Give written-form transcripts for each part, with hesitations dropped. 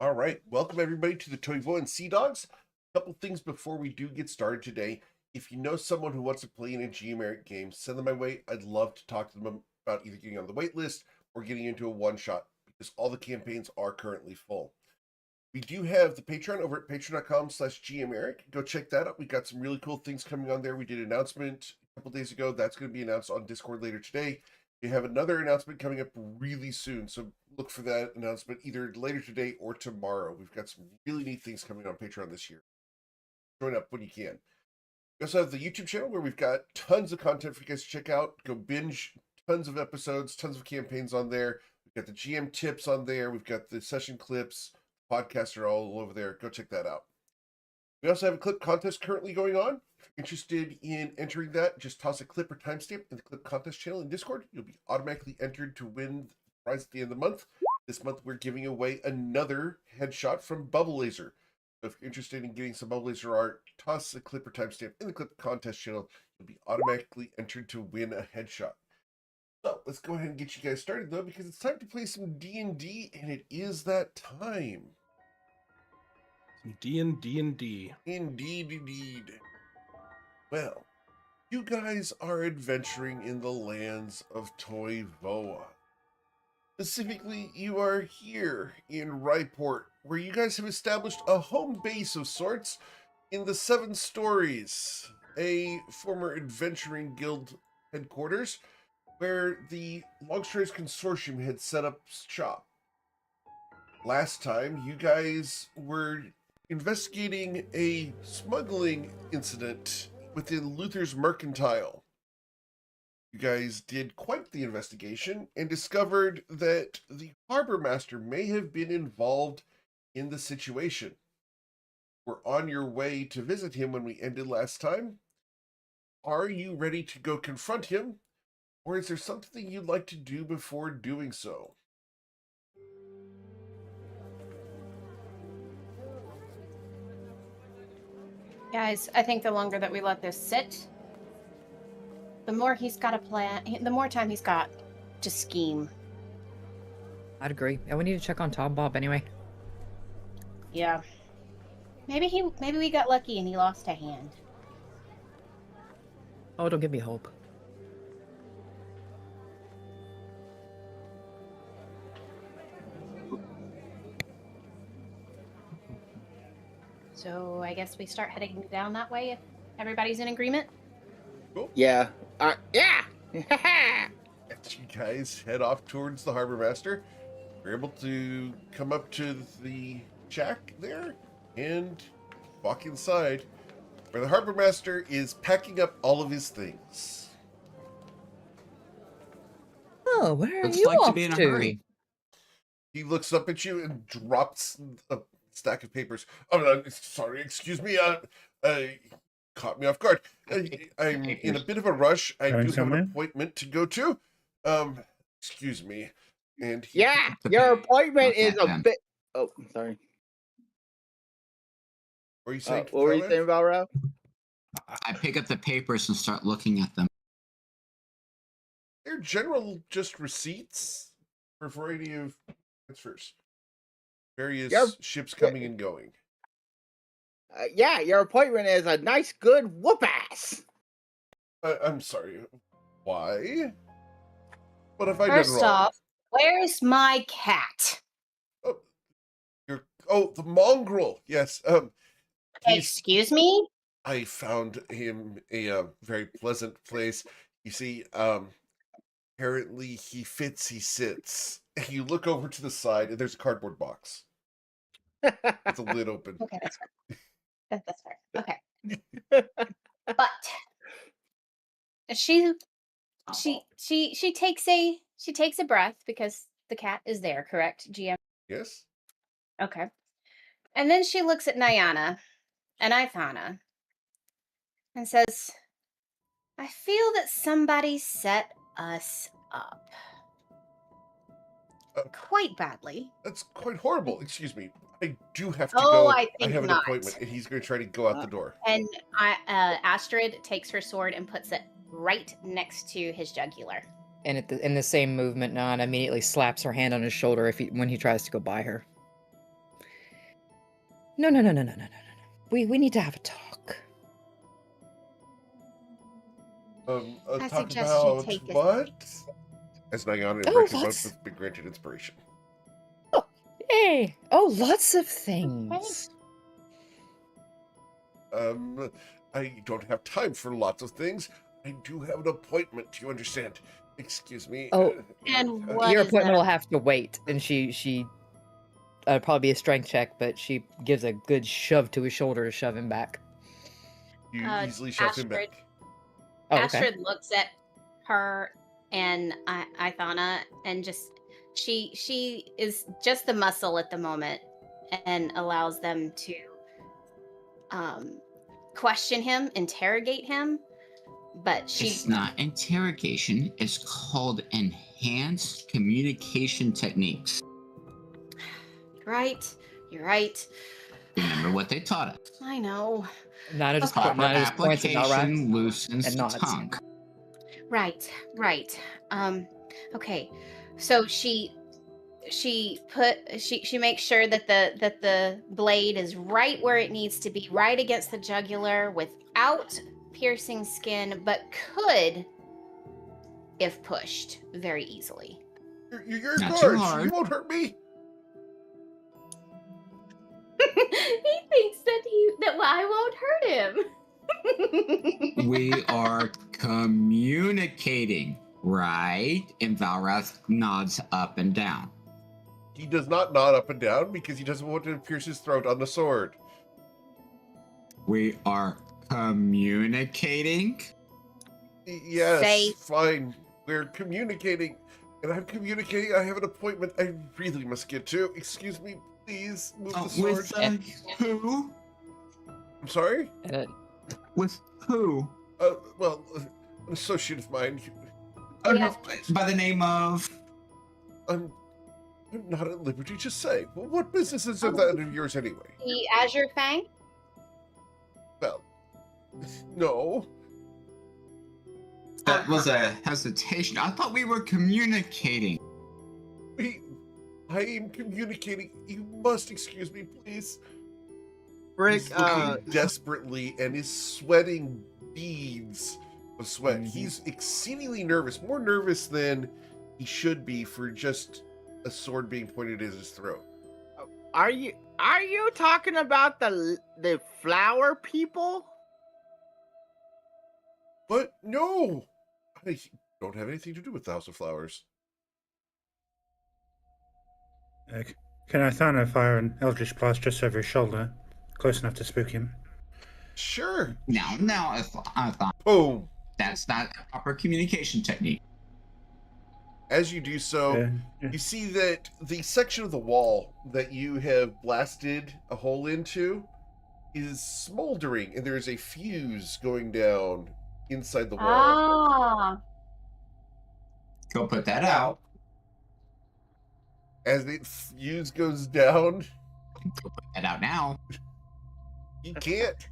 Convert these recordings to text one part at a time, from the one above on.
All right, welcome everybody to the Toivoan Sea Dogs. A couple things before we do get started today. If you know someone who wants to play in a GMeric game, send them my way. I'd love to talk to them about either getting on the wait list or getting into a one-shot because all the campaigns are currently full. We do have the Patreon over at patreon.com/GMeric. Go check that out. We got some really cool things coming on there. We did an announcement a couple days ago. That's going to be announced on Discord later today. We have another announcement coming up really soon, so look for that announcement either later today or tomorrow. We've got some really neat things coming on Patreon this year. Join up when you can. We also have the YouTube channel where we've got tons of content for you guys to check out. Go binge tons of episodes, tons of campaigns on there. We've got the GM tips on there. We've got the session clips. Podcasts are all over there. Go check that out. We also have a clip contest currently going on. If you're interested in entering that, just toss a clip or timestamp in the clip contest channel in Discord. You'll be automatically entered to win the prize at the end of the month. This month, we're giving away another headshot from Bubble Laser. So if you're interested in getting some Bubble Laser art, toss a clip or timestamp in the clip contest channel. You'll be automatically entered to win a headshot. So let's go ahead and get you guys started, though, because it's time to play some D&D, and it is that time. D&D. Indeed. Well, you guys are adventuring in the lands of Toivoa. Specifically, you are here in Ryport, where you guys have established a home base of sorts in the Seven Stories, a former adventuring guild headquarters, where the Longstreeters Consortium had set up shop. Last time, you guys were investigating a smuggling incident within Luther's Mercantile. You guys did quite the investigation and discovered that the harbormaster may have been involved in the situation. We're on your way to visit him when we ended last time. Are you ready to go confront him, or is there something you'd like to do before doing so? Guys, I think the longer that we let this sit, the more he's got to plan, the more time he's got to scheme. I'd agree. Yeah, we need to check on Tom Bob anyway. Yeah. Maybe we got lucky and he lost a hand. Oh, don't give me hope. So I guess we start heading down that way if everybody's in agreement. Cool. Yeah. Yeah. As you guys head off towards the harbormaster, you're able to come up to the shack there and walk inside, where the harbormaster is packing up all of his things. Oh, where are Looks you like to off be in a to? hurry. He looks up at you and drops a stack of papers. Oh, no, sorry, excuse me. Caught me off guard. I'm in a bit of a rush. I do have an appointment to go to. Excuse me. And he, Yeah. Your appointment Okay, is a then. bit. Oh, sorry. what are you saying? What were you saying about Ralph? I pick up the papers and start looking at them. They're general just receipts for a variety of transfers. Various ships coming and going. Yeah, your appointment is a nice, good whoop ass. I'm sorry. Why? What have I done First wrong? off, where's my cat? The mongrel. Yes. Excuse me? I found him a very pleasant place. You see, apparently he fits, he sits. You look over to the side, and there's a cardboard box with the lid open. Okay, that's fair. That's fair. Okay. But she takes a breath because the cat is there, correct, GM? Yes. Okay. And then she looks at Nyana and Ithana and says, I feel that somebody set us up. Quite badly. That's quite horrible. Excuse me. I do have to Oh, go. I think have an not. appointment, and he's going to try to go out the door. And Astrid takes her sword and puts it right next to his jugular. And in the same movement, Nan immediately slaps her hand on his shoulder when he tries to go by her. No. We need to have a talk. I Talk suggest you about take a what? As Nyana Oh, breaks his mouth lots. with been granted inspiration. Hey. Oh, lots of things. I don't have time for lots of things. I do have an appointment, you understand? Excuse me. Oh, And what Your is that? appointment will have to wait. And she probably be a strength check, but she gives a good shove to his shoulder to shove him back. You easily shove him Astrid. back. Oh, okay. Astrid looks at her and Ithana and just she is just the muscle at the moment and allows them to question him, interrogate him, but It's not interrogation. It's called enhanced communication techniques. You're right. Remember what they taught us. I know. Nana just, Proper Nana just points at Valrath application loosens and the nods. tongue. Right. Okay. So she makes sure that the blade is right where it needs to be, right against the jugular without piercing skin, but could, if pushed, very easily. You're Not too guards. hard. You won't hurt me. He thinks that I won't hurt him. We are communicating, right? And Valrath nods up and down. He does not nod up and down because he doesn't want to pierce his throat on the sword. We are communicating. Yes, Say- fine. We're communicating. And I'm communicating. I have an appointment I really must get to. Excuse me, please. Move the sword. With who? I'm sorry? With who? Well, an associate of mine. Oh, Yeah. no, by the name of. I'm not at liberty to say. Well, what business is that of yours anyway? The Azure Fang? Well, no. That was a hesitation. I thought we were communicating. I am communicating. You must excuse me, please. Brick, He's looking desperately and is sweating beads of sweat. He's exceedingly nervous, more nervous than he should be for just a sword being pointed at his throat. are you talking about the flower people? But no, I don't have anything to do with the House of Flowers. Can Ithana fire an Eldritch Blast just over his shoulder, close enough to spook him? Sure. Now, I thought Boom. that's not a proper communication technique. As you do so, you see that the section of the wall that you have blasted a hole into is smoldering, and there is a fuse going down inside the wall. Ah. Go put that out. As the fuse goes down, Go put that out now. he can't.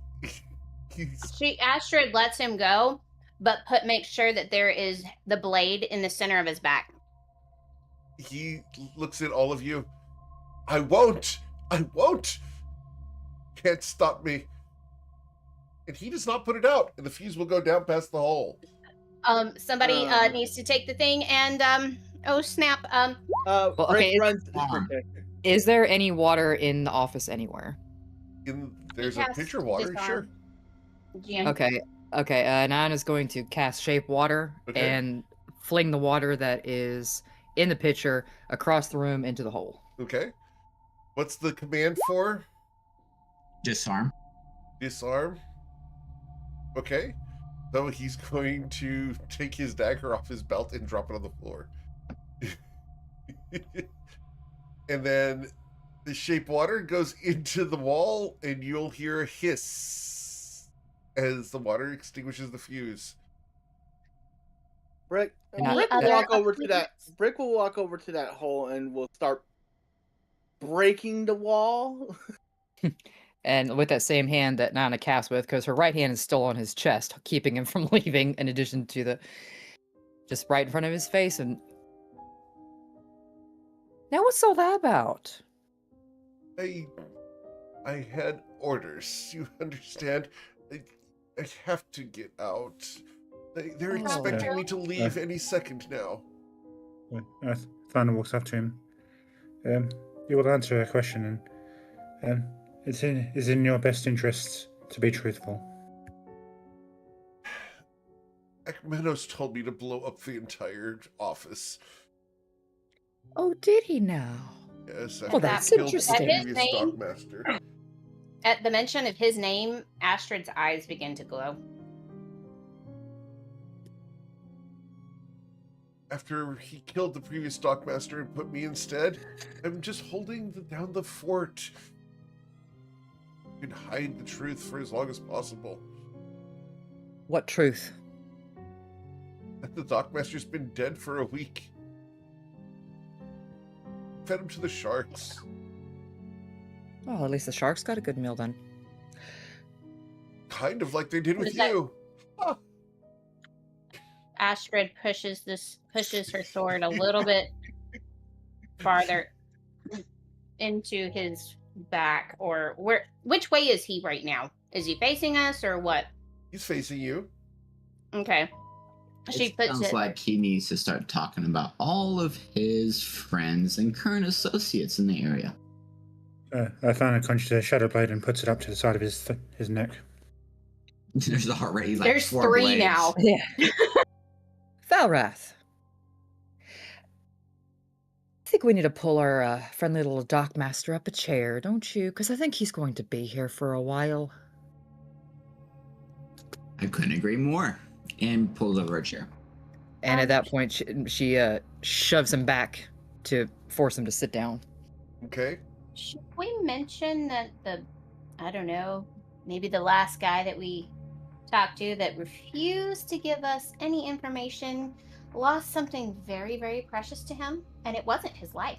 Astrid lets him go, but makes sure that there is the blade in the center of his back. He looks at all of you. I won't. Can't stop me. And he does not put it out, and the fuse will go down past the hole. Somebody needs to take the thing and oh snap. Well, okay, Brick runs. Is there any water in the office anywhere? There's a cast pitcher of water, disarm. sure. Jan. Okay. Nana's going to cast Shape Water and fling the water that is in the pitcher across the room into the hole. Okay. What's the command for? Disarm. Disarm. Okay. So he's going to take his dagger off his belt and drop it on the floor. And then the shape water goes into the wall, and you'll hear a hiss as the water extinguishes the fuse. Brick And will other walk over to updates? that. Brick will walk over to that hole and will start breaking the wall. And with that same hand that Nana casts with, because her right hand is still on his chest, keeping him from leaving, in addition to the just right in front of his face. And now what's all that about? I I had orders. You understand? I have to get out. They're Oh. expecting me to leave any second now. Thana walks up to him. You will answer a question, and it's in your best interests to be truthful. Akmenos told me to blow up the entire office. Oh, did he now? Yes, Well, that's I killed interesting. the His previous name- stockmaster. At the mention of his name, Astrid's eyes begin to glow. After he killed the previous stockmaster and put me instead, I'm just holding down the fort. I can hide the truth for as long as possible. What truth? That the dockmaster's been dead for a week. Fed him to the sharks. Well, at least the sharks got a good meal then. Kind of like they did with Is that- you. Ah, Astrid pushes her sword a little bit farther into his back, or which way is he right now? Is he facing us or what? he's facing you. Okay. She It puts sounds it like he needs to start talking about all of his friends and current associates in the area. Thana conjures a shadow blade and puts it up to the side of his neck. There's already like There's 4 3 blades. now. Yeah. Valrath. I think we need to pull our friendly little dockmaster up a chair, don't you? Because I think he's going to be here for a while. I couldn't agree more. And pulls over a chair. And at that point, she shoves him back to force him to sit down. Okay. Should we mention that I don't know, maybe the last guy that we talked to that refused to give us any information lost something very, very precious to him, and it wasn't his life.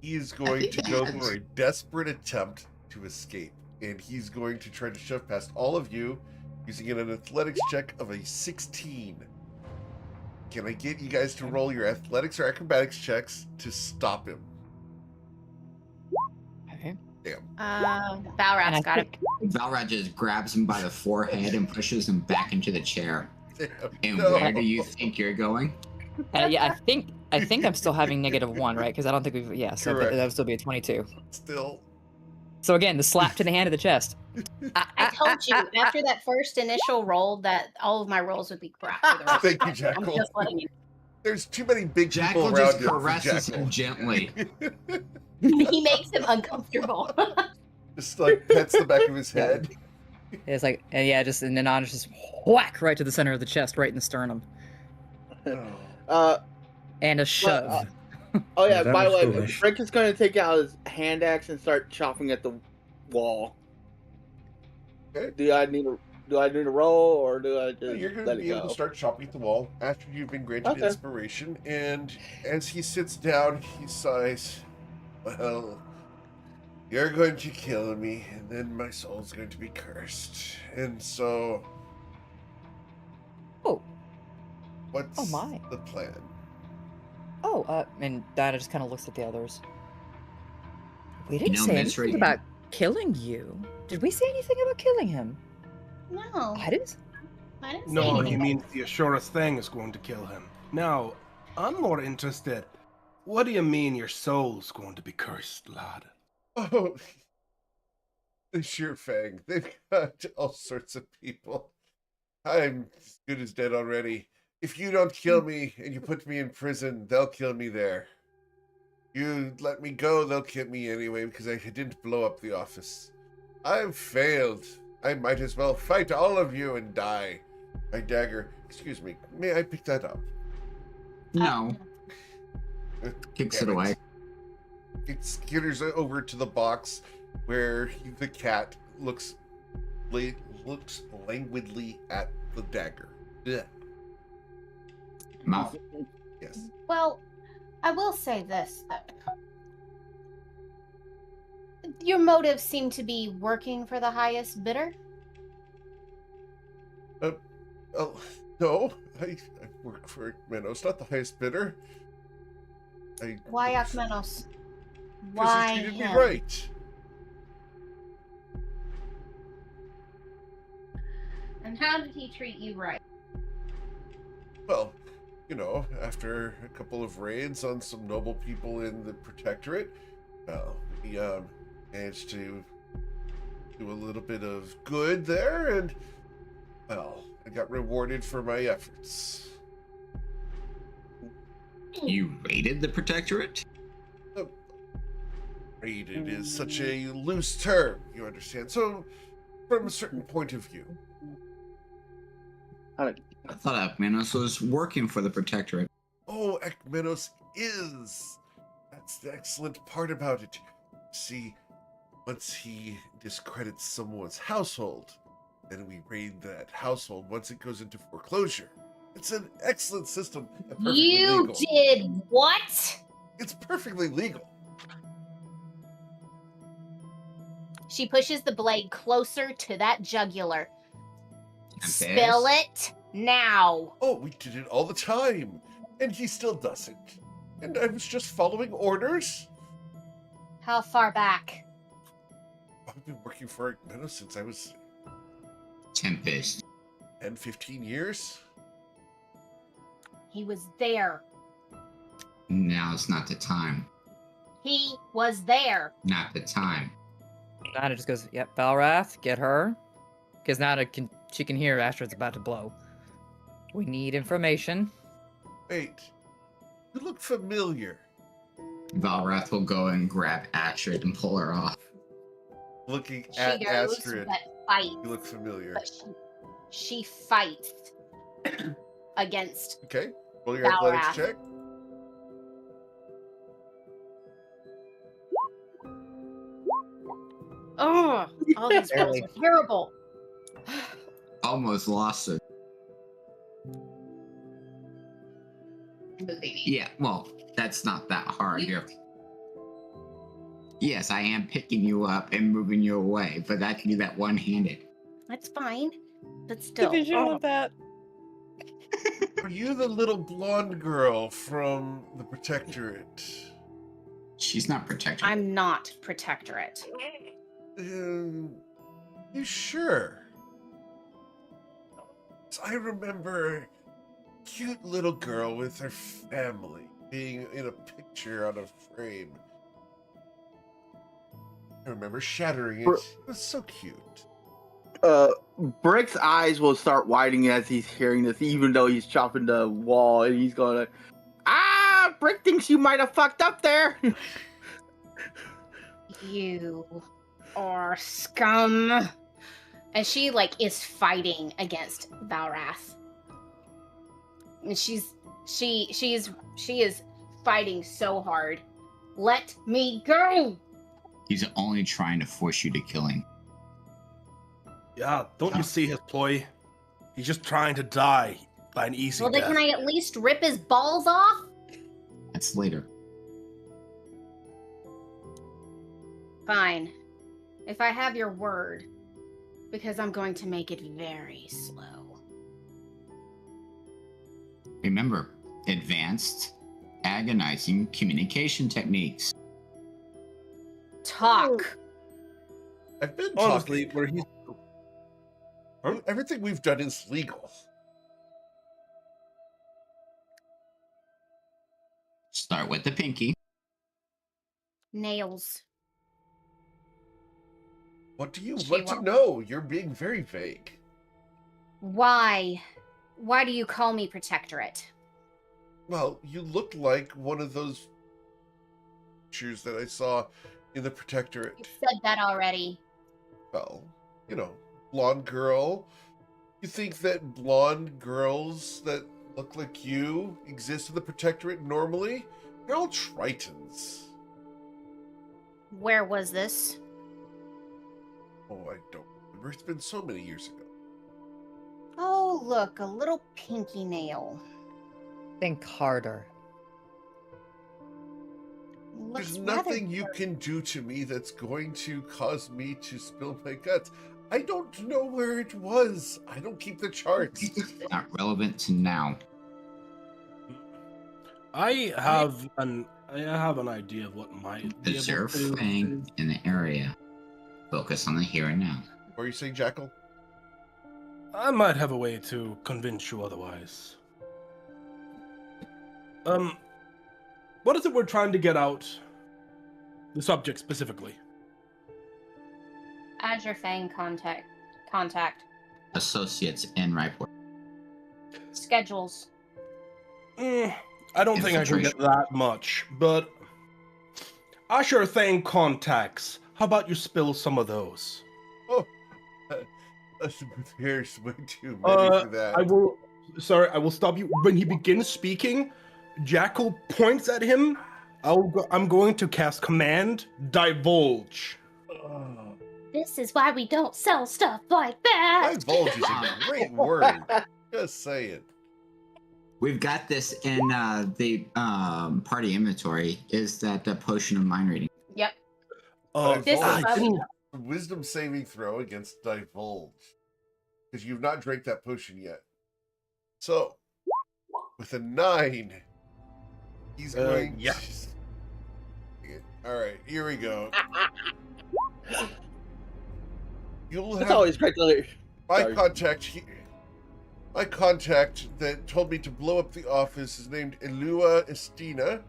He is going to go for a desperate attempt to escape. And he's going to try to shove past all of you using an athletics check of a 16. Can I get you guys to roll your athletics or acrobatics checks to stop him? Okay. Damn. Valrath's got him. Valrad just grabs him by the forehead and pushes him back into the chair. Damn. And No. where do you think you're going? Yeah, I think I'm still having -1, right? Because I don't think we've so Correct. that would still be a 22. Still. So again, the slap to the hand of the chest. I told you after that first initial roll that all of my rolls would be crap. For the rest Thank you, of the time. I'm Jackal. just letting you. There's too many big Jackal people around just him for caresses Jackal. him gently. He makes him uncomfortable. Just like pets the back of his head. It's like, and yeah, just and then on just whack right to the center of the chest, right in the sternum, and a shove. Oh yeah, That by the was way, foolish. Rick is going to take out his hand axe and start chopping at the wall. Okay. Do I need to roll, or do I just You're going let to it be able go? to start chopping at the wall after you've been granted Okay. inspiration. And as he sits down, he sighs, well, you're going to kill me, and then my soul's going to be cursed. And so, Oh, what's Oh, my. the plan? and Dinah just kind of looks at the others. We didn't know, say Miss anything Regan. about killing you. Did we say anything about killing him? No, I didn't. I didn't say No, anything. he means the surest thing is going to kill him. Now, I'm more interested. What do you mean your soul's going to be cursed, lad? Oh, the sheer fang. They've got all sorts of people. I'm as good as dead already. If you don't kill me and you put me in prison, they'll kill me there. You let me go, they'll kill me anyway because I didn't blow up the office. I've failed. I might as well fight all of you and die. My dagger. Excuse me. May I pick that up? No. Kicks it Damn away. It skitters over to the box where the cat looks languidly at the dagger. Ugh. Mouth. Yes. Well, I will say this, though. Your motives seem to be working for the highest bidder. Oh, no. I work for Menos, not the highest bidder. Why Akmenos? Because Why he treated me him? right. And how did he treat you right? Well, after a couple of raids on some noble people in the Protectorate, we managed to do a little bit of good there, and, well, I got rewarded for my efforts. You raided the Protectorate? Raided is such a loose term, you understand. So, from a certain point of view. I thought Akmenos was working for the Protectorate. Oh, Ekmenos is. That's the excellent part about it. See, once he discredits someone's household, then we raid that household once it goes into foreclosure. It's an excellent system and perfectly You legal. did what? It's perfectly legal. She pushes the blade closer to that jugular. And Spill this? it now. Oh, we did it all the time, and he still doesn't. And I was just following orders. How far back? I've been working for Ekmenos since I was Tempest. 10, 15 years. He was there. Now's not the time. He was there. Not the time. Nana just goes, "Yep, Valrath, get her," because Nana she can hear Astrid's about to blow. We need information. Wait, you look familiar. Valrath will go and grab Astrid and pull her off. Looking She at goes, Astrid, but fights. you look familiar. But she fights against. Okay, roll your athletics Valrath. check. Oh, all these rolls Barely. are terrible. Almost lost her. Yeah, well, that's not that hard here. Yes, I am picking you up and moving you away, but I can do that one-handed. That's fine, but still. visual of that. Are you the little blonde girl from the Protectorate? She's not protected. I'm not Protectorate. You sure? 'Cause I remember a cute little girl with her family being in a picture on a frame. I remember shattering it. It was so cute. Brick's eyes will start widening as he's hearing this, even though he's chopping the wall, and he's going to, Brick thinks you might have fucked up there. You are scum. And she is fighting against Valrath. And she is fighting so hard. Let me go. He's only trying to force you to kill him. Yeah, don't you see his ploy? He's just trying to die by an easy Well, then death. can I at least rip his balls off? That's later. Fine. If I have your word. Because I'm going to make it very slow. Remember, advanced, agonizing communication techniques. Talk. I've been Honestly, talking. where he's Everything we've done is legal. Start with the pinky. Nails. What do you She want to won't. know? You're being very vague. Why? Why do you call me Protectorate? Well, you look like one of those pictures that I saw in the You Protectorate. said that already. Well, blonde girl. You think that blonde girls that look like you exist in the Protectorate normally? They're all Tritons. Where was this? Oh, I don't remember. It's been so many years ago. Oh, look, a little pinky nail. Think harder. Looks There's rather nothing you dirty. can do to me that's going to cause me to spill my guts. I don't know where it was. I don't keep the charts. Not relevant to now. I have an idea of what might be able Observe to. Fang in the area. Focus on the here and now. What are you saying, Jackal? I might have a way to convince you otherwise. What is it we're trying to get out? The subject specifically. Azure Fang contact. Associates in Ryport. Schedules. I don't think I can get Infiltration. that much, but Azure Thing contacts. How about you spill some of those? Oh, there's way too many for that. I will stop you. When he begins speaking, Jackal points at him. I'm going to cast Command Divulge. This is why we don't sell stuff like that. Divulge is a great word. Just say it. We've got this in the party inventory. Is that the potion of mind reading? Yep. Divulge. This is why we Wisdom saving throw against Divulge. Because you've not drank that potion yet. So, with a 9, he's going... yeah. Alright, here we go. You'll That's have always great to hear. my sorry. contact that told me to blow up the office is named Elua Estina.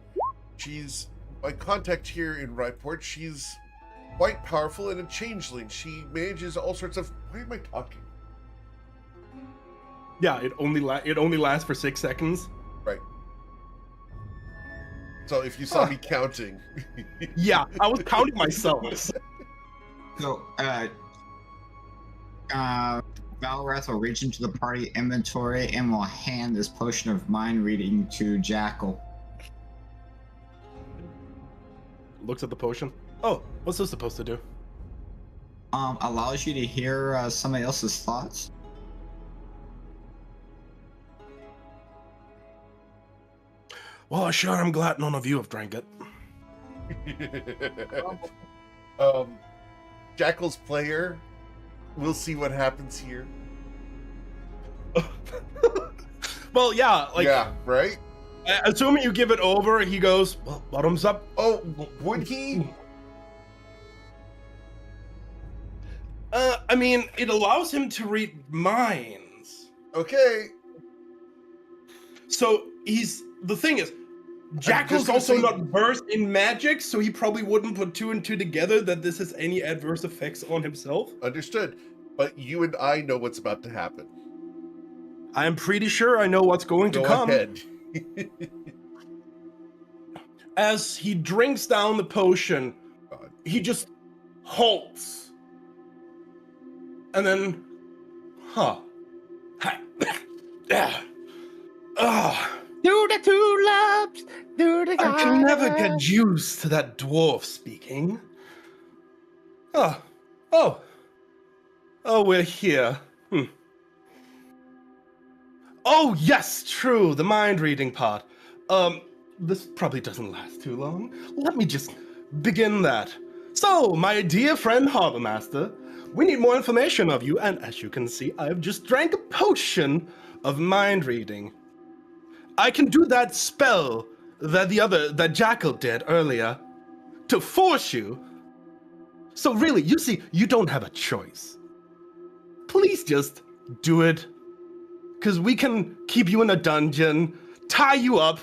She's my contact here in Ryport. She's quite powerful and a changeling. She manages all sorts of... Why am I talking? Yeah, it only lasts for 6 seconds. Right. So if you saw me counting... Yeah, I was counting myself. So, Valrath will reach into the party inventory and will hand this potion of mind reading to Jackal. Looks at the potion. Oh, what's this supposed to do? Allows you to hear somebody else's thoughts. Well, sure, I'm glad none of you have drank it. Jackal's player. We'll see what happens here. Well, yeah, yeah, right? Assuming you give it over, he goes, well, bottoms up. Oh, would he? I mean, it allows him to read minds. Okay. So the thing is, Jackal's also not versed in magic, so he probably wouldn't put 2 and 2 together that this has any adverse effects on himself. Understood. But you and I know what's about to happen. I'm pretty sure I know what's going to come. Go ahead. As he drinks down the potion, he just halts. And then, Do the tulips, do the I can never get used to that dwarf speaking. Oh, we're here. Oh, yes, true, the mind reading part. This probably doesn't last too long. Let me just begin that. So, my dear friend Harbormaster, we need more information of you, and as you can see, I've just drank a potion of mind reading. I can do that spell that Jackal did earlier to force you. So really, you see, you don't have a choice. Please just do it. Because we can keep you in a dungeon, tie you up,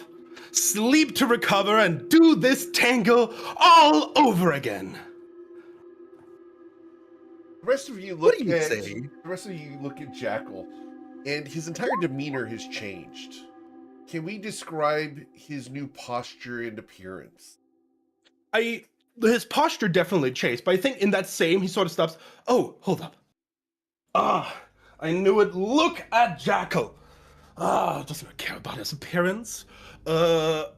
sleep to recover, and do this tango all over again. The rest of you look at Jackal, and his entire demeanor has changed. Can we describe his new posture and appearance? His posture definitely changed, but I think in that same, he sort of stops. Oh, hold up. I knew it. Look at Jackal. Doesn't care about his appearance. The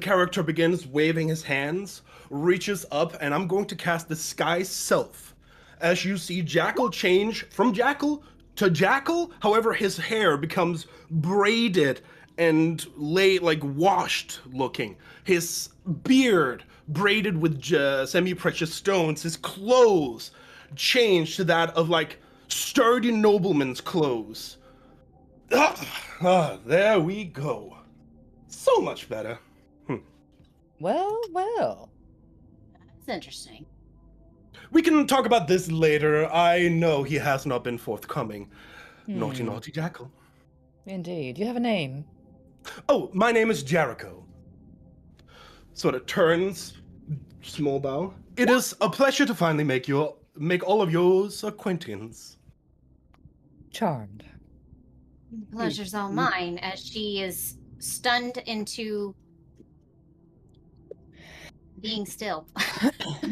character begins waving his hands, reaches up, and I'm going to cast Disguise Self. As you see Jackal change from Jackal to Jackal, however, his hair becomes braided and washed looking. His beard braided with semi-precious stones. His clothes changed to that of sturdy nobleman's clothes. There we go. So much better. Well. That's interesting. We can talk about this later. I know he has not been forthcoming. Naughty, Hmm. naughty jackal. Indeed. You have a name. Oh, my name is Jericho. Sort of turns, small bow. It is a pleasure to finally make all of yours acquaintance. Charmed. Pleasure's all mine, as she is stunned into being still.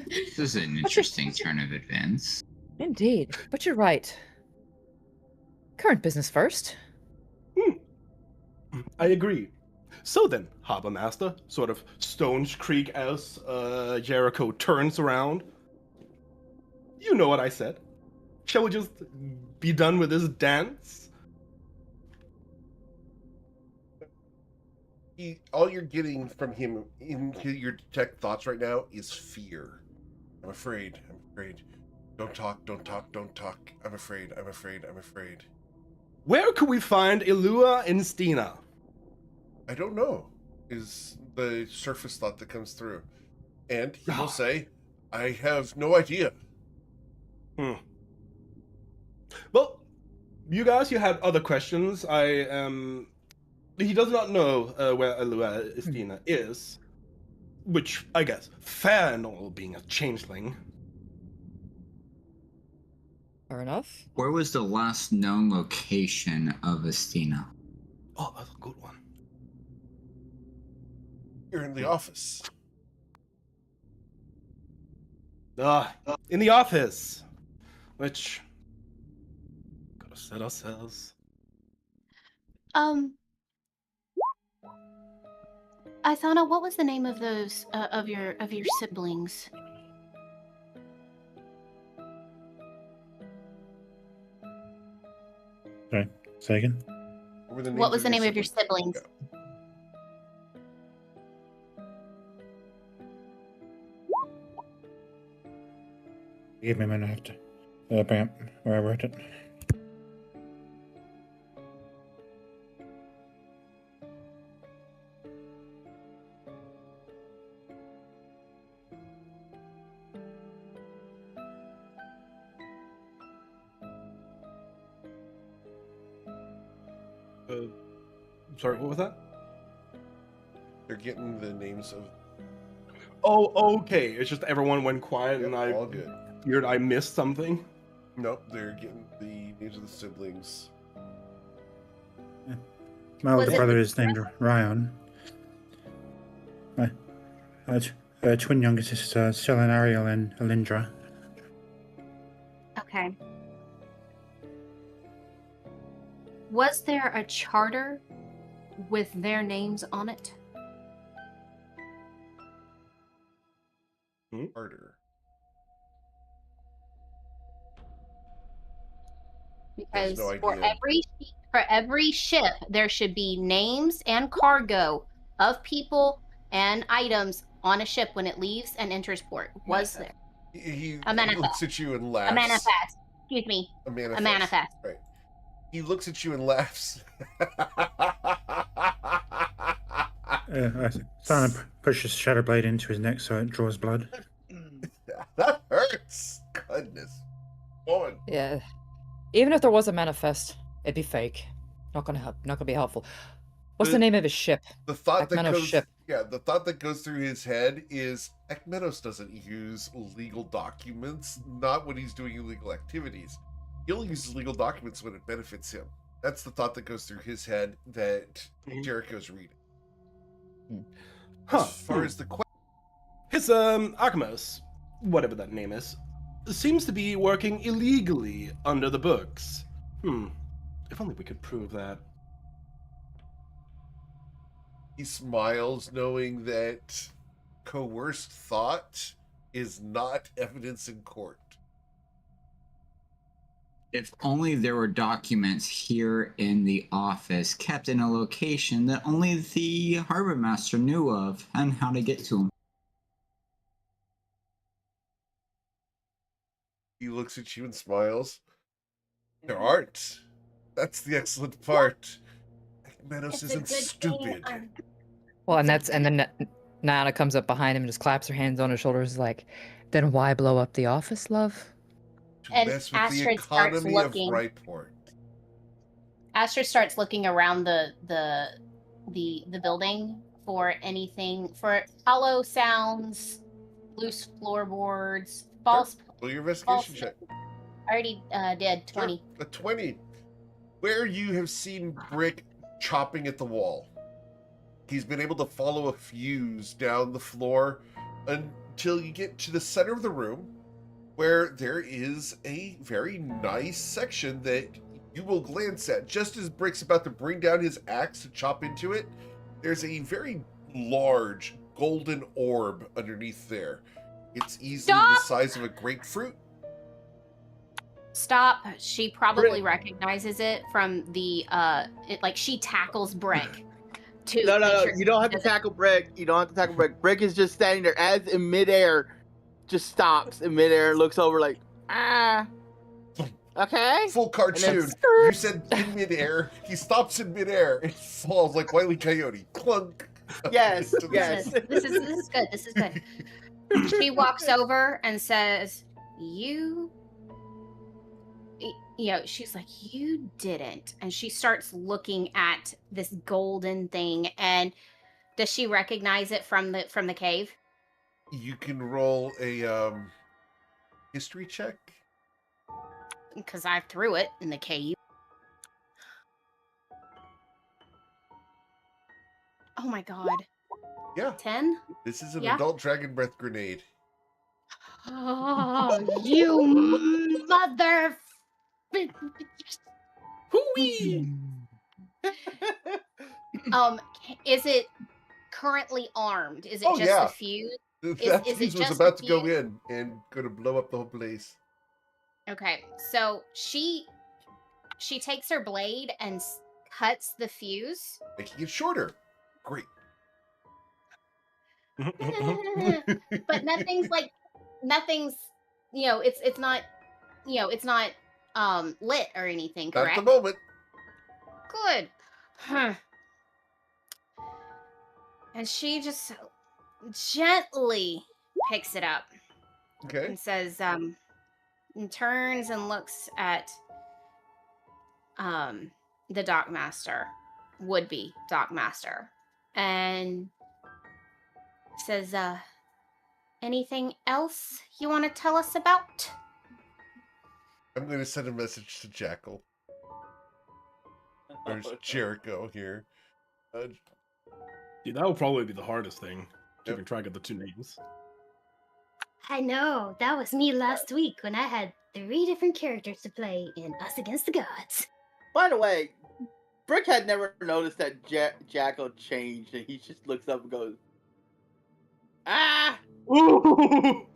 This is an interesting turn of events. Indeed. But you're right. Current business first. I agree. So then, harbormaster, sort of stones creak as Jericho turns around. You know what I said. Shall we just be done with this dance? All you're getting from him in your detect thoughts right now is fear. I'm afraid. I'm afraid. Don't talk. Don't talk. Don't talk. I'm afraid. I'm afraid. I'm afraid. Where could we find Ilua and Stina? I don't know, is the surface thought that comes through. And he will say, I have no idea. Well, you guys, you had other questions. He does not know where Ilua Stina is, which I guess fair and all, being a changeling. Fair enough. Where was the last known location of Estina? Oh, that's a good one. You're in the office. In the office, which gotta set ourselves. Ithana, what was the name of those of your siblings? Sorry, say again. What was the name of your siblings? Yeah. Give me a minute. I have to bring up where I wrote it. Sorry, what was that? They're getting the names of Oh, okay. It's just everyone went quiet, and all good. feared I missed something. Nope, they're getting the names of the siblings. My older Was it- brother is named Ryan. My twin younger sisters, Shellen, Ariel, and Alindra. Okay. Was there a charter with their names on it? Harder. Because no for idea. every ship, there should be names and cargo of people and items on a ship when it leaves and enters port. Was there He a manifest? looks at you and laughs. A manifest. Excuse me. A manifest. A manifest. Right. He looks at you and laughs. Thana pushes Shadowblade into his neck so it draws blood. That hurts. Goodness. Woman. Yeah. Even if there was a manifest, it'd be fake. Not gonna help. Not gonna be helpful. What's the name of his ship? The thought that Ekmenos goes, ship. yeah, the thought that goes through his head is Ekmenos doesn't use legal documents, not when he's doing illegal activities. He'll use legal documents when it benefits him. That's the thought that goes through his head that Jericho's reading. As far as the question, His Archimos, whatever that name is, seems to be working illegally under the books. If only we could prove that. he smiles, knowing that coerced thought is not evidence in court. If only there were documents here in the office kept in a location that only the harbormaster knew of and how to get to them. He looks at you and smiles. There aren't. That's the excellent part. Ekmenos isn't stupid. Well, and then Nana comes up behind him and just claps her hands on his shoulders, like, "Then why blow up the office, love?" To And mess with the Astrid starts economy of looking. Ryport. Astrid starts looking around the building for anything, for hollow sounds, loose floorboards, false. Roll your investigation check. Already did 20. Sure. A 20. Where you have seen Brick chopping at the wall. He's been able to follow a fuse down the floor until you get to the center of the room, where there is a very nice section that you will glance at. Just as Brick's about to bring down his axe to chop into it, there's a very large golden orb underneath there. It's easily the size of a grapefruit. Stop. She probably recognizes it from the she tackles Brick. No. You don't have to tackle Brick. Brick is just standing there as in midair, just stops in midair, looks over like, okay. Full cartoon. You said in midair. He stops in midair and falls like Wile E. Coyote. Clunk. Yes. This is good. This is good. She walks over and says, she's like, you didn't. And she starts looking at this golden thing. And does she recognize it from the cave? You can roll a history check. Because I threw it in the cave. Oh my god. Yeah. 10? This is an adult dragon breath grenade. Oh, you mother... Hooey! Is it currently armed? Is it just the fuse? That fuse was about to go in and gonna blow up the whole place. Okay, so she takes her blade and cuts the fuse, making it shorter. Great. but nothing's it's not lit or anything, correct? Not at the moment. Good. Huh. And she just gently picks it up. Okay. And says, and turns and looks at the dockmaster, would-be dockmaster, and says, anything else you want to tell us about? I'm going to send a message to Jackal. There's Jericho here. Dude, that would probably be the hardest thing, keeping track of the two names. I know, that was me last week when I had 3 different characters to play in Us Against the Gods. By the way, Brick had never noticed that Jackal changed, and he just looks up and goes, Ooh.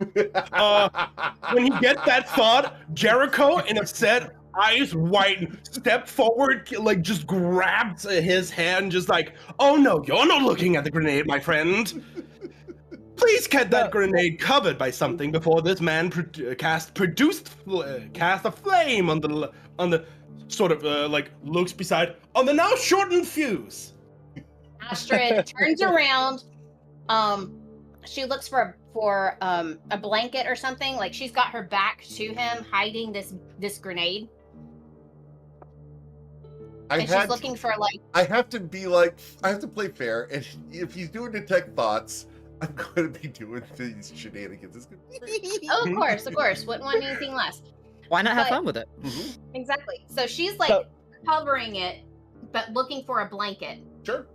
When he gets that thought, Jericho, in a set, eyes wide, step forward, like just grabs his hand, just like, oh no, you're not looking at the grenade, my friend. Please get that grenade covered by something before this man cast a flame on the sort of looks beside on the now shortened fuse. Astrid turns around. She looks for a blanket or something. Like she's got her back to him, hiding this grenade. She's looking for I have to play fair, and if he's doing detect thoughts, I'm going to be doing these shenanigans. It's gonna be great. Oh, of course. Wouldn't want anything less. Why not have fun with it? Exactly. So she's covering it, but looking for a blanket. Sure.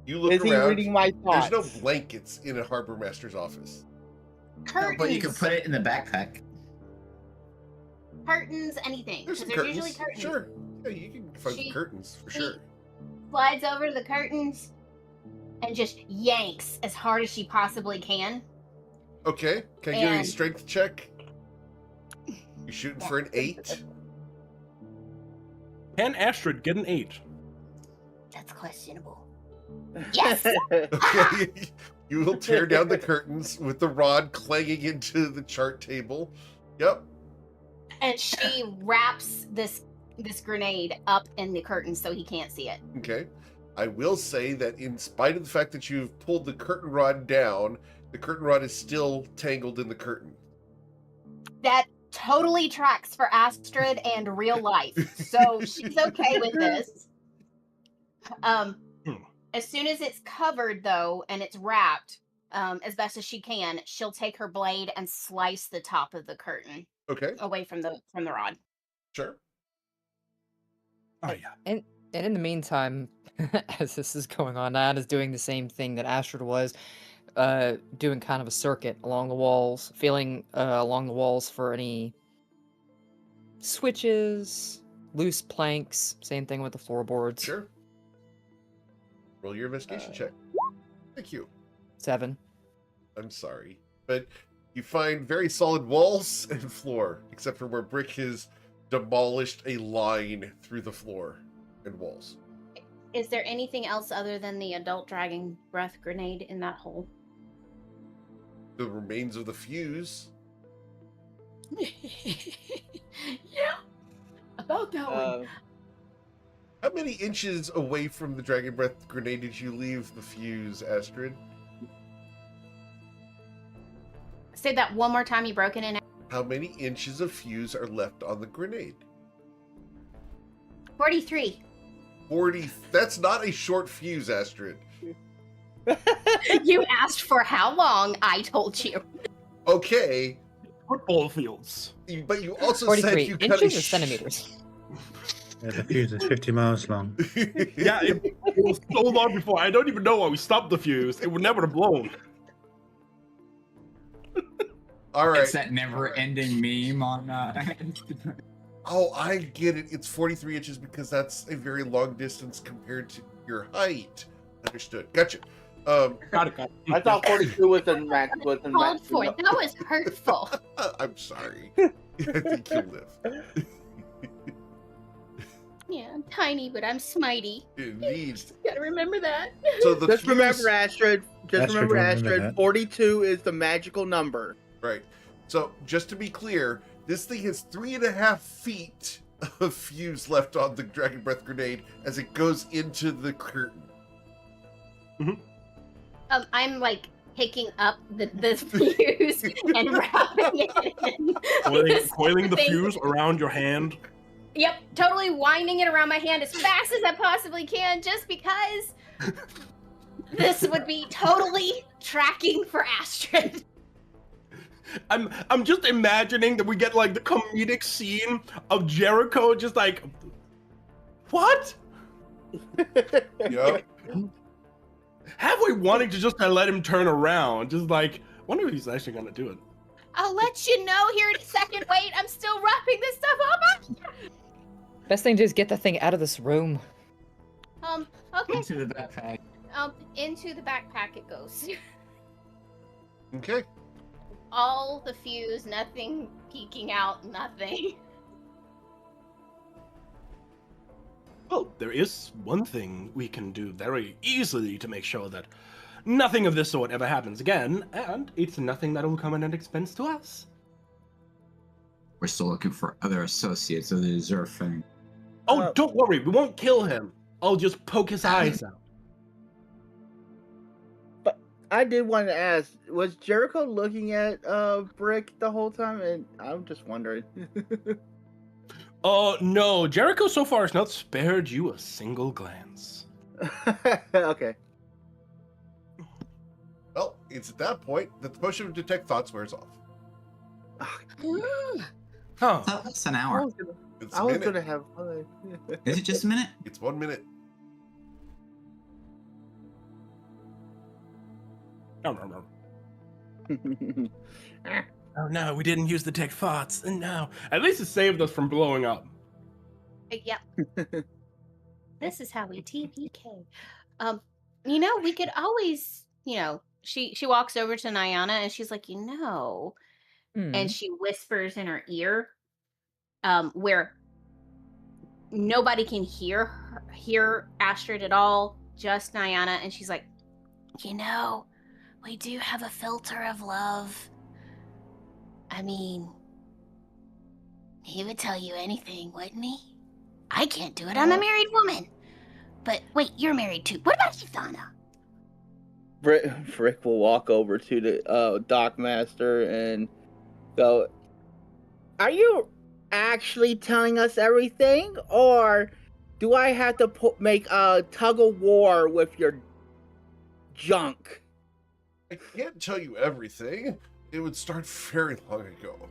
You look around. Is he reading my thoughts? There's no blankets in a harbormaster's office. Curtains. But you can put it in the backpack. Curtains, anything. There's usually curtains. Sure. Yeah, you can find some curtains for sure. Slides over the curtains and just yanks as hard as she possibly can. Okay. Can you give me a strength check? You're shooting for an 8. Can Astrid get an 8? That's questionable. Yes! Okay. You will tear down the curtains with the rod clanging into the chart table. Yep. And she wraps this grenade up in the curtain so he can't see it. Okay. I will say that in spite of the fact that you've pulled the curtain rod down, the curtain rod is still tangled in the curtain. That totally tracks for Astrid and real life, so she's okay with this. As soon as it's covered, though, and it's wrapped, as best as she can, she'll take her blade and slice the top of the curtain Okay, away from the rod. sure. Oh yeah. And in the meantime, as this is going on, Nana's doing the same thing that Astrid was, doing kind of a circuit along the walls, feeling along the walls for any switches, loose planks. Same thing with the floorboards. Sure. Roll your investigation check. Thank you. 7. I'm sorry, but you find very solid walls and floor, except for where Brick has demolished a line through the floor and walls. Is there anything else other than the adult dragon breath grenade in that hole? The remains of the fuse. Yeah, about that one. How many inches away from the dragon breath grenade did you leave the fuse, Astrid? Say that one more time. You broke it in. How many inches of fuse are left on the grenade? 43. 40. That's not a short fuse, Astrid. You asked for how long. I told you. Okay, Football fields. but you also 43 said you cut inches a or centimeters? Yeah, the fuse is 50 miles long. Yeah, it was so long before. I don't even know why we stopped the fuse. It would never have blown. All right. It's that never-ending meme on. Oh, I get it. It's 43 inches because that's a very long distance compared to your height. Understood. Gotcha. Got it. I thought 42 was the max. Called for it. That was hurtful. I'm sorry. I think you'll live. Yeah, I'm tiny, but I'm smitey. Indeed. Gotta remember that. So the Just fuse, remember, Astrid. Just Astrid, remember, remember Astrid. that. 42 is the magical number. right. So just to be clear, this thing has 3.5 feet of fuse left on the dragon breath grenade as it goes into the curtain. I'm like picking up the fuse and wrapping it in. Coiling the Thing. fuse around your hand. Yep, totally winding it around my hand as fast as I possibly can, just because this would be totally tracking for Astrid. I'm just imagining that we get like the comedic scene of Jericho just like, what? Yep. Halfway wanting to just let him turn around, just like, wonder if he's actually gonna do it. I'll let you know here in a second. Wait, I'm still wrapping this stuff up. Best thing to do is get that thing out of this room. Okay. Into the backpack. Into the backpack it goes. Okay. All the fuse, nothing peeking out, nothing. Well, there is one thing we can do very easily to make sure that nothing of this sort ever happens again, and it's nothing that will come at an expense to us. We're still looking for other associates of the Deserve thing. Oh, don't worry, we won't kill him. I'll just poke his eyes out. But I did want to ask, was Jericho looking at Brick the whole time? And I'm just wondering. Oh, no, Jericho so far has not spared you a single glance. Okay. Well, it's at that point that the potion of detect thoughts wears off. Huh. Oh, that's an hour. It's I a was minute. gonna have fun. Is it just a minute? It's 1 minute. Oh no, we didn't use the tech thoughts. No. At least it saved us from blowing up. Yep. This is how we TPK. We could always, she walks over to Nyana and she's like, and she whispers in her ear, where nobody can hear Astrid at all, just Nyana, and she's like, we do have a filter of love. I mean, he would tell you anything, wouldn't he? I can't do it. I'm a married woman. But wait, you're married too. What about you, Thana? Frick will walk over to the dock master and go, are you actually telling us everything, or do I have to make a tug of war with your junk? I can't tell you everything. It would start very long ago.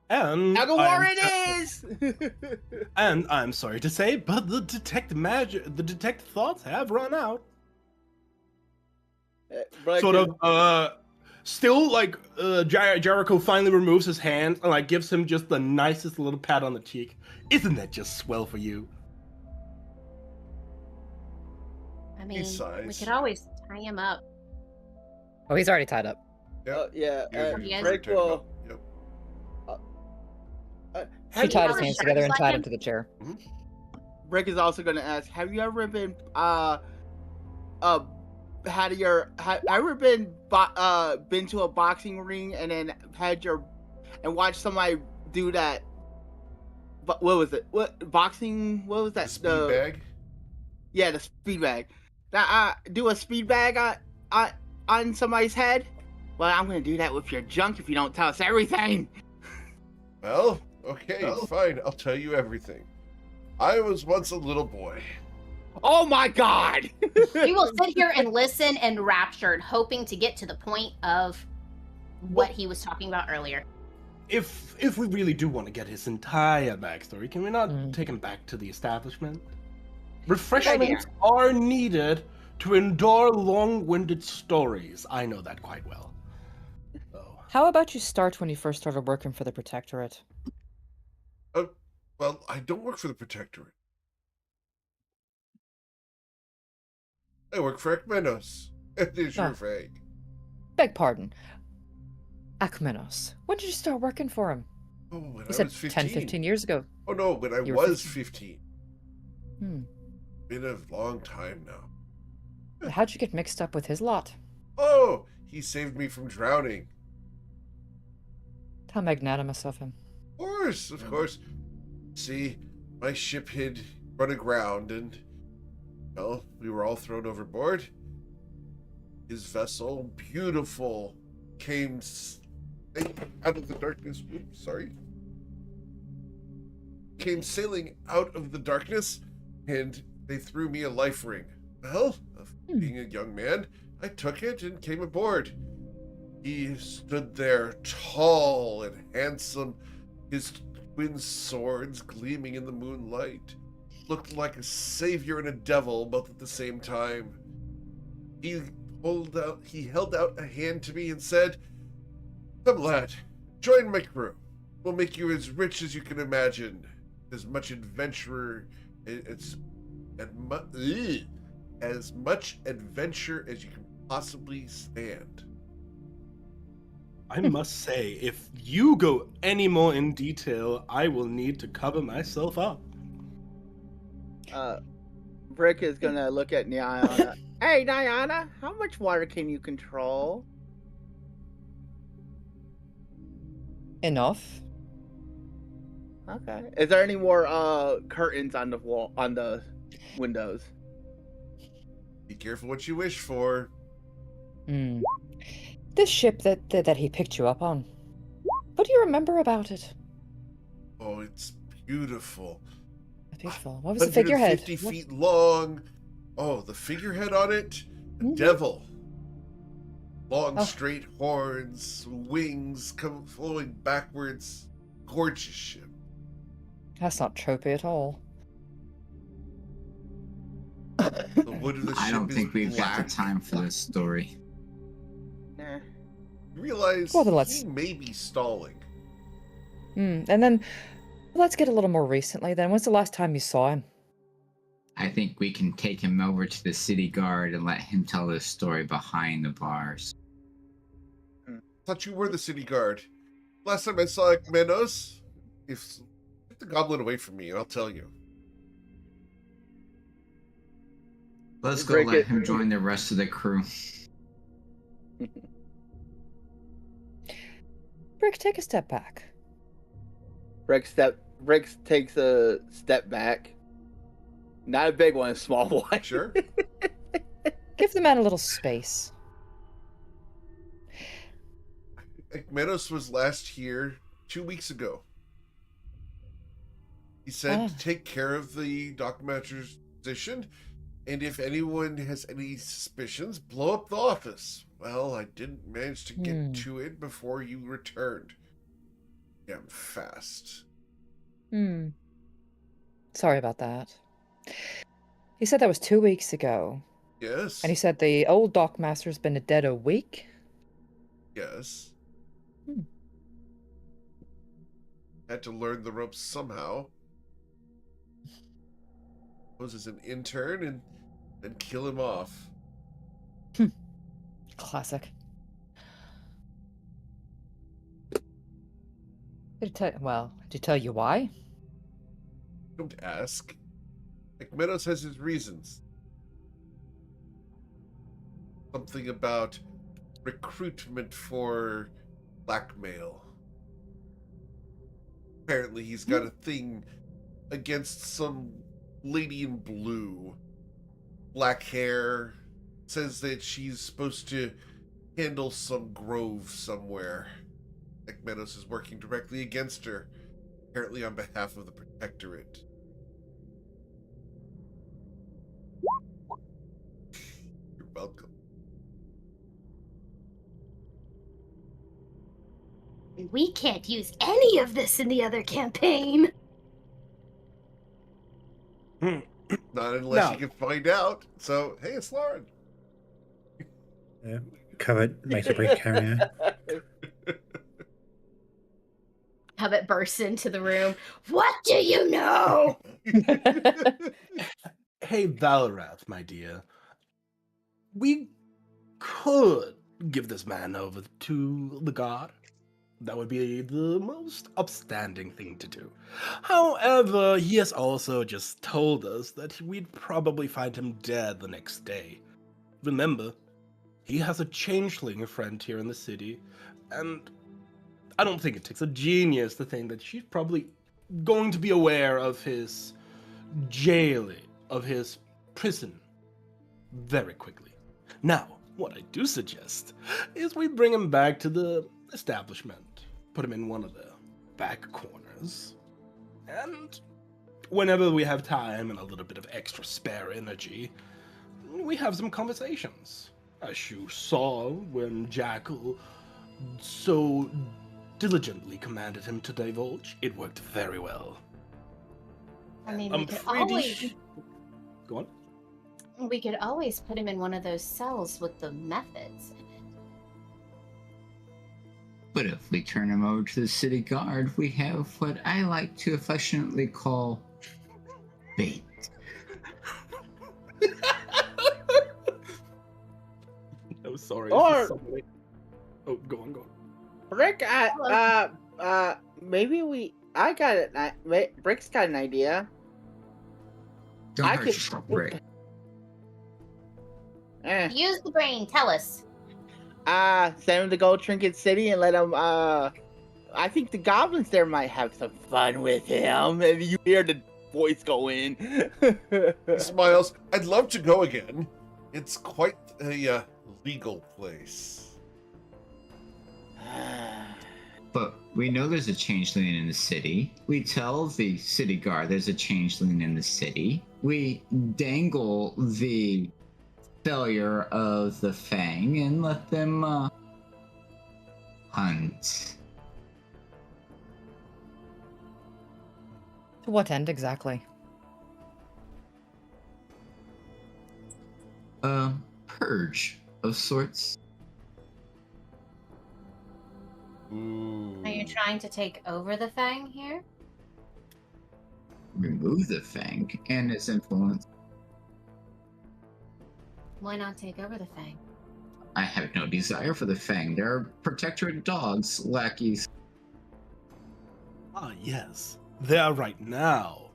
And Tug of war it is! And I'm sorry to say, but the detect thoughts have run out. Sort of, still, like, Jericho finally removes his hand and, like, gives him just the nicest little pat on the cheek. Isn't that just swell for you? I mean, we sighs. could always tie him up. Oh, he's already tied up. Yeah, Yes. Brick will... Yep. She tied his ever hands shot together and like tied him? him to the chair. Brick is also going to ask, have you ever been been to a boxing ring and then watched somebody do that? But what was it? What boxing? What was that? The speed bag? Yeah, the speed bag. Do a speed bag on somebody's head? Well, I'm gonna do that with your junk if you don't tell us everything. Well, okay, fine. I'll tell you everything. I was once a little boy. Oh my God! We will sit here and listen enraptured, hoping to get to the point of what he was talking about earlier. If we really do want to get his entire backstory, can we not take him back to the establishment? Refreshments are needed to endure long-winded stories. I know that quite well. Oh. How about you start when you first started working for the Protectorate? Well, I don't work for the Protectorate. I work for Ekmenos. It is your vague. Beg pardon. Akmenos. When did you start working for him? Oh, when You I said was 15. 10, 15 years ago. Oh, no, when I You were was 15. Been a long time now. How'd you get mixed up with his lot? Oh, he saved me from drowning. How magnanimous of him. Of course. See, my ship had run aground and, well, we were all thrown overboard. His vessel, beautiful, came out of the darkness. Oops, sorry. Came sailing out of the darkness, and they threw me a life ring. Well, being a young man, I took it and came aboard. He stood there, tall and handsome, his twin swords gleaming in the moonlight. Looked like a savior and a devil, both at the same time. He held out a hand to me and said, "Come, lad, join my crew. We'll make you as rich as you can imagine. As much adventure as much adventure as you can possibly stand." I must say, if you go any more in detail, I will need to cover myself up. Brick is gonna look at Nyana. Hey, Nyana, how much water can you control? Enough. Okay. Is there any more curtains on the wall, on the windows? Be careful what you wish for. This ship that he picked you up on. What do you remember about it? Oh, it's beautiful. Beautiful. What was the figurehead? 50 feet long. Oh, the figurehead on it? A devil. Long, straight horns, wings come flowing backwards. Gorgeous ship. That's not tropey at all. The wood of the ship I don't think we've got black. the time for this story. Nah. You realize Well, then let's- he may be stalling. And then, let's get a little more recently then. When's the last time you saw him? I think we can take him over to the city guard and let him tell his story behind the bars. Thought you were the city guard. Last time I saw Menos, get the goblin away from me and I'll tell you. Let's go Break let it. him join the rest of the crew. Brick, take a step back. Brick takes a step back. Not a big one, a small one. Sure. Give the man a little space. Ekmenos was last here 2 weeks ago. He said to take care of the dockmaster's position, and if anyone has any suspicions, blow up the office. Well, I didn't manage to get to it before you returned. Damn fast. Sorry about that. He said that was 2 weeks ago. Yes. And he said the old dockmaster's been dead a week? Yes. Had to learn the ropes somehow. Was as an intern and then kill him off. Classic. Did he tell you why? Don't ask. Ekmenos has his reasons. Something about recruitment for blackmail. Apparently he's got a thing against some lady in blue. Black hair. Says that she's supposed to handle some grove somewhere. Ekmenos is working directly against her. Apparently on behalf of the Protectorate. You're welcome. We can't use any of this in the other campaign. Not unless No. you can find out. So, hey, it's Lauren. Covered makes a brief cameo. Covet bursts into the room. What do you know? Hey, Valrath, my dear. We could give this man over to the guard. That would be the most upstanding thing to do. However, he has also just told us that we'd probably find him dead the next day. Remember, he has a changeling friend here in the city, and I don't think it takes a genius to think that she's probably going to be aware of his jailing, of his prison, very quickly. Now, what I do suggest is we bring him back to the establishment, put him in one of the back corners, and whenever we have time and a little bit of extra spare energy, we have some conversations. As you saw when Jackal so diligently commanded him to divulge, it worked very well. I mean, I'm Go on. we could always put him in one of those cells with the methods. But if we turn him over to the city guard, we have what I like to affectionately call bait. I'm sorry. Or- Oh, go on. Brick, maybe I got it. Brick's got an idea. Don't I hurt could- yourself, Brick. Use the brain. Tell us. Send him to Gold Trinket City and let him, I think the goblins there might have some fun with him. And you hear the voice go in. He smiles. I'd love to go again. It's quite a legal place. But we know there's a changeling in the city. We tell the city guard there's a changeling in the city. We dangle the failure of the Fang and let them hunt. To what end exactly? A purge of sorts. Ooh. Are you trying to take over the Fang here? Remove the Fang and its influence. Why not take over the Fang? I have no desire for the Fang. They're protectorate dogs, lackeys. Ah, yes. They are right now.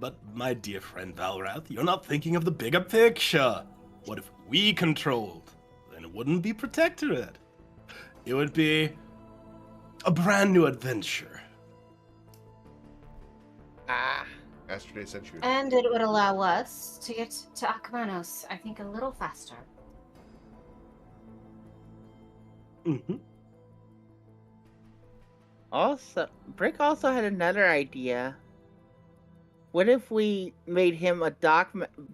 But my dear friend Valrath, you're not thinking of the bigger picture. What if we controlled? Then it wouldn't be protectorate. It would be a brand new adventure. Yesterday sent you. And it would allow us to get to Akmanos, I think, a little faster. Mm-hmm. Also, Brick also had another idea. What if we made him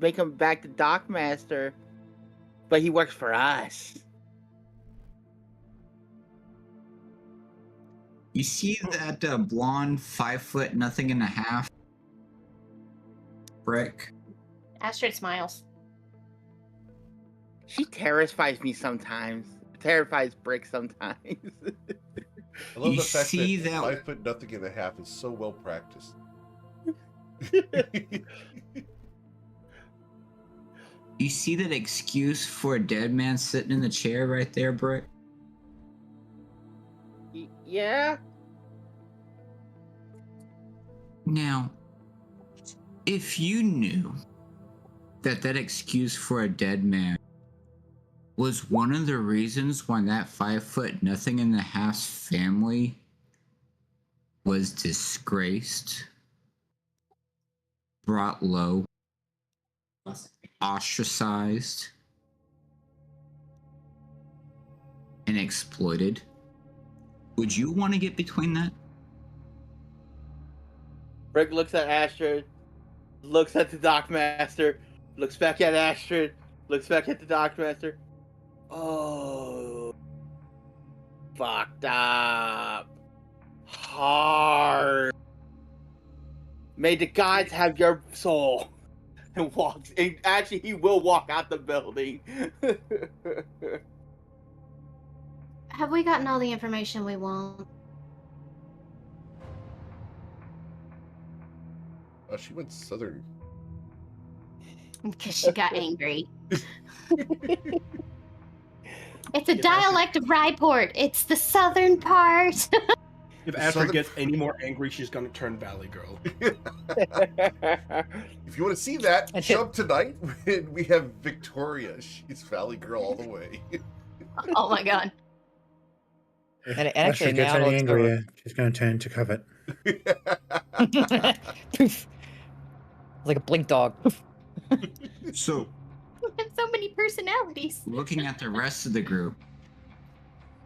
make him back to dock master, but he works for us? You see that blonde 5 foot nothing and a half Brick? Astrid smiles. She terrifies me sometimes. Terrifies Brick sometimes. I love You the fact see that that- 5 foot nothing and a half is so well practiced. You see that excuse for a dead man sitting in the chair right there, Brick? Yeah. Now, if you knew that excuse for a dead man was one of the reasons why that 5 foot nothing and a half's family was disgraced, brought low, ostracized, and exploited, would you want to get between that? Brick looks at Astrid, looks at the dock master, looks back at Astrid, looks back at the dock master. Oh, fucked up. Hard. May the gods have your soul. And walks. And actually, he will walk out the building. Have we gotten all the information we want? Oh, she went southern. Because she got angry. It's a dialect of Ryport. It's the southern part. If Astrid Southern- gets any more angry, she's gonna turn Valley Girl. If you want to see that, And show up tonight when we have Victoria. She's Valley Girl all the way. Oh my god. If And actually Astrid gets now any it's angrier, she's going to turn into Covet. Poof. Like a blink dog. Poof. So, We have so many personalities. looking at the rest of the group,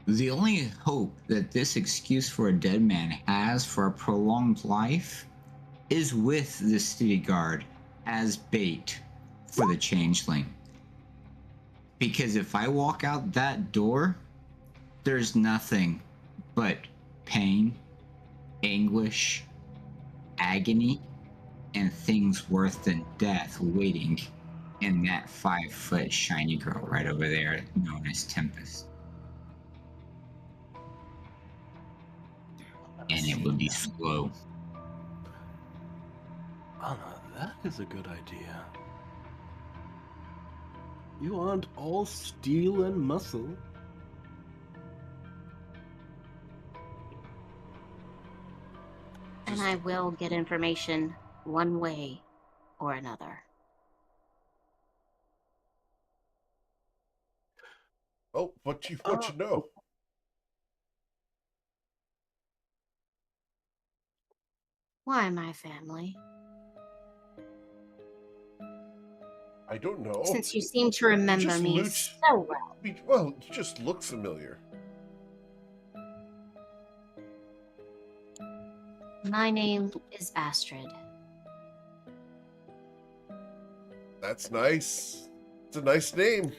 the only hope that this excuse for a dead man has for a prolonged life is with the city guard as bait for the changeling. Because if I walk out that door, there's nothing but pain, anguish, agony, and things worse than death waiting in that 5 foot shiny girl right over there known as Tempest. And it would be slow. Oh, now that is a good idea. You aren't all steel and muscle. And I will get information one way or another. Oh, what you want to know? Why my family? I don't know. Since you seem to remember just me loot- so well. Well, you just look familiar. My name is Astrid. That's nice. It's a nice name.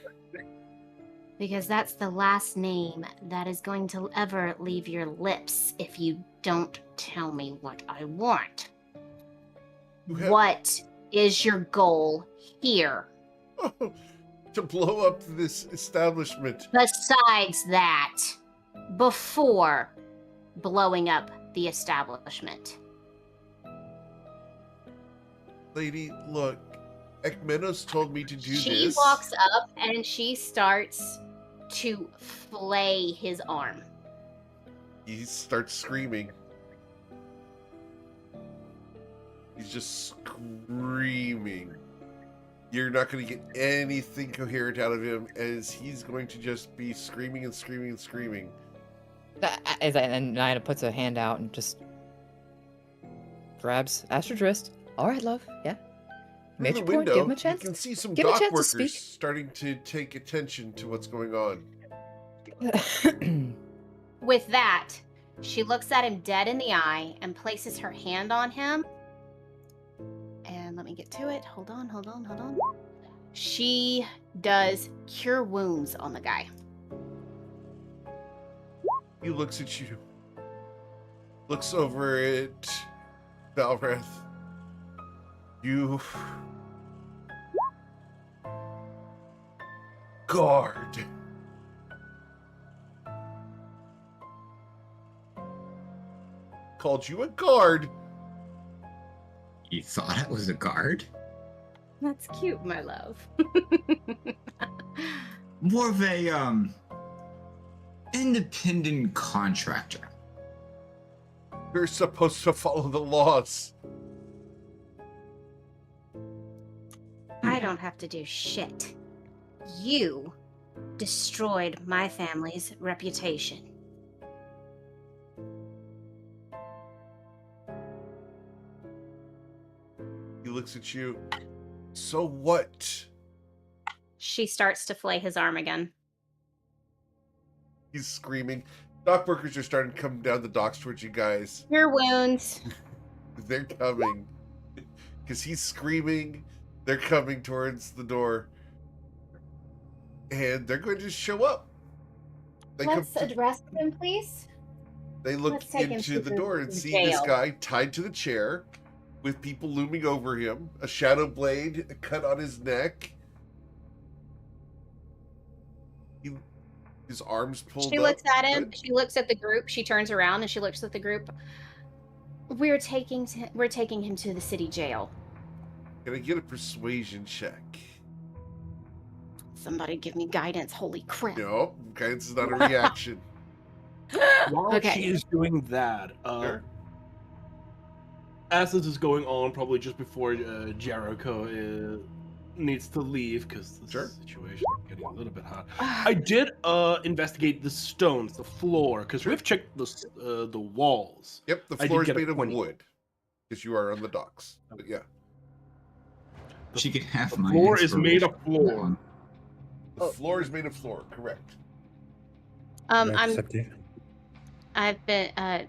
Because that's the last name that is going to ever leave your lips if you don't tell me what I want. You have- What is your goal here? To blow up this establishment. Besides that, before blowing up the establishment. Lady, look. Ekmenos told me to do She this. walks up and she starts to flay his arm. He starts screaming. He's just screaming. You're not going to get anything coherent out of him, as he's going to just be screaming and screaming and screaming. And Nina puts a hand out and just grabs Astrid's wrist. All right, love. Yeah. Through Made the your point. window, Give him a you chance. can see some Give him a dock chance to workers speak. starting to take attention to what's going on. With that, She looks at him dead in the eye and places her hand on him. And let me get to it. Hold on. She does cure wounds on the guy. He looks at you. Looks over at Valrath. You... guard. Called you a guard. You thought it was a guard? That's cute, my love. More of a, independent contractor. You're supposed to follow the laws. I don't have to do shit. You destroyed my family's reputation. He looks at you. So what? She starts to flay his arm again. He's screaming. Dock workers are starting to come down the docks towards you guys. Cure wounds. They're coming. Because he's screaming. They're coming towards the door. And they're going to show up. They Let's address them, please. They look let's take him into to the the door and see this jail. guy tied to the chair with people looming over him, a shadow blade, a cut on his neck. His arms pulled She up. looks at him. Good. She looks at the group. She turns around and she looks at the group. We're taking him to the city jail. Can I get a persuasion check? Somebody give me guidance. Holy crap. No, guidance is not a reaction. While Okay. she is doing that, Sure. as this is going on, probably just before Jericho needs to leave because the Sure. situation is getting a little bit hot. I did investigate the stones, the floor, because we've checked the walls. Yep, the I did floor is get a made of 20. wood. Because you are on the docks. But yeah. She could have The my floor is made of inspiration. floor. The floor is made of floor, correct. I've been I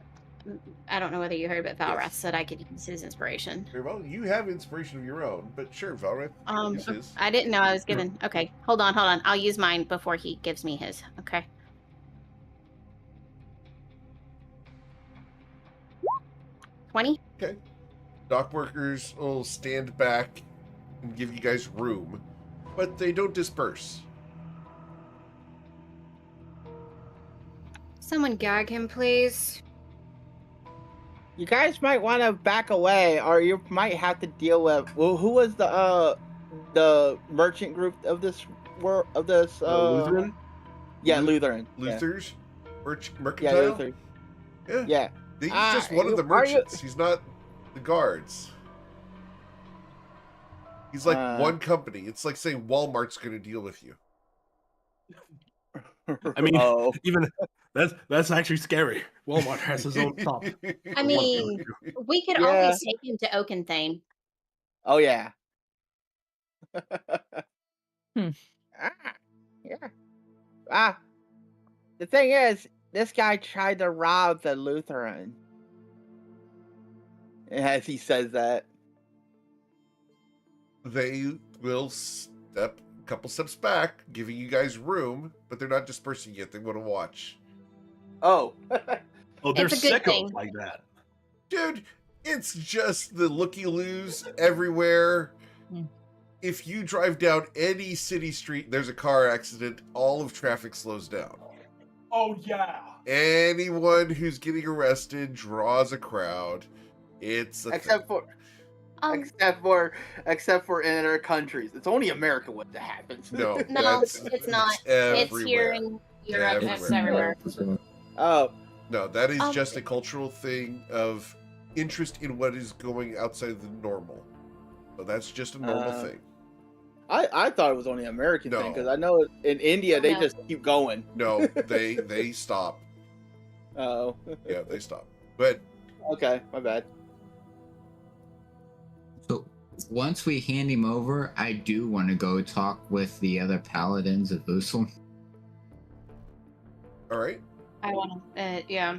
don't know whether you heard, but Valrath said I could use his inspiration. Very well. You have inspiration of your own, but sure, Valrath. Use his. I didn't know I was given. Okay, hold on. I'll use mine before he gives me his. Okay. 20. Okay. Dock workers will stand back and give you guys room, but they don't disperse. Someone gag him, please. You guys might want to back away, or you might have to deal with. Well, who was the merchant group of this world of this? Lutheran? Yeah, Lutheran. Luthers? Yeah, Mercantile? Lutheran. Yeah. Yeah. He's just one of the are you- merchants. He's not the guards. He's like one company. It's like saying Walmart's going to deal with you. I mean, Oh. even that's actually scary. Walmart has his own shop. I mean, we could Yeah. always take him to Oakenthane. Oh yeah. Hmm. Yeah. The thing is, this guy tried to rob the Lutheran. As he says that. They will step a couple steps back, giving you guys room, but they're not dispersing yet. They want to watch. Oh. Oh, they're It's a good sickos thing. like that. Dude, it's just the looky-loos everywhere. Hmm. If you drive down any city street, there's a car accident, all of traffic slows down. Oh yeah. Anyone who's getting arrested draws a crowd. It's a except for in other countries. It's only America when that happens. no, No, that's- it's not. everywhere. It's here in Europe. It's everywhere. Oh. No, that is Um, just a cultural thing of interest in what is going outside of the normal. So that's just a normal thing. I thought it was only an American thing No. because I know in India they No. just keep going. No, they stop. Oh. Yeah, they stop. But Okay, my bad. So once we hand him over, I do want to go talk with the other paladins of Usul. all right, I want to. Yeah.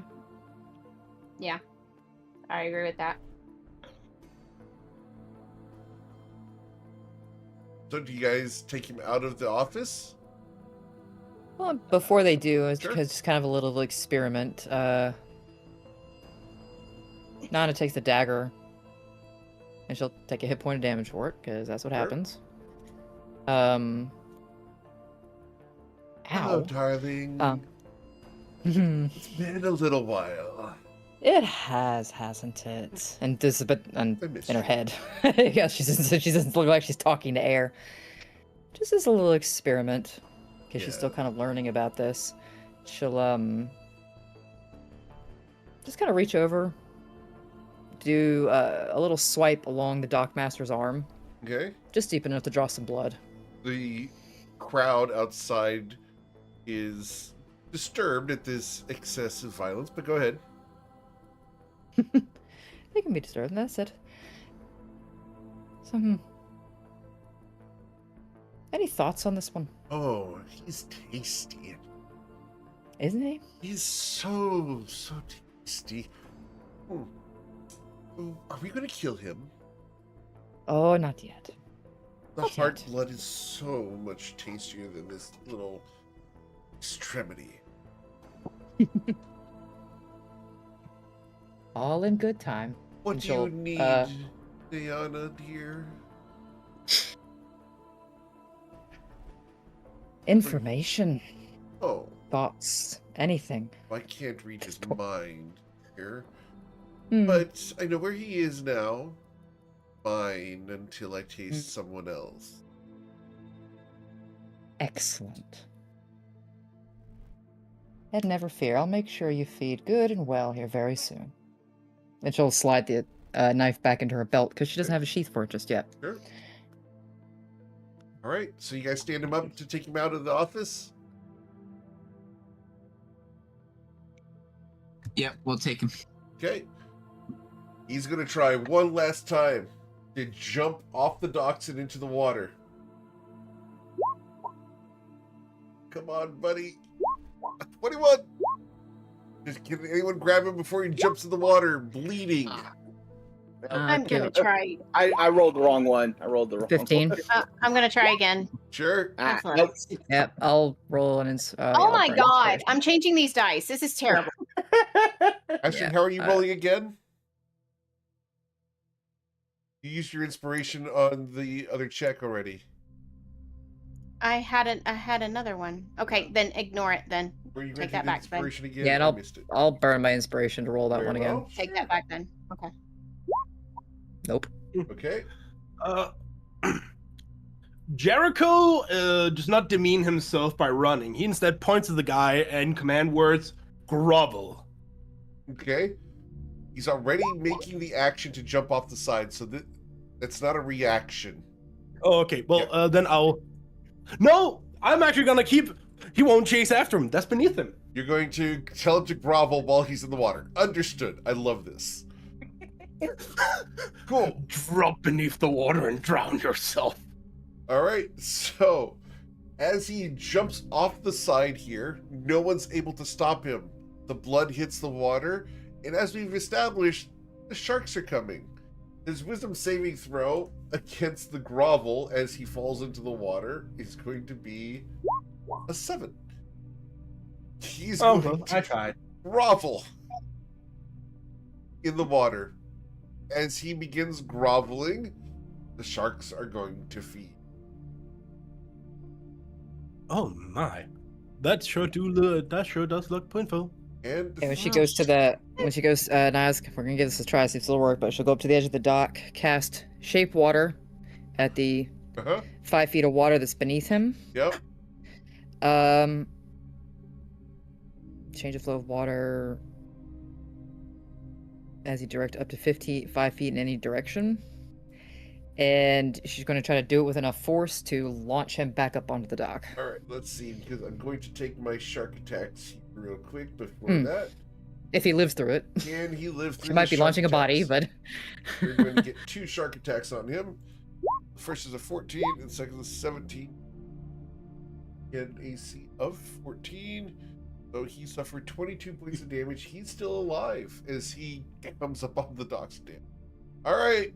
Yeah, I agree with that. So do you guys take him out of the office? Well, before they do, it's Sure. because it's kind of a little experiment. Nana takes the dagger, and she'll take a hit point of damage for it, because that's what Sure. happens. Hello, Ow. darling. It It's been a little while. has, hasn't it? And this, but I miss in her you. head, yeah, she doesn't look like she's talking to air. Just as a little experiment, because she's still Yeah. kind of learning about this. She'll just kind of reach over, do a little swipe along the dockmaster's arm, Okay. just deep enough to draw some blood. The crowd outside is disturbed at this excessive violence, but go ahead. They can be disturbed, and that's it. So, any thoughts on this one? Oh, he's tasty. Isn't he? He's so tasty. Oh, are we going to kill him? Oh, not yet. The Not heart yet. blood is so much tastier than this little extremity. All in good time. What And do you she'll, need, Diana, dear? Information, Oh, thoughts, anything. I can't read his mind here. Hmm. But I know where he is now. Mine until I taste someone else. Excellent. And never fear, I'll make sure you feed good and well here very soon. And she'll slide the knife back into her belt because she doesn't have a sheath for it just yet. Sure. All right, so you guys stand him up to take him out of the office? Yep, we'll take him. Okay. He's going to try one last time to jump off the docks and into the water. Come on, buddy. 21. Can anyone grab him before he jumps in the water, bleeding? I'm gonna try. I rolled the wrong one. I rolled the wrong 15. one. I'm gonna try again. Sure. Nope. Yep, I'll roll an Oh my god! I'm changing these dice. This is terrible. Actually, Yeah, how are you rolling again? You used your inspiration on the other check already. I had another one. Okay, then ignore it. Then Were you take granted that back. Then inspiration again? Yeah, and I missed it. I'll burn my inspiration to roll that Very one again. well. take that back. Then okay. Nope. Okay. Jericho does not demean himself by running. He instead points at the guy and command words, grovel. Okay. He's already making the action to jump off the side, so that's not a reaction. Oh, okay. Well, then I'll... No! I'm actually gonna keep... He won't chase after him. That's beneath him. You're going to tell him to grovel while he's in the water. Understood. I love this. Cool. Drop beneath the water and drown yourself. All right. So, as he jumps off the side here, no one's able to stop him. The blood hits the water, and as we've established, the sharks are coming. His wisdom saving throw against the grovel as he falls into the water is going to be a 7. He's Oh, going well, to I tried. grovel in the water. As he begins groveling, the sharks are going to feed. Oh my. That sure does look painful. And Okay, when she goes Naz, we're gonna give this a try, see if it'll work, but she'll go up to the edge of the dock, cast Shape Water at the 5 feet of water that's beneath him. Yep. Change the flow of water as you direct up to 5 feet in any direction. And she's going to try to do it with enough force to launch him back up onto the dock. All right, let's see, because I'm going to take my shark attacks real quick before that. If he lives through it. Can he live through He might the be launching a shark body, attacks? but... We're going to get 2 shark attacks on him. The first is a 14, and the second is a 17. Get an AC of 14. So he suffered 22 points of damage. He's still alive as he comes up on the docks again. All right.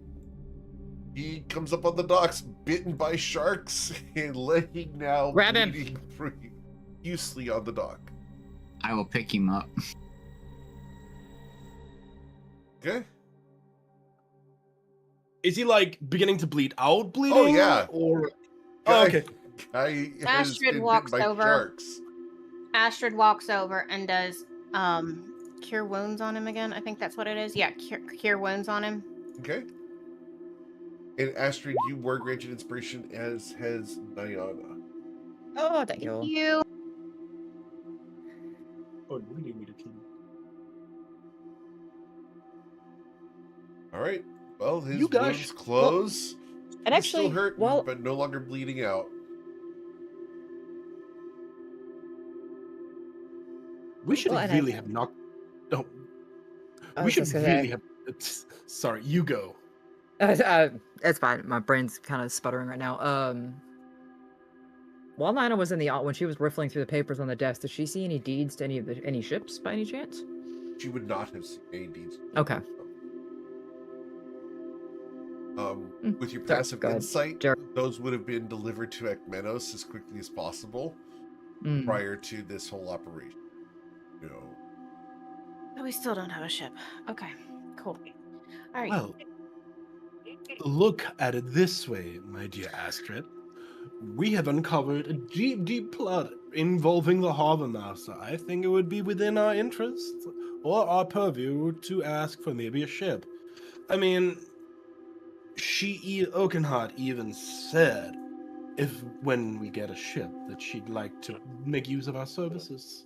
He comes up on the docks, bitten by sharks, and laying now Grab him. bleeding profusely on the dock. I will pick him up. Okay. Is he like beginning to bleed out, bleeding? Oh, yeah. Or Guy- okay. Guy has Astrid been walks bitten by over. sharks. Astrid walks over and does cure wounds on him again. I think that's what it is. Yeah, cure wounds on him. Okay. And Astrid, you were granted inspiration, as has Nyana. Oh, thank you. You. Oh, you need me to keep. All right. Well, his You guys- wounds close. And He's still actually, hurting, well, but no longer bleeding out. We should Well, have and I- really have knocked. No, I we was should just gonna say- really have. Sorry, you go. It's fine. My brain's kind of sputtering right now. While Nina was in the when she was riffling through the papers on the desk, did she see any deeds to any ships by any chance? She would not have seen any deeds. Okay. With your Sorry, passive go ahead. insight, Jer- those would have been delivered to Ekmenos as quickly as possible Mm. prior to this whole operation. You know, But we still don't have a ship. Okay, cool. All right. Well, look at it this way, my dear Astrid. We have uncovered a deep, deep plot involving the harbormaster. I think it would be within our interest or our purview to ask for maybe a ship. I mean, Oakenheart even said, if when we get a ship, that she'd like to make use of our services.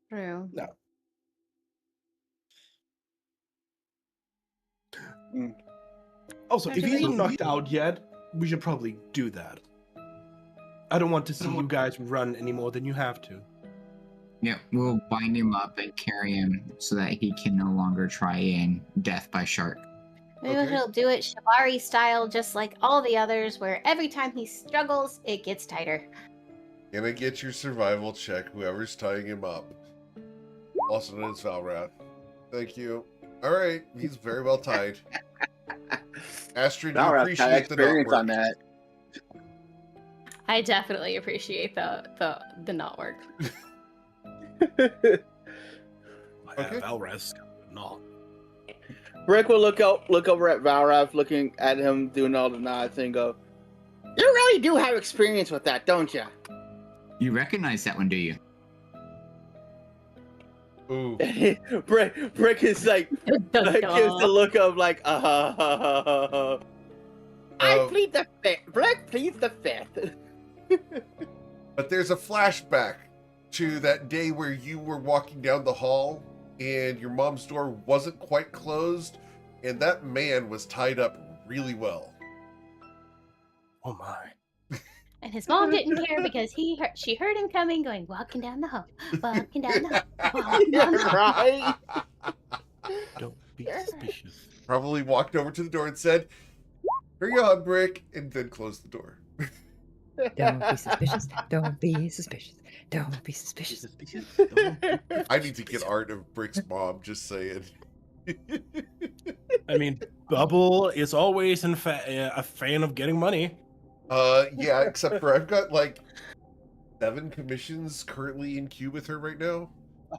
True. Also, if Actually, he's not we- knocked out yet, we should probably do that. I don't want to see you guys run any more than you have to. Yeah, we'll bind him up and carry him so that he can no longer try and death by shark. Maybe Okay. he'll do it Shibari style, just like all the others, where every time he struggles, it gets tighter. gonna get your survival check, whoever's tying him up. Also known as Valrath. Thank you. All right, he's very well tied. Astrid, you Valrath got appreciate the knot experience work. on that. I definitely appreciate the knot work. Okay. Valras, no. Brick will look over at Valrath, looking at him doing all the nods, and go, "You really do have experience with that, don't you?" You recognize that one, do you? Ooh. Brick is like gives the look of like, I plead the fifth. Brick pleads the fifth. But there's a flashback to that day where you were walking down the hall and your mom's door wasn't quite closed, and that man was tied up really well. Oh my. And his mom didn't care because she heard him coming, going walking down the hall, walking down the hall, walking down the hall. Right? Don't be suspicious. Probably walked over to the door and said, "Hurry on, Brick," and then closed the door. Don't be suspicious. Don't be suspicious. Don't be suspicious. I need to get art of Brick's mom, just saying. I mean, Bubble is always a fan of getting money. Yeah, except for I've got like 7 commissions currently in queue with her right now.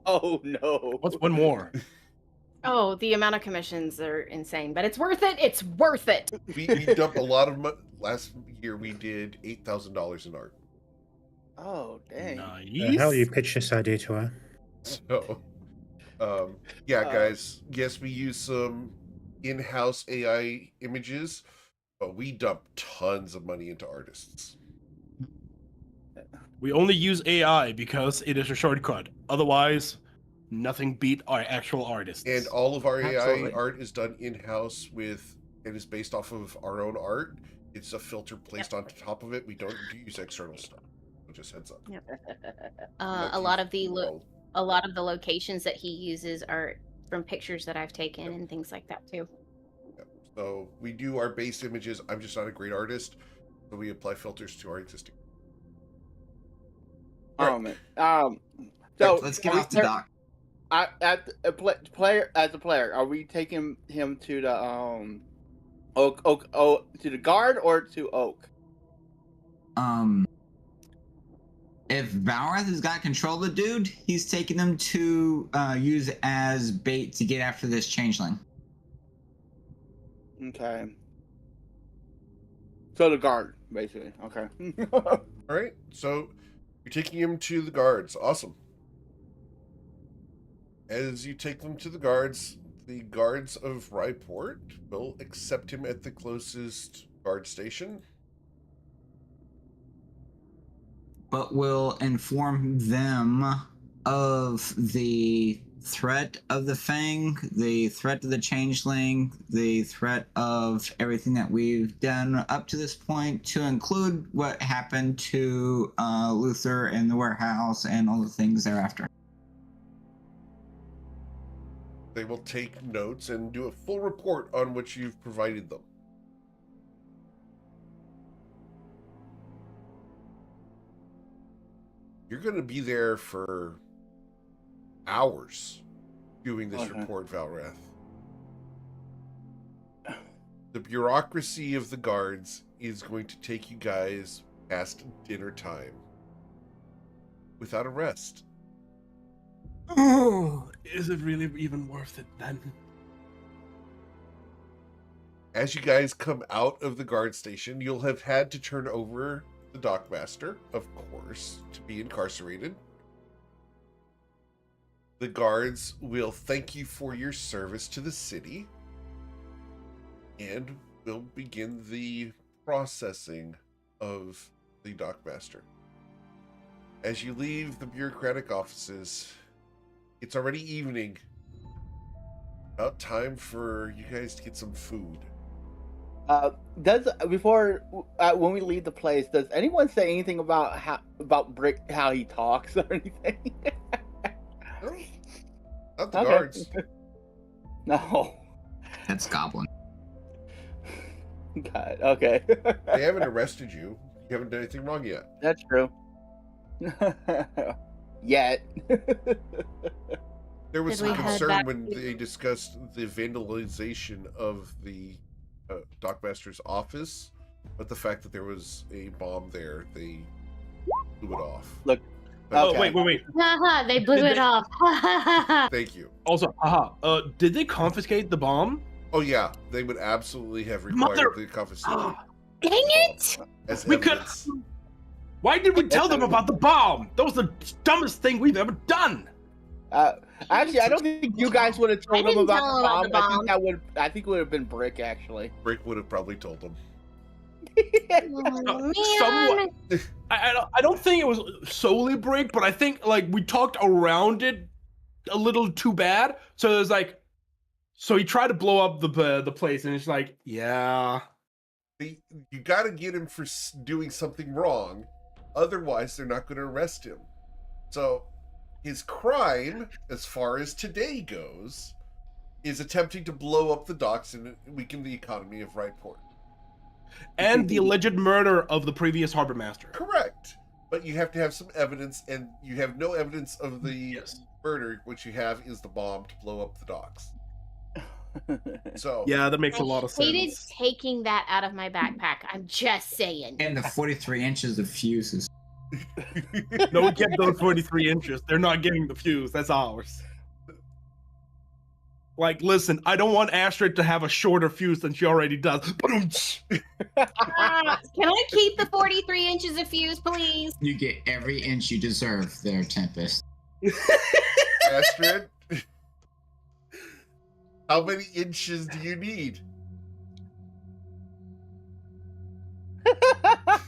Oh no. What's one more? Oh, the amount of commissions are insane, but it's worth it. It's worth it. We dumped a lot of money. Last year we did $8,000 in art. Oh dang. Nice. How you pitched this idea to her? So, yeah, guys. Yes, we use some in-house AI images, but we dump tons of money into artists. We only use AI because it is a shortcut. Otherwise, nothing beat our actual artists. And all of our Absolutely. AI art is done in-house and is based off of our own art. It's a filter placed on top of it. We don't use external stuff. Just heads up. A lot of the locations that he uses are from pictures that I've taken and things like that too. So we do our base images. I'm just not a great artist, so we apply filters to our existing. Oh man. So Let's get are we off the dock. as a player, are we taking him to the Oak to the guard or to Oak? If Valrath has got control of the dude, he's taking them to use as bait to get after this changeling. Okay. So the guard, basically. Okay. All right, so you're taking him to the guards. Awesome. As you take them to the guards of Ryport will accept him at the closest guard station. But will inform them of the threat of the Fang, the threat of the Changeling, the threat of everything that we've done up to this point, to include what happened to Luther in the warehouse and all the things thereafter. They will take notes and do a full report on what you've provided them. You're going to be there for hours doing this report, Valrath. The bureaucracy of the guards is going to take you guys past dinner time without arrest. Oh, is it really even worth it then? As you guys come out of the guard station, you'll have had to turn over the dockmaster, of course, to be incarcerated. The guards will thank you for your service to the city and will begin the processing of the dockmaster. As you leave the bureaucratic offices, it's already evening. About time for you guys to get some food. When we leave the place, does anyone say anything about Brick, how he talks or anything? No, not the guards. No. That's Goblin. God. Okay. They haven't arrested you. You haven't done anything wrong yet. That's true. Yet. There was Did some we head concern back when to- they discussed the vandalization of the dockmaster's office, but the fact that there was a bomb there, they blew it off. Look. Oh, Okay. wait. Haha, they blew Did it they- off. Thank you. Also, did they confiscate the bomb? Oh yeah, they would absolutely have required Mother- the confiscation Dang it! as We could. evidence. Why did we tell them about the bomb? That was the dumbest thing we've ever done. Actually, I don't think you guys would have I told them didn't about tell the them bomb. about the bomb. I think it would have been Brick actually. Brick would have probably told them. Oh, man. Somewhat. I don't think it was solely Brick, but I think like we talked around it a little too bad. So there's like, so he tried to blow up the place, and it's like, yeah. You got to get him for doing something wrong, otherwise they're not going to arrest him. So his crime, as far as today goes, is attempting to blow up the docks and weaken the economy of Ryport. And the alleged murder of the previous harbormaster. Correct. But you have to have some evidence, and you have no evidence of the Yes. murder. What you have is the bomb to blow up the docks. So Yeah, that makes a lot of I hated sense. taking that out of my backpack. I'm just saying. And the 43 inches of fuses. No, we kept those 43 inches. They're not getting the fuse. That's ours. Like, listen, I don't want Astrid to have a shorter fuse than she already does. Can I keep the 43 inches of fuse, please? You get every inch you deserve there, Tempest. Astrid, how many inches do you need?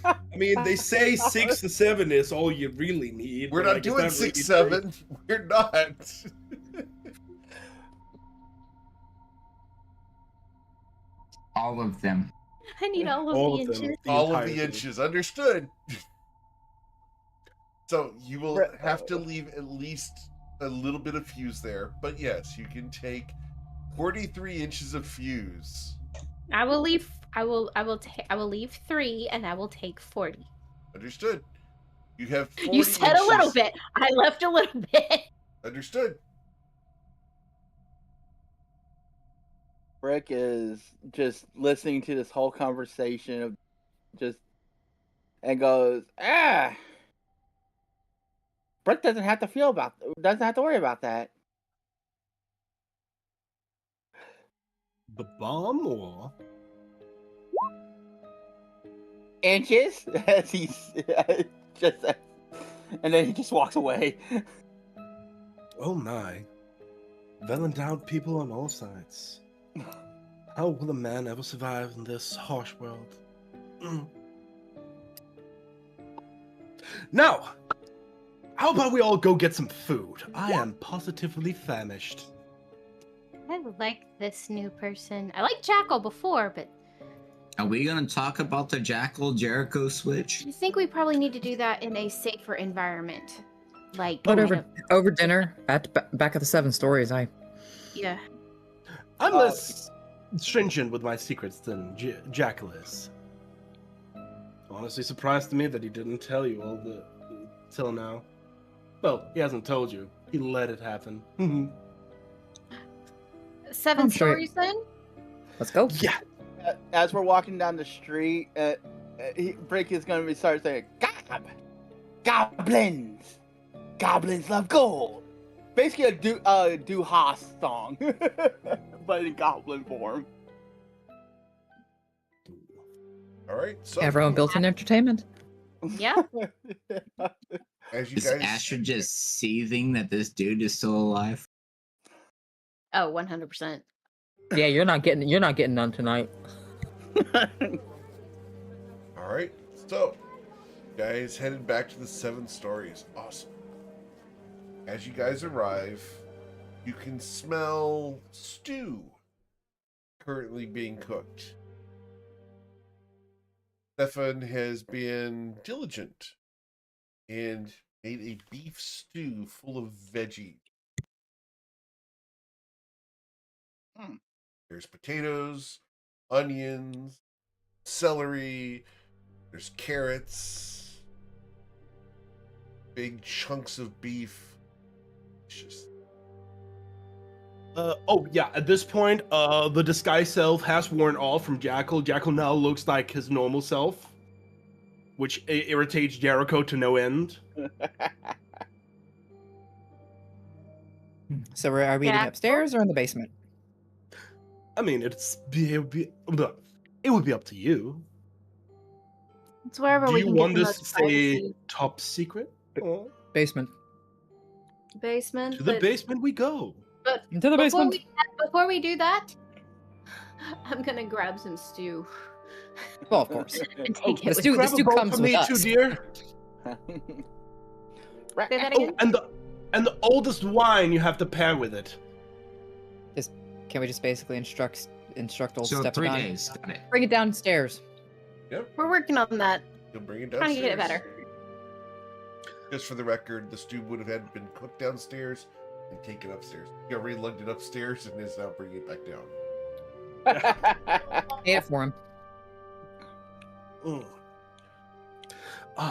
I mean, they say 6 to 7 is all you really need. We're but, not like, doing is that 6, really 7. We're not. All of them. I need all of All the of them. inches. All of entire the thing. inches. Understood. So you will Right. have to leave at least a little bit of fuse there. But yes, you can take 43 inches of fuse. I will leave. I will leave 3, and I will take 40. Understood. You have 40 You said a little inches. bit. I left a little bit. Understood. Brick is just listening to this whole conversation of just and goes, Brick doesn't have to worry about that. The bomb or? Inches as he's just, and then he just walks away. Oh my. Well-endowed people on all sides. How will a man ever survive in this harsh world? Now, how about we all go get some food? I am positively famished. I like this new person. I liked Jackal before, but Are we gonna talk about the Jackal Jericho switch? I think we probably need to do that in a safer environment. Like, But kind of- over dinner at back at the 7 stories, yeah. I'm less stringent with my secrets than Jackal is. Honestly surprised to me that he didn't tell you all till now. Well, he hasn't told you. He let it happen. 7 I'm sure- stories then? let's go. Yeah. As we're walking down the street, Brick is going to start saying, Goblins! Goblins love gold! Basically a Do Haas song, but in goblin form. All right. So Everyone built-in entertainment. Yeah. as you Is guys, Astrid just seething that this dude is still alive? Oh, 100%. Yeah, you're not getting none tonight. all right. So, guys headed back to the 7 stories. Awesome. As you guys arrive, you can smell stew currently being cooked. Stefan has been diligent and made a beef stew full of veggies. There's potatoes, onions, celery, there's carrots, big chunks of beef. Delicious. Oh yeah, at this point, the disguise self has worn off from Jackal. Jackal now looks like his normal self, which irritates Jericho to no end. So are we eating Yeah. upstairs or in the basement? I mean, it would be up to you. It's wherever Do we you can want get the this to most say privacy. top secret? Or Basement. Basement. to the but- basement we go. But Into the basement. before we do that, I'm gonna grab some stew Well, of course. and take The it. stew- with Grab a bowl comes for with me us. too, dear. Say that Oh, again. and the oldest wine you have to pair with it. Can we just basically instruct old So Stefan? 3 days. Got it. Bring it downstairs. We're working on that. You'll bring it Trying downstairs. to get it better. Just for the record, the stew would have had been cooked downstairs and taken upstairs. He already lugged it upstairs and is now bringing it back down. Ate it for him.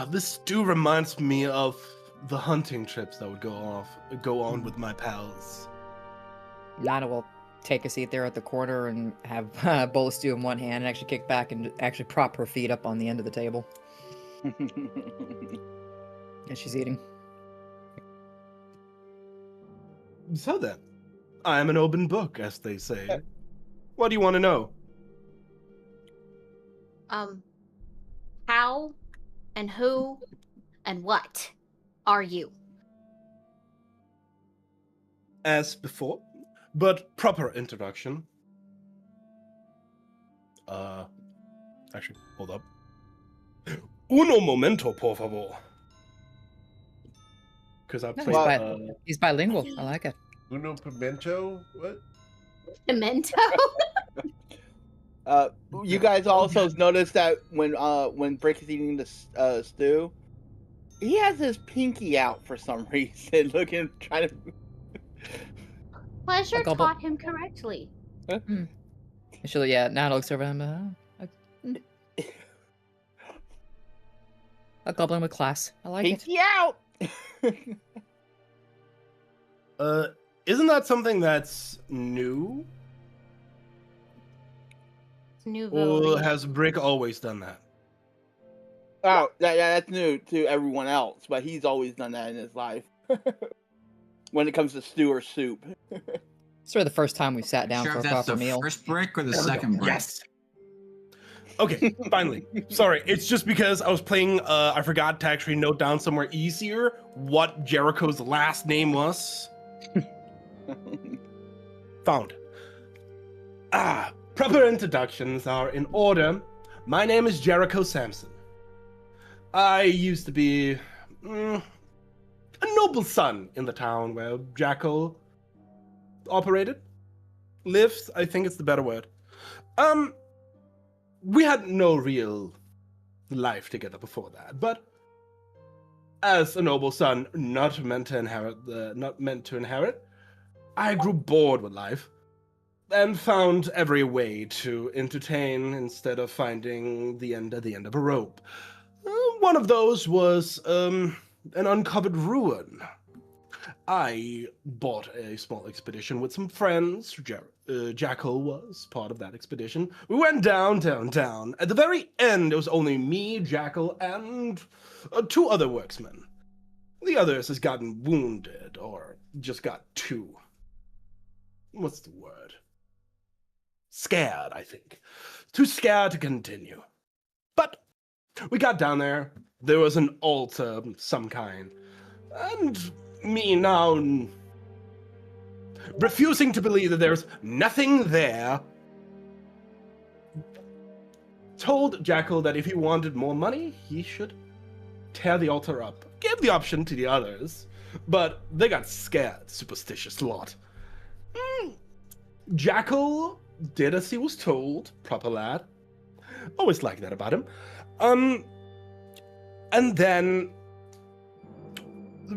This stew reminds me of the hunting trips that would go on with my pals. Nana will take a seat there at the corner and have a bowl of stew in one hand and actually kick back and actually prop her feet up on the end of the table as she's eating. So then, I am an open book, as they say. What do you want to know? How and who and what are you? As before, but proper introduction. Actually, hold up. Uno momento, por favor. Because I No, played. he's bilingual. I like it. Uno pimento? What? Pimento? You guys also noticed that when Brick is eating the stew, he has his pinky out for some reason, trying to. Pleasure gobble. taught him correctly. Nana looks over at him. A goblin with class. I like it. Pinky out. Isn't that something that's new? Nouveau Or riche. has Brick always done that? Oh, that's new to everyone else, but he's always done that in his life. When it comes to stew or soup. It's sort of the first time we sat down Sure, for if a that's proper the meal. first brick or the There we go. second brick. Yes. Okay, finally. Sorry, it's just because I was playing, I forgot to actually note down somewhere easier what Jericho's last name was. Found. Proper introductions are in order. My name is Jericho Sampson. I used to be a noble son in the town where Jackal operated. Lived, I think it's the better word. We had no real life together before that, but as a noble son, not meant to inherit, I grew bored with life and found every way to entertain instead of finding the end of a rope. One of those was an uncovered ruin. I bought a small expedition with some friends. Jackal was part of that expedition. We went down. At the very end, it was only me, Jackal, and 2 other worksmen. The others has gotten wounded, or just got too... What's the word? Scared, I think. Too scared to continue. But we got down there. There was an altar of some kind. And me now refusing to believe that there's nothing there, told Jackal that if he wanted more money, he should tear the altar up. Gave the option to the others, but they got scared, superstitious lot. Jackal did as he was told, proper lad. Always like that about him. And then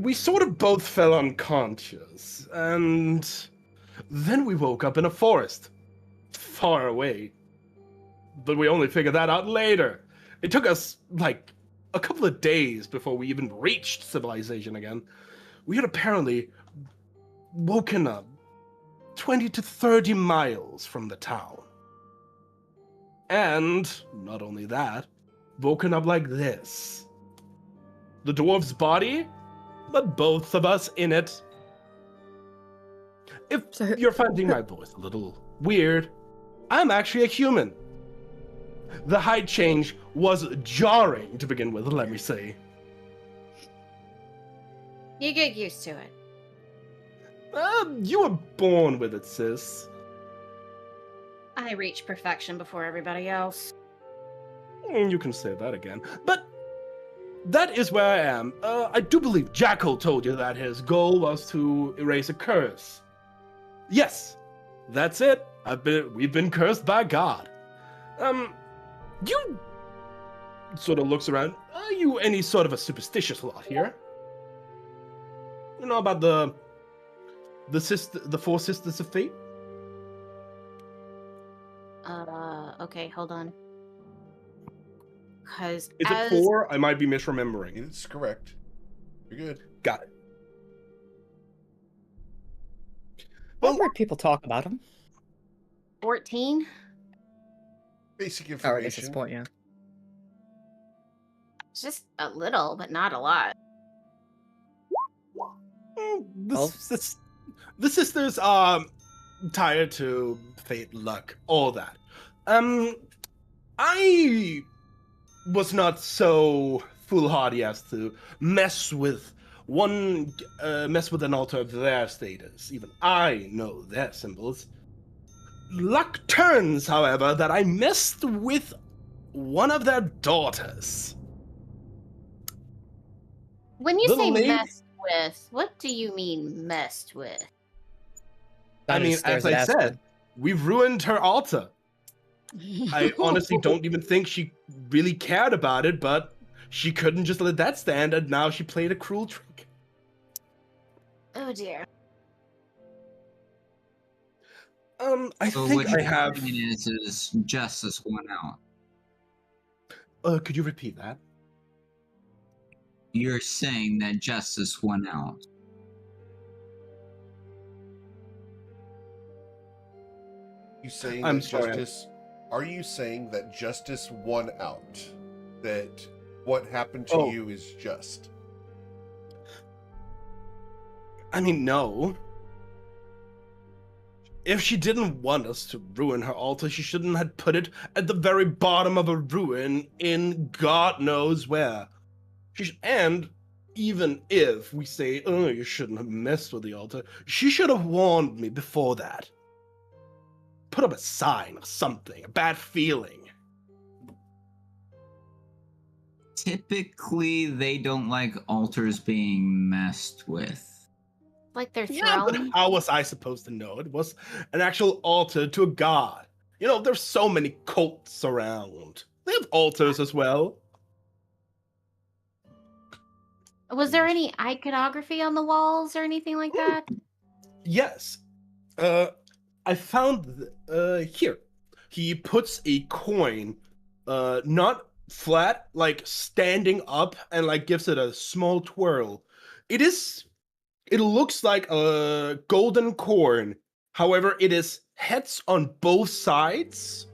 we sort of both fell unconscious, and then we woke up in a forest, far away. But we only figured that out later. It took us, like, a couple of days before we even reached civilization again. We had apparently woken up 20 to 30 miles from the town. And, not only that, woken up like this. The dwarf's body, but both of us in it. If you're finding my voice a little weird, I'm actually a human. The height change was jarring to begin with, let me say. You get used to it. You were born with it, sis. I reach perfection before everybody else. You can say that again. But that is where I am. I do believe Jackal told you that his goal was to erase a curse. Yes, that's it. We've been cursed by God. You sort of looks around. Are you any sort of a superstitious lot here? You know about the 4 sisters of fate? Okay, hold on. Cause Is it 4? I might be misremembering. It's correct. You're good. Got it. I've heard people talk about him. 14? Basic Oh, I information. guess it's a point, yeah. It's just a little, but not a lot. The sisters are tired to fate, luck, all that. I was not so foolhardy as to mess with an altar of their status. Even I know their symbols. Luck turns, however, that I messed with one of their daughters. When you Little say lady- messed with, what do you mean messed with? I mean, as I said, we've ruined her altar. I honestly don't even think she really cared about it, but she couldn't just let that stand, and now she played a cruel trick. Oh dear. I So think what I you're have. saying is justice won out. Could you repeat that? You're saying that justice won out. You saying I'm that sorry. justice? Are you saying that justice won out? That what happened to Oh. you is just? I mean, no. If she didn't want us to ruin her altar, she shouldn't have put it at the very bottom of a ruin in God knows where. And even if we say, oh, you shouldn't have messed with the altar, she should have warned me before that. Put up a sign or something, a bad feeling. Typically, they don't like altars being messed with. Like their Yeah, but throne. how was I supposed to know? It was an actual altar to a god. You know, there's so many cults around. They have altars as well. Was there any iconography on the walls or anything like that? Yes. I found here. He puts a coin, not flat, like standing up, and like gives it a small twirl. It looks like a golden corn. However, it is heads on both sides,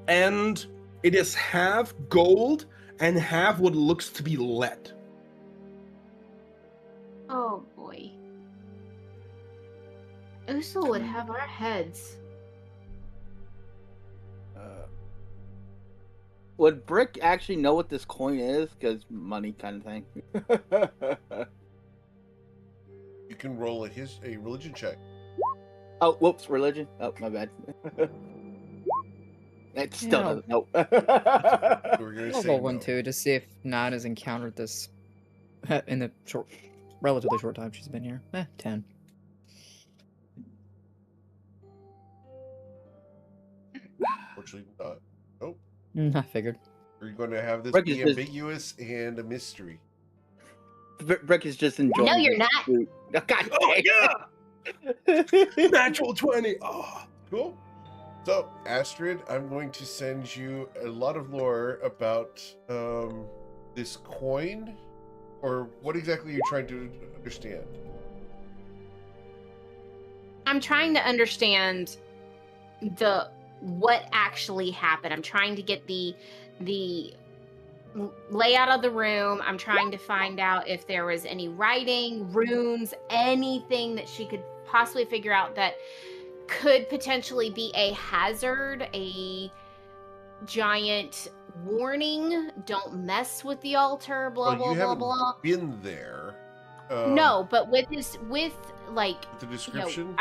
and it is half gold and half what looks to be lead. Oh boy. Usul would have our heads. Would Brick actually know what this coin is? Because money kind of thing. You can roll a religion check. Oh, whoops, religion. Oh, my bad. It still Yeah. doesn't. Nope. We're gonna I'll say roll one no. too to see if Nine has encountered this in the relatively short time she's been here. 10. Unfortunately, not. Nope. I figured. We're going to have this Rick be is just- ambiguous and a mystery. Brick is just enjoying. No, you're his not. food. Oh, God Oh dang. yeah! Natural 20. Oh. Cool. So, Astrid, I'm going to send you a lot of lore about this coin, or what exactly you're trying to understand. I'm trying to understand what actually happened. I'm trying to get the layout of the room. I'm trying to find out if there was any writing, runes, anything that she could possibly figure out that could potentially be a hazard, a giant warning. Don't mess with the altar. Blah Well, blah you blah haven't blah. been there. No, but with the description.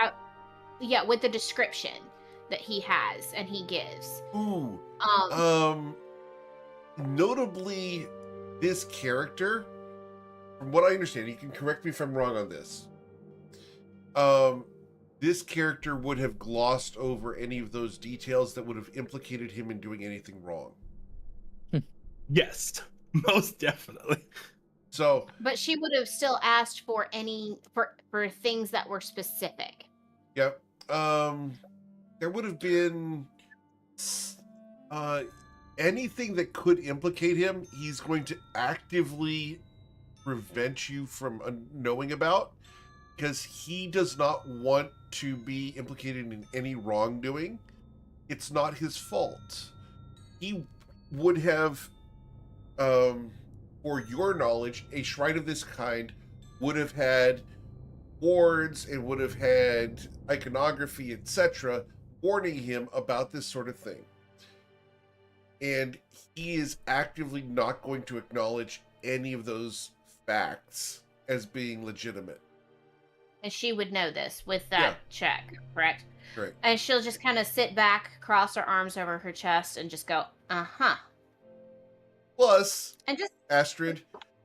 With the description that he has and he gives. Ooh. Notably, this character, from what I understand, you can correct me if I'm wrong on this. This character would have glossed over any of those details that would have implicated him in doing anything wrong. Yes, most definitely. So, But she would have still asked for for things that were specific. yeah, there would have been anything that could implicate him. He's going to actively prevent you from knowing about, because he does not want to be implicated in any wrongdoing. It's not his fault. He would have, for your knowledge, a shrine of this kind would have had wards and would have had iconography, etc., warning him about this sort of thing. And he is actively not going to acknowledge any of those facts as being legitimate. And she would know this with that check, correct? Right. And she'll just kind of sit back, cross her arms over her chest, and just go, uh-huh. Plus, And just Astrid,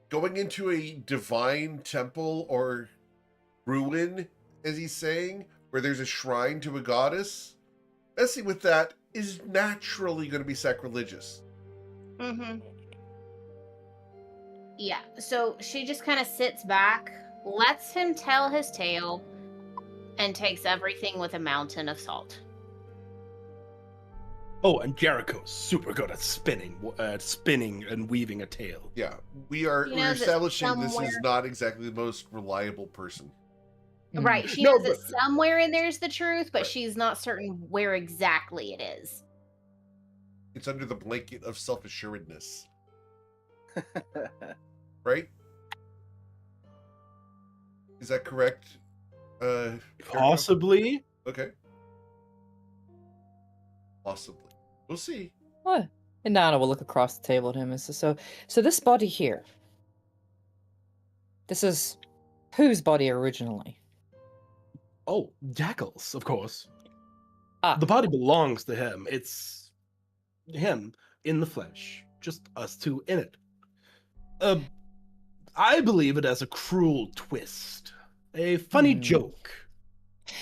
going into a divine temple or ruin, as he's saying, where there's a shrine to a goddess, messing with that is naturally going to be sacrilegious. mm-hmm. Yeah, so she just kind of sits back, lets him tell his tale, and takes everything with a mountain of salt. Oh, and Jericho's super good at spinning and weaving a tail. Yeah, He we're knows it establishing this is somewhere. not exactly the most reliable person. Right. She No, knows that but- somewhere in there's the truth, but Right. she's not certain where exactly it is. It's under the blanket of self-assuredness, right? Is that correct? Jericho? Possibly. Okay. Possibly. We'll see. What? And Nana will look across the table at him and say, so this body here, this is whose body originally? Oh, Jackal's, of course. Ah. The body belongs to him. It's him in the flesh, just us two in it. I believe it has a cruel twist, a funny joke.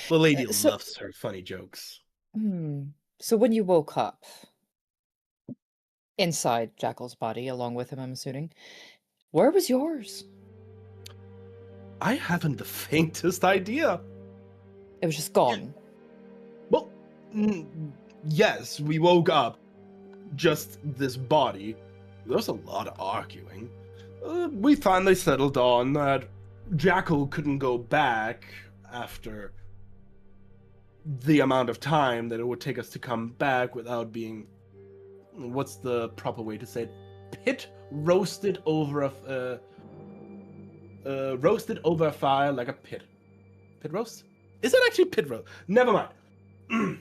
The lady So- loves her funny jokes. So when you woke up inside Jackal's body, along with him, I'm assuming, where was yours? I haven't the faintest idea. It was just gone. Well, yes, we woke up, just this body. There was a lot of arguing. We finally settled on that Jackal couldn't go back after the amount of time that it would take us to come back without being, what's the proper way to say it? Pit roasted over a fire like a pit. Pit roast? Is it actually pit roast? Never mind.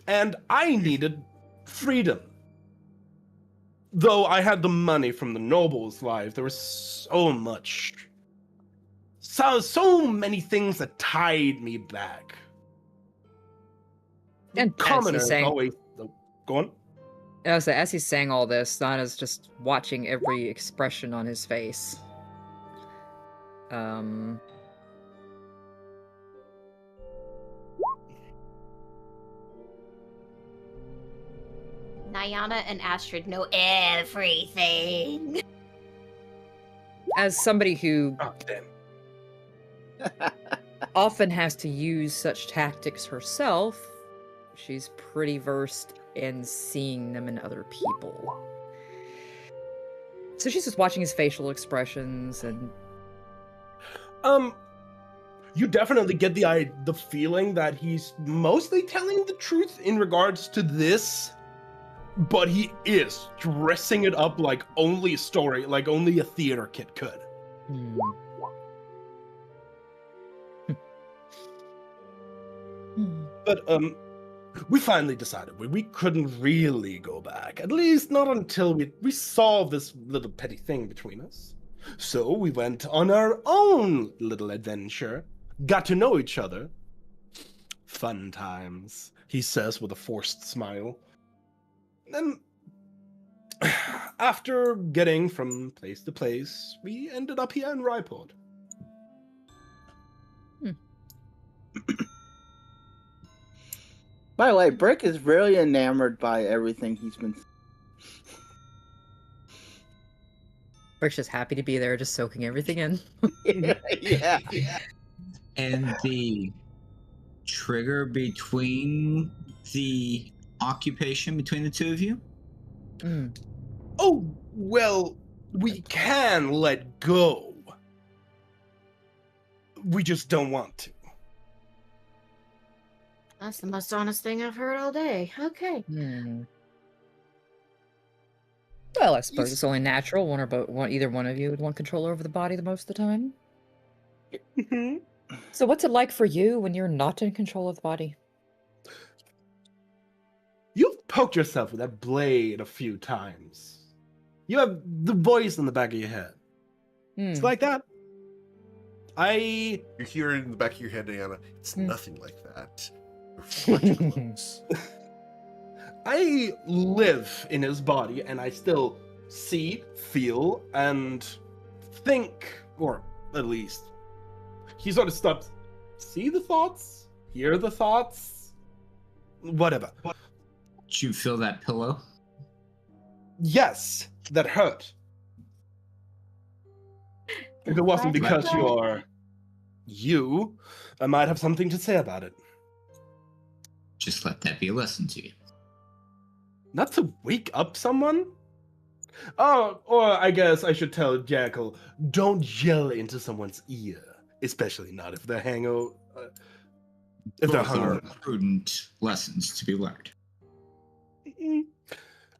And I needed freedom. Though I had the money from the noble's life, there was so many things that tied me back. And as Commoner he's is saying, always go on. as he's saying all this, Nana's just watching every expression on his face. Nyana and Astrid know everything. As somebody who Oh, damn. often has to use such tactics herself, she's pretty versed in seeing them in other people. So she's just watching his facial expressions and You definitely get the feeling that he's mostly telling the truth in regards to this, but he is dressing it up like only a story, like only a theater kid could. But we finally decided we couldn't really go back, at least not until we solved this little petty thing between us. So we went on our own little adventure, got to know each other. Fun times, he says with a forced smile. Then, after getting from place to place, we ended up here in Ryport. By the way, Brick is really enamored by everything he's been. Brick's just happy to be there, just soaking everything in. Yeah. And the trigger between the occupation between the two of you? Oh, well, we can let go. We just don't want to. That's the most honest thing I've heard all day. Okay. Well, I suppose it's only natural. Either one of you would want control over the body the most of the time. So what's it like for you when you're not in control of the body? You've poked yourself with that blade a few times. You have the voice in the back of your head. It's like that. You hear it in the back of your head, Diana. It's nothing like that. You're much close. I live in his body, and I still see, feel, and think, or at least he sort of stops. See the thoughts, hear the thoughts, whatever. Did you feel that pillow? Yes, that hurt. If it wasn't because you, I might have something to say about it. Just let that be a lesson to you. Not to wake up someone? Oh, or I guess I should tell Jackal, don't yell into someone's ear, especially not if they're if they're Both are hungry. prudent lessons to be learned.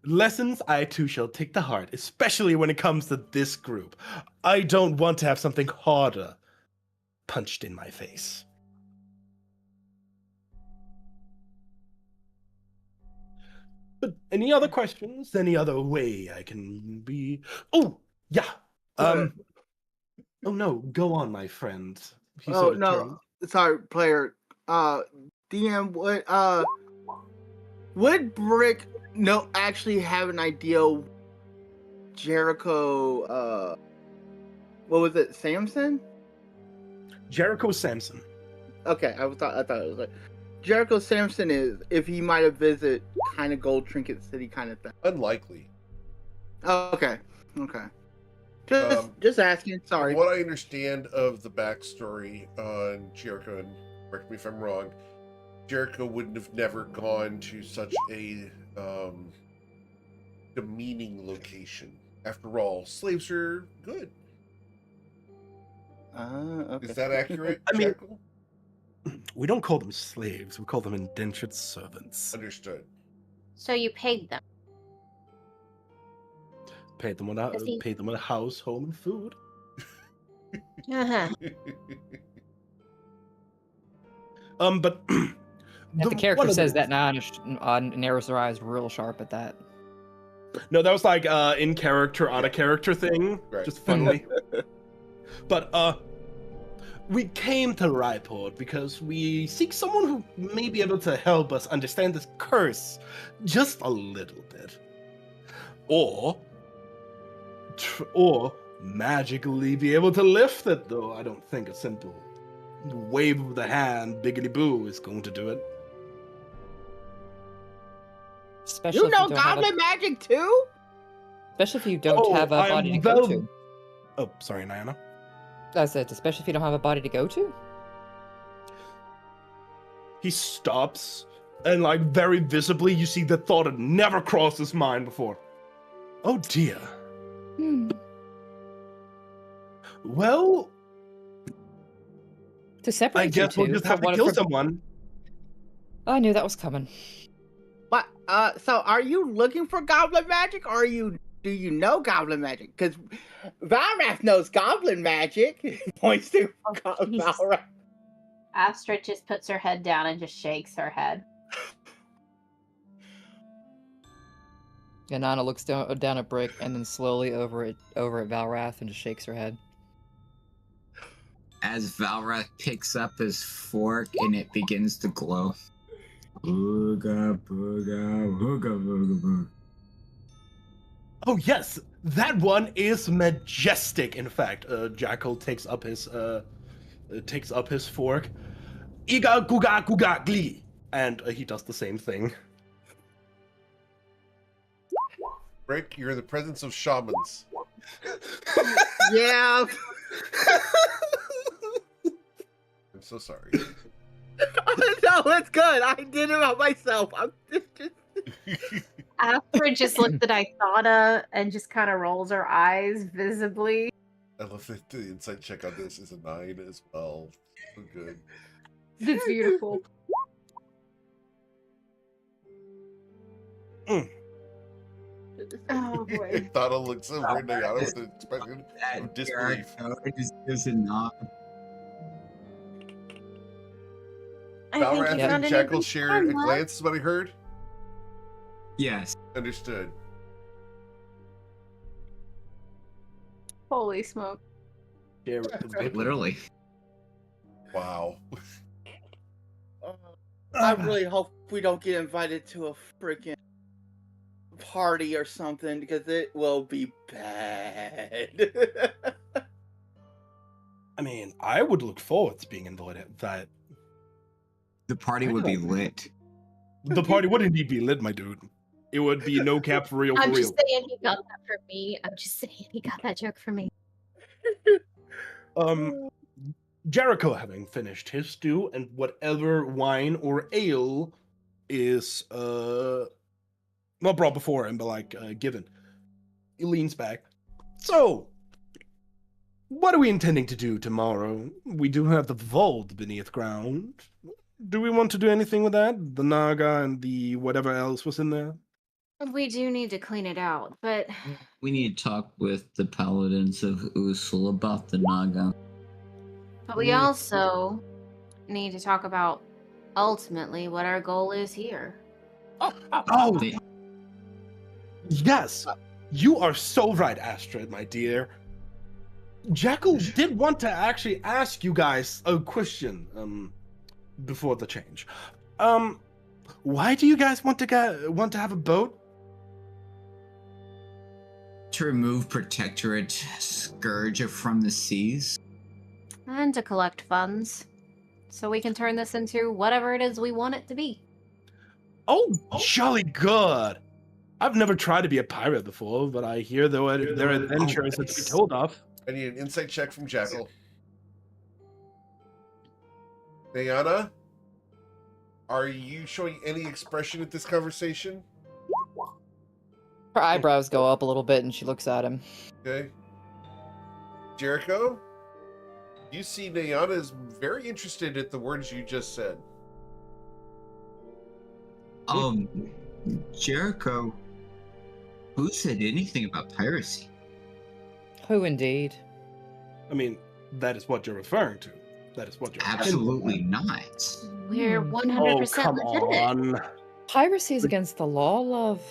Lessons I too shall take to heart, especially when it comes to this group. I don't want to have something harder punched in my face. But any other questions? Any other way I can be? Oh, yeah. Oh no, go on, my friend. He Oh sort of no, turned. sorry, player. DM, would Brick actually have an idea? Jericho, what was it, Samson? Jericho Samson. Okay, I thought it was like Jericho Samson is if he might have visited kind of Gold Trinket City kind of thing. Unlikely. Oh, okay. Just asking. Sorry. From what I understand of the backstory on Jericho, and correct me if I'm wrong, Jericho wouldn't have never gone to such a demeaning location. After all, slaves are good. Okay. Is that accurate, I mean- Jackal? We don't call them slaves. We call them indentured servants. Understood. So you paid them. Paid them Does he- with a house, home, and food. Uh-huh. But If the character says that, Nana narrows her eyes real sharp at that. No, that was like in character on a character thing, Right. just funny. But we came to Ryport because we seek someone who may be able to help us understand this curse just a little bit, or magically be able to lift it. Though I don't think a simple wave of the hand, biggity boo, is going to do it. Especially You if know you don't have goblin magic too? especially if you don't Oh, have a I am body to go to. Oh, sorry, Nayana. I said, especially if you don't have a body to go to. He stops, and like very visibly, you see the thought had never crossed his mind before. Oh dear. Well, To separate I guess you we'll two, just for have to one- kill for- someone. I knew that was coming. What? So are you looking for goblin magic, or do you know goblin magic? Because Valrath knows goblin magic. He points to Jesus. Valrath. Astrid just puts her head down and just shakes her head. And Nana looks down at Brick and then slowly over at Valrath and just shakes her head. As Valrath picks up his fork and it begins to glow. Booga, booga, booga, booga, booga. Oh yes, that one is majestic. In fact, Jackal takes up his fork. Iga guga guga glee, and he does the same thing. Rick, you're in the presence of shamans. Yeah. I'm so sorry. No, it's good. I did it on myself. Astrid just looked at Ithana and just kind of rolls her eyes visibly. I love that the insight check on this is a 9 as well. So good. It's beautiful. Oh boy. Thana looks over at Nayana with an expression of disbelief. It just gives a nod. I think Valrath you and found Jackal anything share fun, a love? glance, is what I heard. Yes. Understood. Holy smoke. Yeah, Literally. Wow. I really hope we don't get invited to a freaking party or something, because it will be bad. I mean, I would look forward to being invited. That The party would be lit. the party wouldn't be lit, my dude. It would be no cap for real. I'm For just real. saying he got that for me. I'm just saying he got that joke for me. Jericho having finished his stew and whatever wine or ale is Not brought before him, but like given. He leans back. So, what are we intending to do tomorrow? We do have the vault beneath ground. Do we want to do anything with that? The Naga and the whatever else was in there? We do need to clean it out, but We need to talk with the paladins of Usul about the Naga. we also need to talk about ultimately what our goal is here. Oh, yes. You are so right, Astrid, my dear. Jackal did want to actually ask you guys a question before the change. Why do you guys want to have a boat? To remove Protectorate Scourge from the seas. And to collect funds, so we can turn this into whatever it is we want it to be. Oh, jolly good. I've never tried to be a pirate before, but I hear there are adventures to be told of. I need an insight check from Jackal. Diana, are you showing any expression at this conversation? Her eyebrows go up a little bit and she looks at him. Okay. Jericho, you see Diana is very interested at the words you just said. Jericho, who said anything about piracy? Who indeed? I mean, that is what you're referring to. That is what you're Absolutely not. We're 100% Oh, come legitimate. on. Piracy is against the law, love.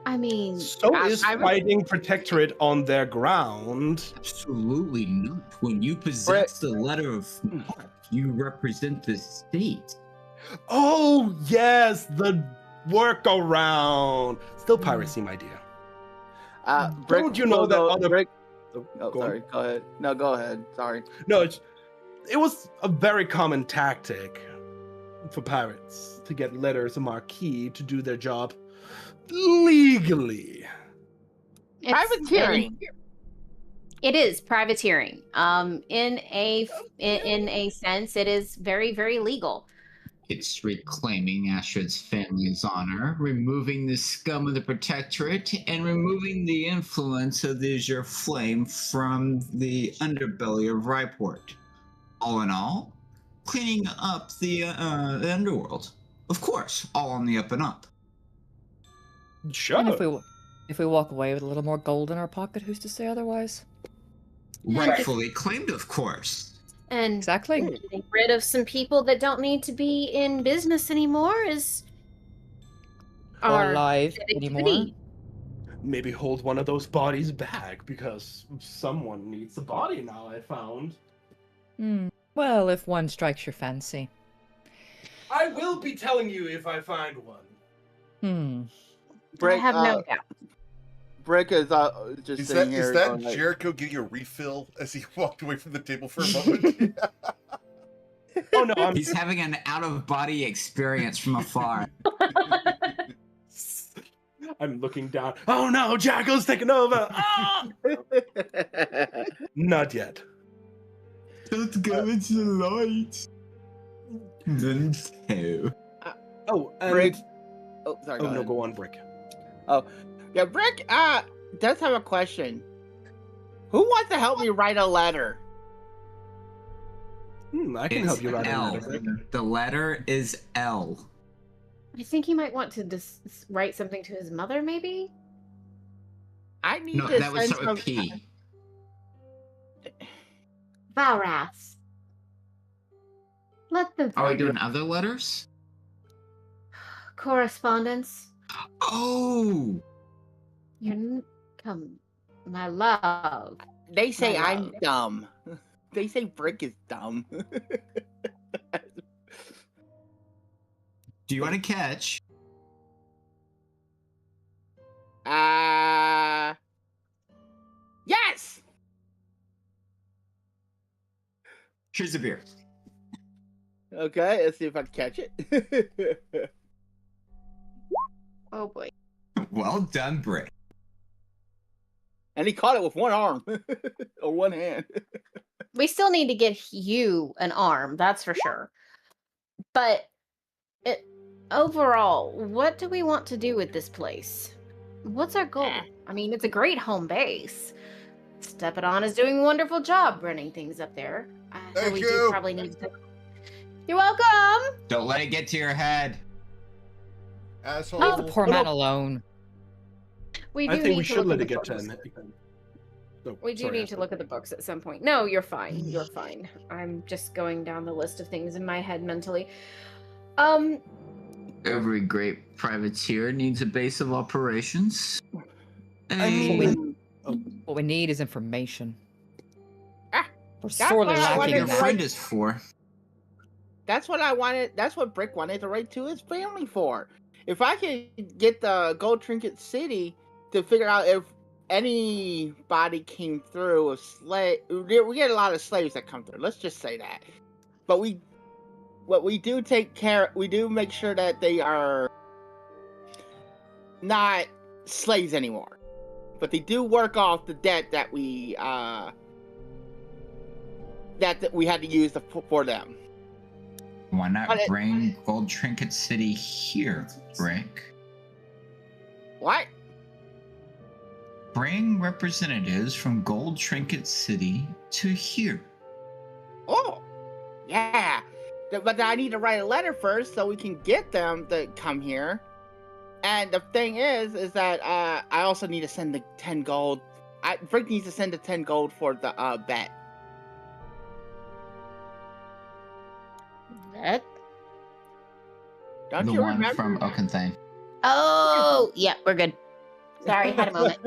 I mean, So is fighting Protectorate on their ground. Absolutely not. When you possess the letter of marque, you represent the state. Oh, yes, the workaround. Still piracy, my dear. Brick, Don't you know that other... Brick? Oh, Oh, go on. sorry. Go ahead. No, go ahead. Sorry. No, it was a very common tactic for pirates to get letters of marque to do their job legally. Privateering. It is privateering. In a sense, it is very, very legal. It's reclaiming Astrid's family's honor, removing the scum of the Protectorate, and removing the influence of the Azure Flame from the underbelly of Ryport. All in all, cleaning up the underworld. Of course, all on the up and up. Sure. And if we walk away with a little more gold in our pocket, who's to say otherwise? Rightfully claimed, of course. And Exactly. getting rid of some people that don't need to be in business anymore is Or our alive civic anymore. duty. Maybe hold one of those bodies back, because someone needs a body now, I found. Well, if one strikes your fancy. I will be telling you if I find one. Brick, I have no doubt. Brick is just Is sitting that, here. is that going like, Jericho getting a refill as he walked away from the table for a moment? Oh no, I'm He's having an out-of-body experience from afar. I'm looking down. Oh no, Jackal's taking over! Ah! Not yet. Don't go into the light. Don't go. Oh, and... Brick. Oh, sorry. Oh no, ahead. go on, Brick. Yeah, Brick. Does have a question. Who wants to help me write a letter? I can help you write a L. letter, Brick. The letter is L. I think he might want to write something to his mother, maybe? I need No, to that would send start some. with P. Valrath. Let them Are we doing other letters? correspondence. Oh! Come, my love. They say My I'm love. dumb. They say Brick is dumb. Do you want to catch? Yes. Here's a beer. Okay, let's see if I can catch it. Oh boy. Well done, Brick. And he caught it with one arm or one hand. We still need to get you an arm, that's for sure. But overall, what do we want to do with this place? What's our goal? I mean, it's a great home base. Steppadon is doing a wonderful job running things up there. Thank we you. do probably need to... You're welcome! Don't let it get to your head. Asshole. Leave the poor man alone. We do I think need we to should look let at it the get to books. him. Oh, We do sorry, need to Ashley. look at the books at some point. No, you're fine. You're fine. I'm just going down the list of things in my head mentally. Every great privateer needs a base of operations. I mean, What we need is information. We're that's sorely what I That's what lacking your in that. friend is for. that's what I wanted. That's what Brick wanted to write to his family for. If I could get the Gold Trinket City to figure out if anybody came through a slave, we get a lot of slaves that come through. Let's just say that. But we do we do make sure that they are not slaves anymore. But they do work off the debt that we that we had to use for them. Why not But bring Gold Trinket City here, Brick? What? Bring representatives from Gold Trinket City to here. Oh, yeah. But I need to write a letter first so we can get them to come here. And the thing is that I also need to send the 10 gold. Brick needs to send the 10 gold for the bet. That? Don't The you one remember? from Okanthane. Oh, yeah, we're good. Sorry, had a moment.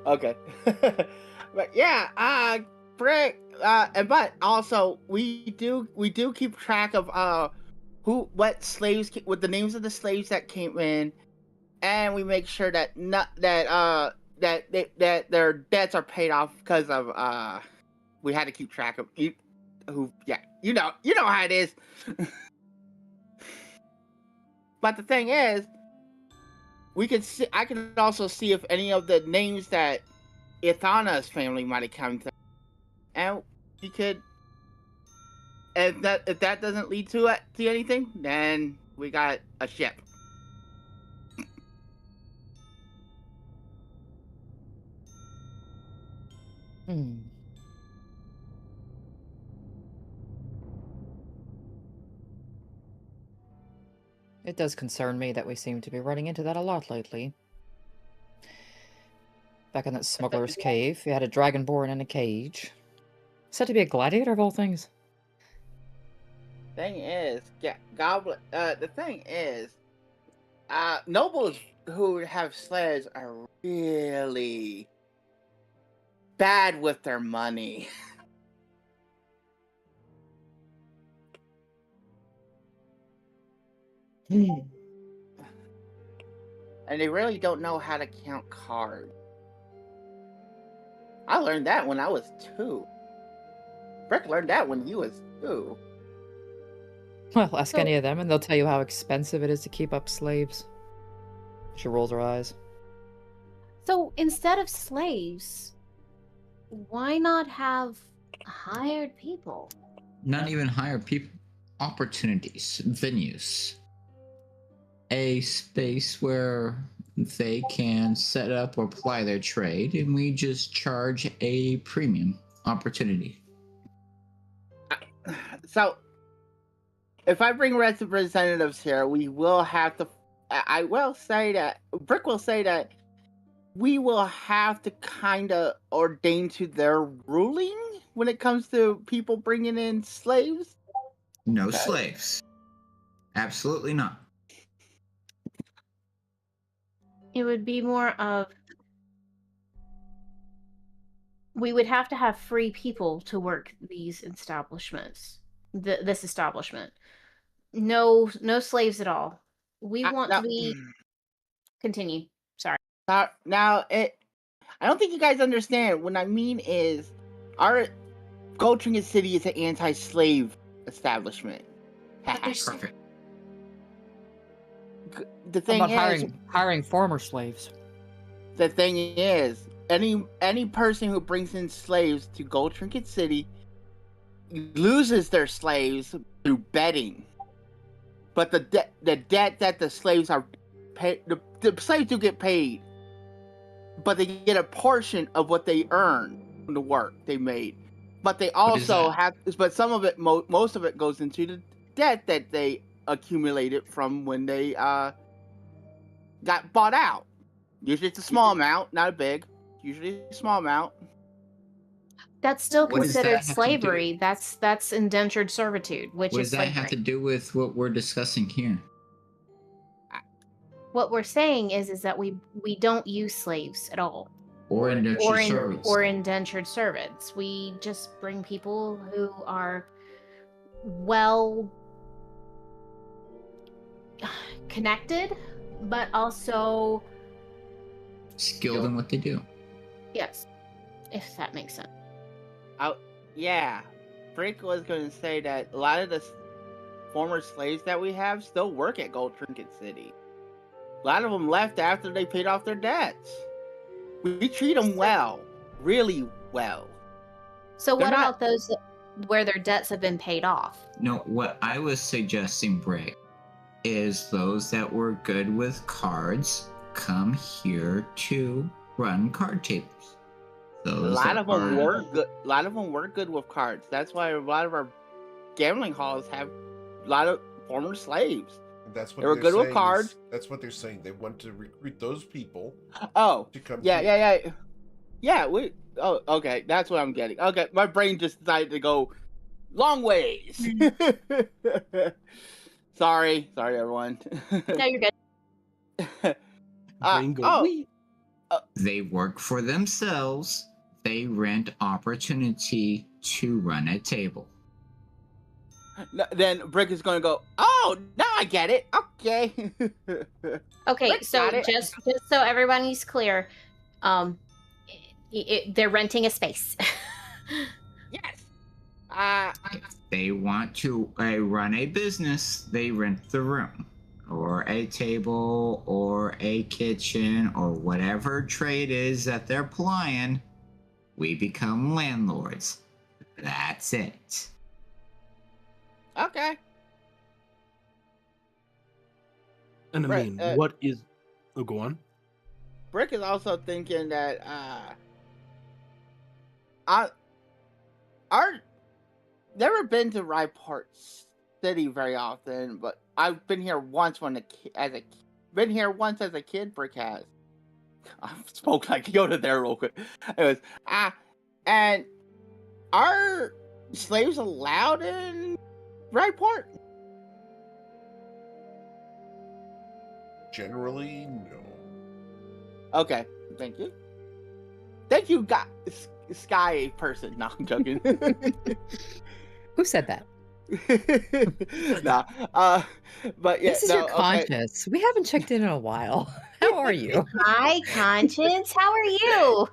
Okay. But yeah, Brick, but also we do keep track of what slaves, with the names of the slaves that came in, and we make sure that that their debts are paid off because of we had to keep track of who. Yeah, you know how it is. But the thing is, I can also see if any of the names that Ithana's family might have come to, and we could. If that doesn't lead to anything, then we got a ship. It does concern me that we seem to be running into that a lot lately. Back in that smuggler's cave, we had a dragonborn in a cage. Said to be a gladiator of all things. Thing is, yeah, goblin. The thing is, nobles who have slaves are really bad with their money. And they really don't know how to count cards. I learned that when I was 2. Brick learned that when he was 2. Well, ask any of them and they'll tell you how expensive it is to keep up slaves. She rolls her eyes. So instead of slaves, why not have hired people? Not even hire people. Opportunities, venues. A space where they can set up or ply their trade, and we just charge a premium opportunity. So, if I bring representatives here, we will have to. I will say that Brick will say that we will have to kind of ordain to their ruling when it comes to people bringing in slaves. No slaves. Absolutely not. It would be more of, we would have to have free people to work these establishments. This establishment. No slaves at all. We want to be... Continue. Sorry. Now, I don't think you guys understand. What I mean is, our Gold Trinket City is an anti-slave establishment. Perfect. The thing How is, about hiring former slaves? the thing is, any person who brings in slaves to Gold Trinket City loses their slaves through betting. but the debt that the slaves are paid, the slaves do get paid, but they get a portion of what they earn from the work they made. But they also have, but some of it, most of it goes into the debt that they accumulated from when they got bought out. Usually it's a small amount, not a big. Usually a small amount. That's still What does that considered have to do- slavery. That's indentured servitude, which What is does that slavery. have to do with what we're discussing here? What we're saying is that we don't use slaves at all, Or indentured servants? or indentured servants. We just bring people who are well connected, but also Skilled in what they do. yes, if that makes sense. Yeah, Brick was going to say that a lot of the former slaves that we have still work at Gold Trinket City. A lot of them left after they paid off their debts. We treat them well, really well. So They're what not- about those where their debts have been paid off? No, what I was suggesting, Brick, is those that were good with cards come here to run card tables. A Those lot that of them are- work good. A lot of them work good with cards. That's why a lot of our gambling halls have a lot of former slaves. And that's what They were they're good with saying cards. that's what they're saying. They want to recruit those people Oh, to come yeah, here. yeah. Oh, okay. That's what I'm getting. Okay, my brain just decided to go long ways. sorry, everyone. No, you're good. Brain go, oh, "Wee." They work for themselves. They rent opportunity to run a table. then Brick is going to go, oh, now I get it. Okay. Okay, Rick so got it. just so everybody's clear, they're renting a space. yes. If they want to run a business, they rent the room, or a table, or a kitchen, or whatever trade is that they're plying. We become landlords. That's it. Okay. And I Right, mean, what is? Oh, go on. Brick is also thinking that I've never been to Ryport City very often, but I've been here once been here once as a kid. Brick has. I spoke like Yoda there real quick. Anyways, and are slaves allowed in Ryport? Generally, no. Okay, thank you. Thank you, Sky person. No, I'm joking. Who said that? nah, but yeah, This is no, your okay. conscience. We haven't checked in a while. How are you? Hi, Conscience. How are you?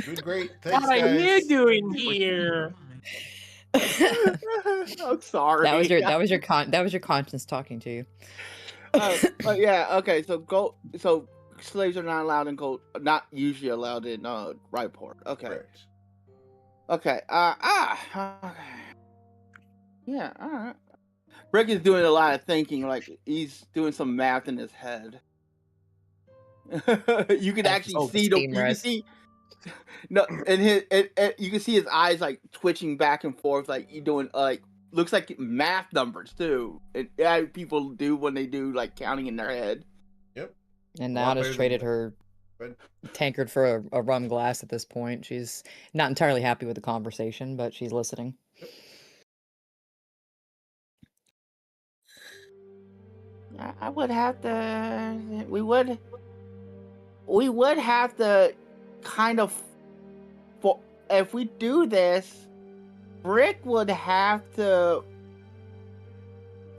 Doing great. Thanks, What are guys. you doing here? I'm sorry. That was your conscience talking to you. But yeah, okay. So slaves are not allowed in gold. Not usually allowed in Ryport. Okay. Correct. Okay. Okay. Yeah. All right. Rick is doing a lot of thinking. Like he's doing some math in his head. You can actually see the. You can see. No, and you can see his eyes like twitching back and forth, like you doing like looks like math numbers too. And people do when they do like counting in their head. Yep. And A lot Nada's better traded than- her But tankard for a rum glass at this point. She's not entirely happy with the conversation, but she's listening. I would have to. We would have to kind of. If we do this, Brick would have to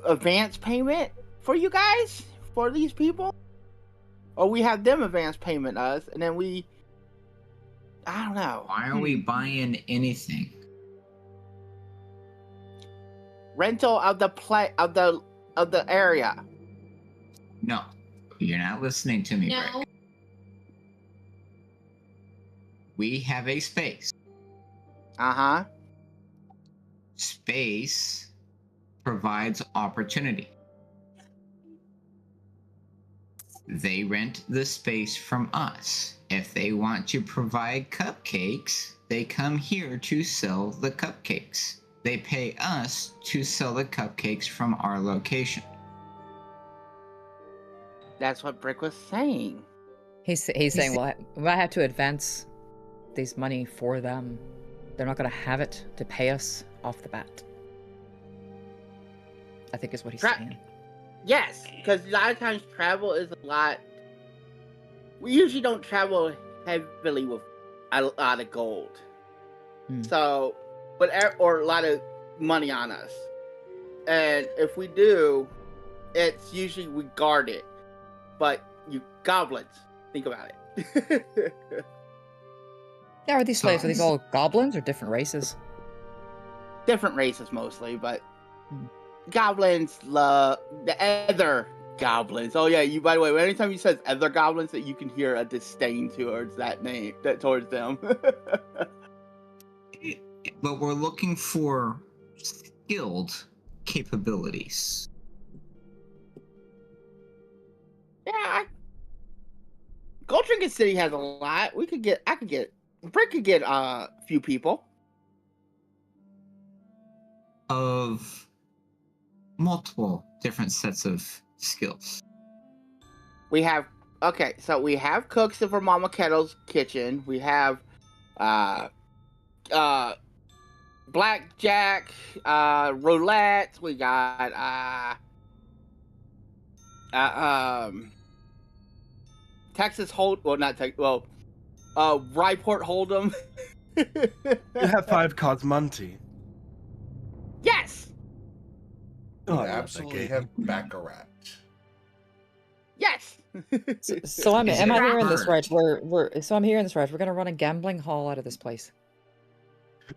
advance payment for you guys for these people, or we have them advance payment us, and then we. I don't know. Why are we buying anything? Rental of the area. No, you're not listening to me, Rick. We have a space. Uh-huh. Space provides opportunity. They rent the space from us. If they want to provide cupcakes, they come here to sell the cupcakes. They pay us to sell the cupcakes from our location. That's what Brick was saying. He's saying, well, I have to advance these money for them. They're not going to have it to pay us off the bat. I think is what he's saying. Yes, because a lot of times travel is a lot. We usually don't travel heavily with a lot of gold. So, or a lot of money on us. And if we do, it's usually we guard it. But you goblins, think about it. Yeah, are these slaves? Are these all goblins or different races? Different races mostly, but goblins love the other goblins. Oh yeah, by the way, anytime you says other goblins, that you can hear a disdain towards that name, towards them. But we're looking for skilled capabilities. Yeah, Gold Trinket City has a lot. Brick could get a few people. Of multiple different sets of skills. We have cooks for Mama Kettle's kitchen. We have blackjack, roulette. We got Texas Ryport Hold'em. You have 5 cards Monty. Yes. You Oh, I love that absolutely game. have Baccarat. Yes. So am I Is it hearing this hard? right? I'm hearing this right. We're gonna run a gambling hall out of this place.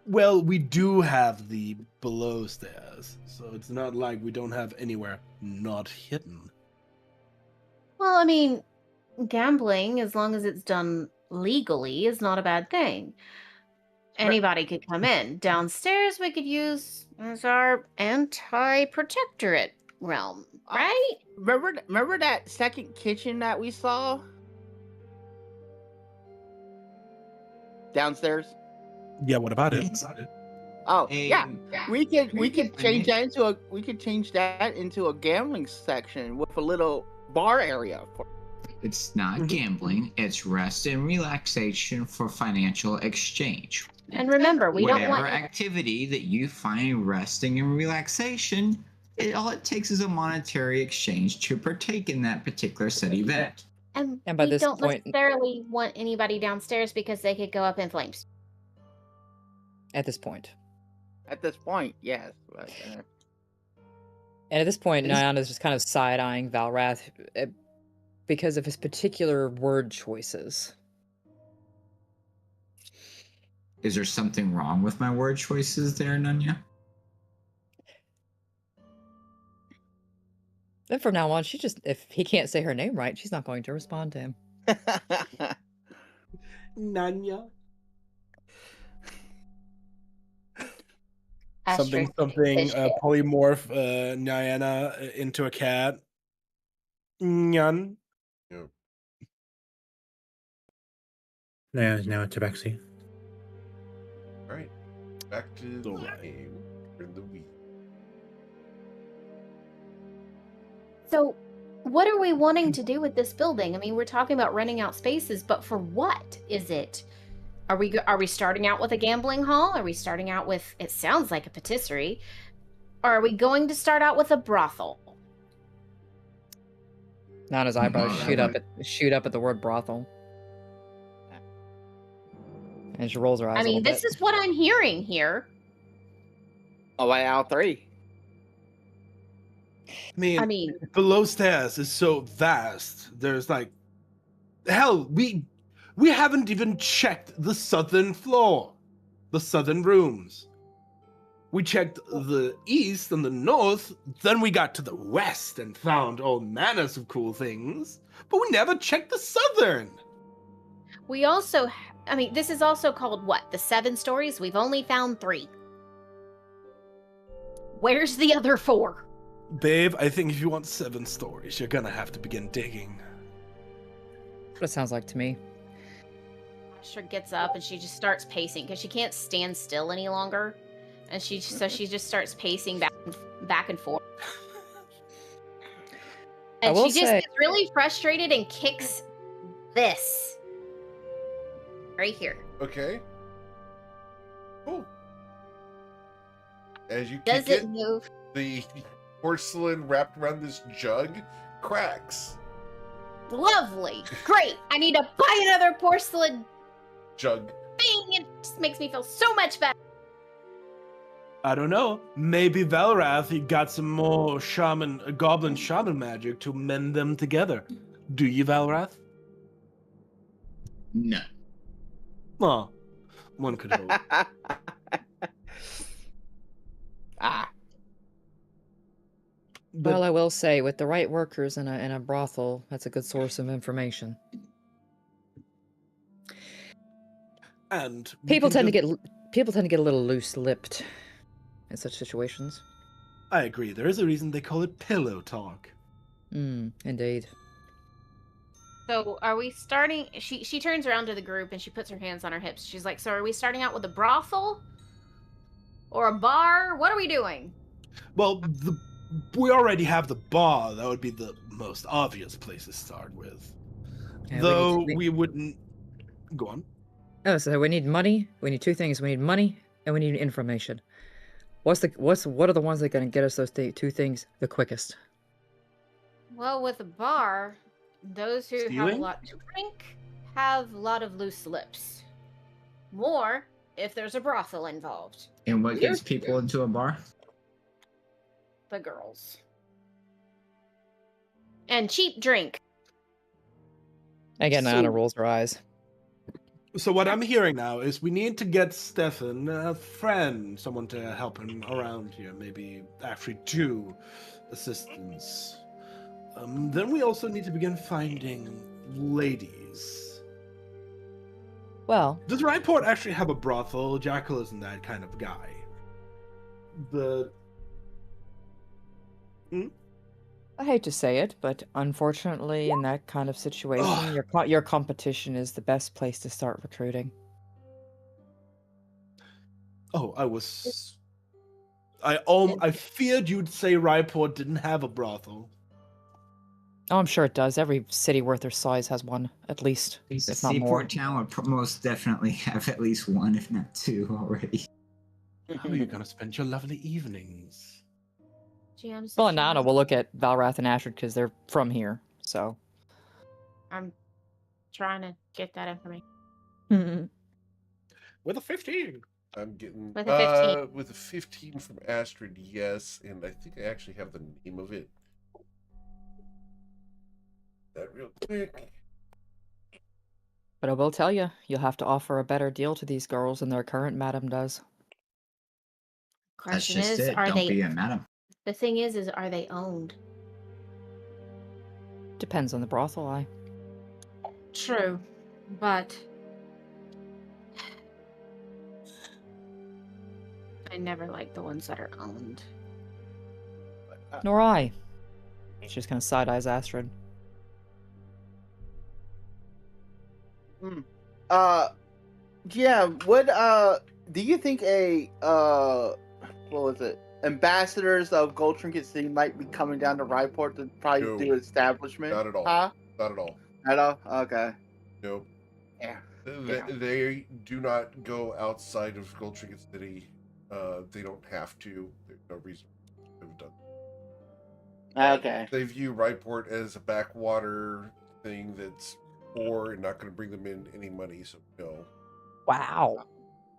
Well, we do have the below stairs, so it's not like we don't have anywhere not hidden. Well, I mean, gambling, as long as it's done legally, is not a bad thing. Anybody could come in. Downstairs, we could use as our anti-protectorate realm, right? Remember that second kitchen that we saw downstairs? Yeah, what about it? Oh, Hey, yeah. We could change Renee? that into a gambling section with a little bar area. It's not gambling, it's rest and relaxation for financial exchange. And remember, we don't Whatever want activity that you find resting and relaxation, all it takes is a monetary exchange to partake in that particular said event. and by we this don't point- necessarily want anybody downstairs because they could go up in flames. At this point, At this point, yes. But, and at this point, It is- Nyana's just kind of side-eyeing Valrath because of his particular word choices. Is there something wrong with my word choices there, Nunya? Then from now on, if he can't say her name right, she's not going to respond to him. Nanya. Astrid, Something fish it. polymorph Nyana into a cat. Nyan. No, a tabaxi. All right, back to the Alright. game. We're in the weed. So, what are we wanting to do with this building? I mean, we're talking about renting out spaces, but for what is it? Are we starting out with a gambling hall? Are we starting out with, it sounds like a patisserie, or are we going to start out with a brothel? Nana's eyebrows Mhm. shoot up at the word brothel, and she rolls her eyes. I a mean, little this bit. is what I'm hearing here. Oh, by out 3. I mean, Below stairs is so vast. There's like, hell, we haven't even checked the southern floor, the southern rooms. We checked the east and the north, then we got to the west and found all manners of cool things, but we never checked the southern. we also, I mean, this is also called what? The 7 stories? We've only found 3. Where's the other 4? Babe, I think if you want 7 stories, you're gonna have to begin digging. What it sounds like to me. Astrid gets up and she just starts pacing because she can't stand still any longer, and she just starts pacing back and forth. And she just gets really frustrated and kicks this right here. Okay. Cool. As you Does kick it move? the porcelain wrapped around this jug cracks. Lovely. Great. I need to buy another porcelain Jug. thing. It just makes me feel so much better. I don't know. Maybe Valrath got some more goblin shaman magic to mend them together. Do you, Valrath? No. Oh, one could hope. Ah. But- Well, I will say, with the right workers in a brothel, that's a good source of information. and we People can tend to get a little loose-lipped in such situations. I agree. There is a reason they call it pillow talk. Indeed. So are we starting? She turns around to the group and she puts her hands on her hips. She's like, so are we starting out with a brothel? Or a bar? What are we doing? Well, we already have the bar. That would be the most obvious place to start with. Yeah, Though we wouldn't... Go on. Oh, so we need money. We need two things. We need money and we need information. What are the ones that are going to get us those two things the quickest? Well, with a bar, those who have a Stealing? lot to drink have a lot of loose lips. More if there's a brothel involved. And what gets people into a bar? The girls. And cheap drink. Again, Anna rolls her eyes. So what I'm hearing now is we need to get Stefan a friend, someone to help him around here. Maybe actually 2 assistants. Then we also need to begin finding ladies. Well, Does Ryport actually have a brothel? Jackal isn't that kind of guy. I hate to say it, but unfortunately, in that kind of situation, your competition is the best place to start recruiting. Oh, I feared you'd say Ryport didn't have a brothel. Oh, I'm sure it does. Every city worth their size has one, at least, if not more. Seaport Town would most definitely have at least 1, if not 2, already. How are you gonna spend your lovely evenings? GM's Well, and Anna will look at Valrath and Ashford because they're from here, so. I'm trying to get that information. With a 15. I'm getting With a 15. With a 15 from Astrid, yes, and I think I actually have the name of it. That real quick. But I will tell you, you'll have to offer a better deal to these girls than their current madam does. That's Question just is, it. are Don't they? be a madam. The thing is are they owned? Depends on the brothel, True, but I never like the ones that are owned. Nor I. She just kind of side-eyes Astrid. Yeah, do you think what was it? Ambassadors of Gold Trinket City might be coming down to Ryport to probably No. do establishment? Not at all. Huh? Not at all. At all? Okay. Nope. Yeah. They do not go outside of Gold Trinket City. They don't have to. There's no reason to have done. Okay. They view Ryport as a backwater thing that's poor and not going to bring them in any money. So no. Wow.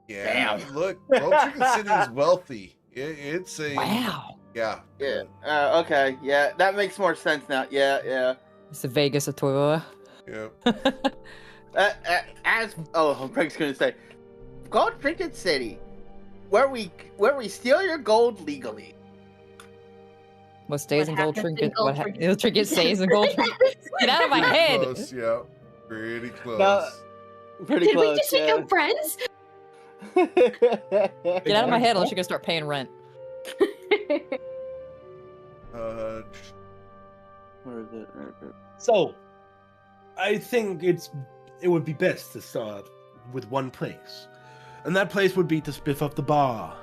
Yeah. Damn. Look, Gold Trinket City is wealthy. It's a Wow. yeah. Yeah. Okay. Yeah, that makes more sense now. Yeah. It's the Vegas of Toivoa. Yeah. Craig's gonna say, Gold Trinket City, where we steal your gold legally. What stays in gold happens in trinket? gold trinket? Trinket stays in gold trinket. Get out of my Pretty head! Close, yeah. Pretty close. No. Pretty Did close. we just become friends? Get out of my head unless you're gonna start paying rent. Uh, Where is it? So, I think it would be best to start with one place. And that place would be to spiff up the bar.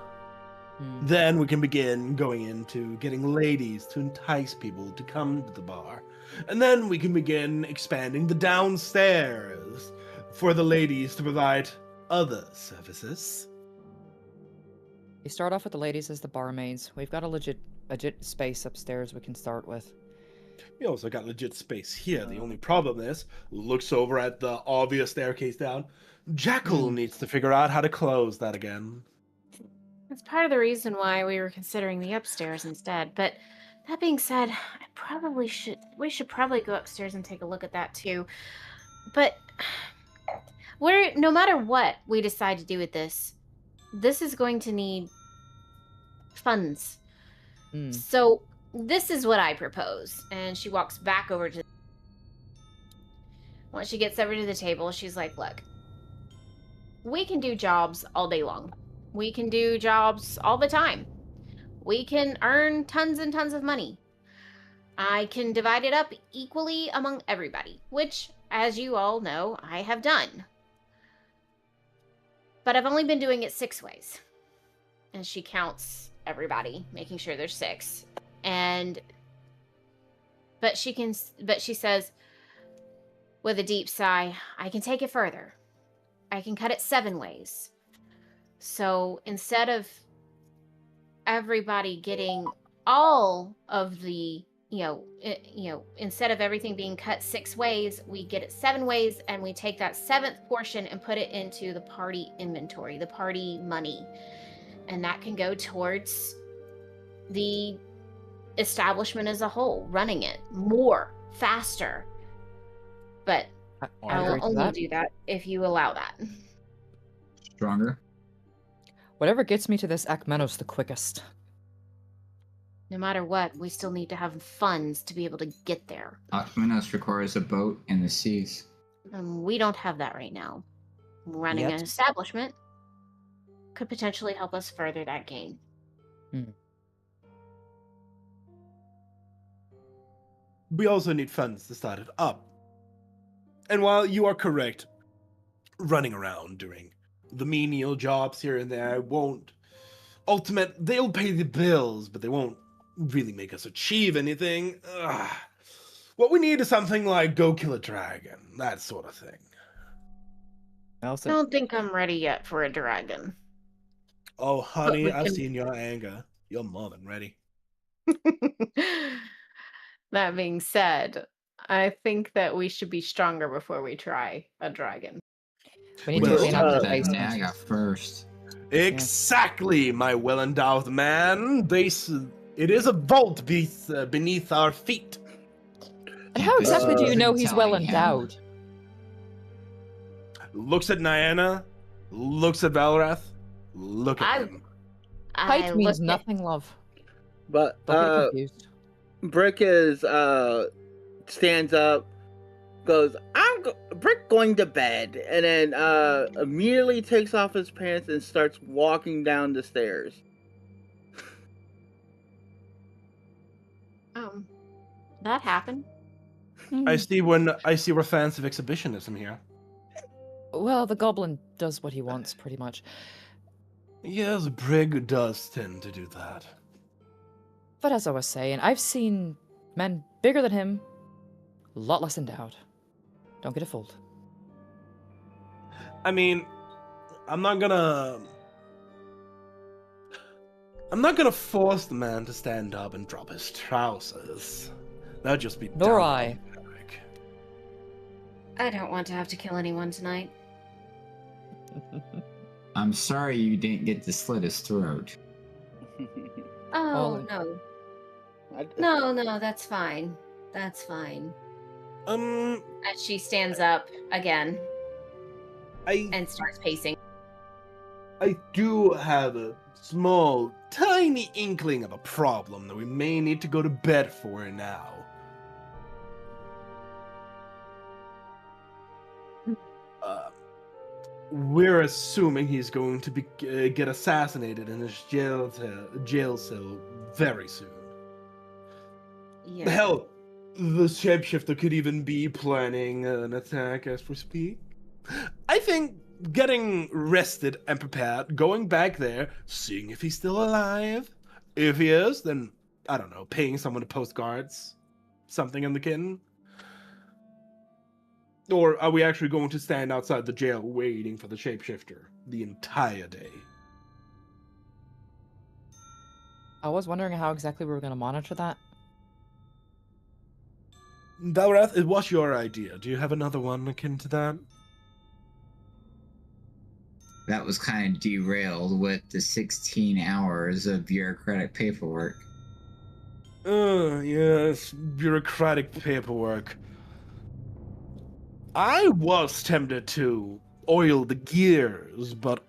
Then we can begin going into getting ladies to entice people to come to the bar. And then we can begin expanding the downstairs for the ladies to provide other services. You start off with the ladies as the barmaids. We've got a legit space upstairs we can start with. We also got legit space here. The only problem is, looks over at the obvious staircase down. Jackal needs to figure out how to close that again. That's part of the reason why we were considering the upstairs instead. But that being said, we should probably go upstairs and take a look at that too. But no matter what we decide to do with this is going to need funds. So this is what I propose. And she walks back over to... Once she gets over to the table, she's like, look, we can do jobs all day long. We can do jobs all the time. We can earn tons and tons of money. I can divide it up equally among everybody, which, as you all know, I have done. But I've only been doing it 6 ways. And she counts everybody, making sure there's 6. But she says, with a deep sigh, I can take it further. I can cut it 7 ways. So instead of everybody getting all of the, instead of everything being cut 6 ways, we get it 7 ways, and we take that 7th portion and put it into the party inventory, the party money. And that can go towards the establishment as a whole, running it more, faster. But I will only do that if you allow that. Stronger. Whatever gets me to this Akmenos the quickest. No matter what, we still need to have funds to be able to get there. Akmenos requires a boat in the seas. We don't have that right now. Running an establishment could potentially help us further that gain. We also need funds to start it up. And while you are correct, running around doing the menial jobs here and there won't... they'll pay the bills, but they won't really make us achieve anything. What we need is something like go kill a dragon, that sort of thing. I don't think I'm ready yet for a dragon. Oh, honey, I've seen your anger. You're more than ready. That being said, I think that we should be stronger before we try a dragon. We need to clean up the I basement. got first. Exactly, my well-endowed man. It is a vault beneath our feet. And how exactly do you know he's well telling him. endowed? Looks at Niana, looks at Valrath, look at him. Height means nothing, love. But Don't get confused. Brick stands up, goes, Brick going to bed, and then immediately takes off his pants and starts walking down the stairs. That happened. I see we're fans of exhibitionism here. Well, the goblin does what he wants, pretty much. Yes, Brig does tend to do that. But as I was saying, I've seen men bigger than him, a lot less endowed. Don't get it fooled. I mean, I'm not gonna force the man to stand up and drop his trousers. That'd just be Nor dumb. I. I don't want to have to kill anyone tonight. I'm sorry you didn't get to slit his throat. Oh, no. No, that's fine. That's fine. As she stands up again and starts pacing. I do have a small, tiny inkling of a problem that we may need to go to bed for now. We're assuming he's going to get assassinated in his jail cell very soon. Yeah. Hell, the shapeshifter could even be planning an attack as we speak. I think getting rested and prepared, going back there, seeing if he's still alive. If he is, then, I don't know, paying someone to post guards. Something in the kin. Or are we actually going to stand outside the jail waiting for the shapeshifter the entire day? I was wondering how exactly we were going to monitor that. Valrath, it was your idea. Do you have another one akin to that? That was kind of derailed with the 16 hours of bureaucratic paperwork. Yes, bureaucratic paperwork. I was tempted to oil the gears, but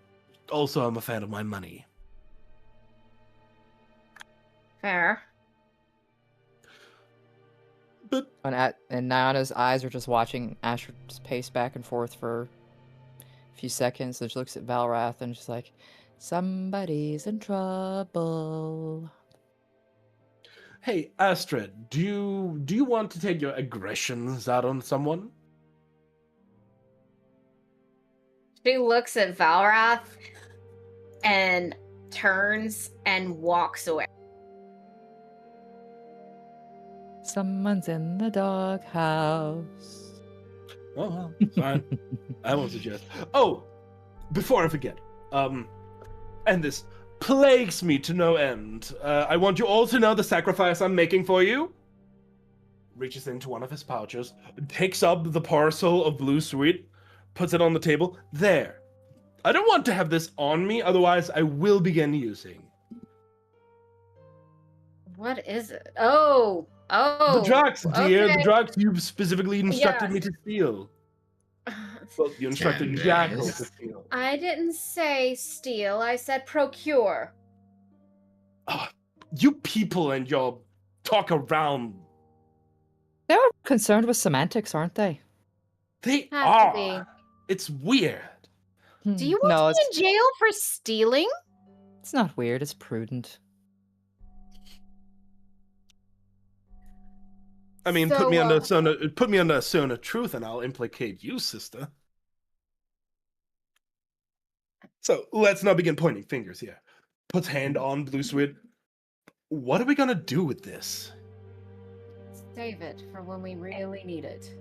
also I'm a fan of my money. Fair. But And Nana's eyes are just watching Asher just pace back and forth for a few seconds. Then she looks at Valrath and she's like, somebody's in trouble. hey, Astrid, do you want to take your aggressions out on someone? She looks at Valrath and turns and walks away. Someone's in the doghouse. Oh, well, fine. I won't suggest. Oh, before I forget, and this plagues me to no end. I want you all to know the sacrifice I'm making for you. Reaches into one of his pouches, takes up the parcel of blue sweet, puts it on the table. There. I don't want to have this on me, otherwise I will begin using. What is it? Oh. The drugs, dear. okay. The drugs you specifically instructed Yes. me to steal. Well, you instructed Damn, Jackal guys. to steal. I didn't say steal. I said procure. You people and your talk around. They're concerned with semantics, aren't they? They Have to are. It's weird. Do you want No, to be in jail for stealing? it's not weird. It's prudent. I mean, So, put me under a zone of truth, and I'll implicate you, sister. So let's not begin pointing fingers here. Puts hand on blue sweet. What are we gonna do with this? Save it for when we really need it.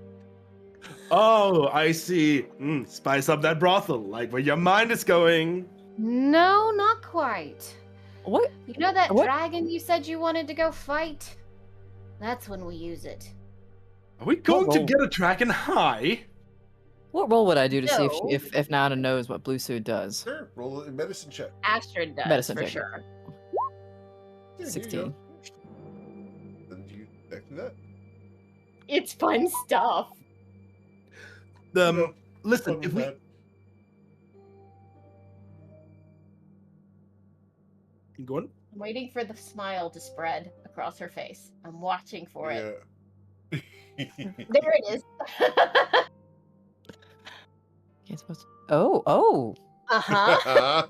Oh, I see. Spice up that brothel, like where your mind is going. No, not quite. What? You know that What? dragon you said you wanted to go fight? That's when we use it. Are we going to Whoa. get a dragon high? What roll would I do to see No. if Nana knows what Blue Suit does? Sure, roll a medicine check. Astrid does, Medicine for check. sure. Yeah, here you 16. go. Then you exactly that. It's fun stuff. No, Listen, fun if with we that. You going? I'm waiting for the smile to spread across her face. I'm watching for it. Yeah. There it is. Can't suppose. Oh. Uh-huh.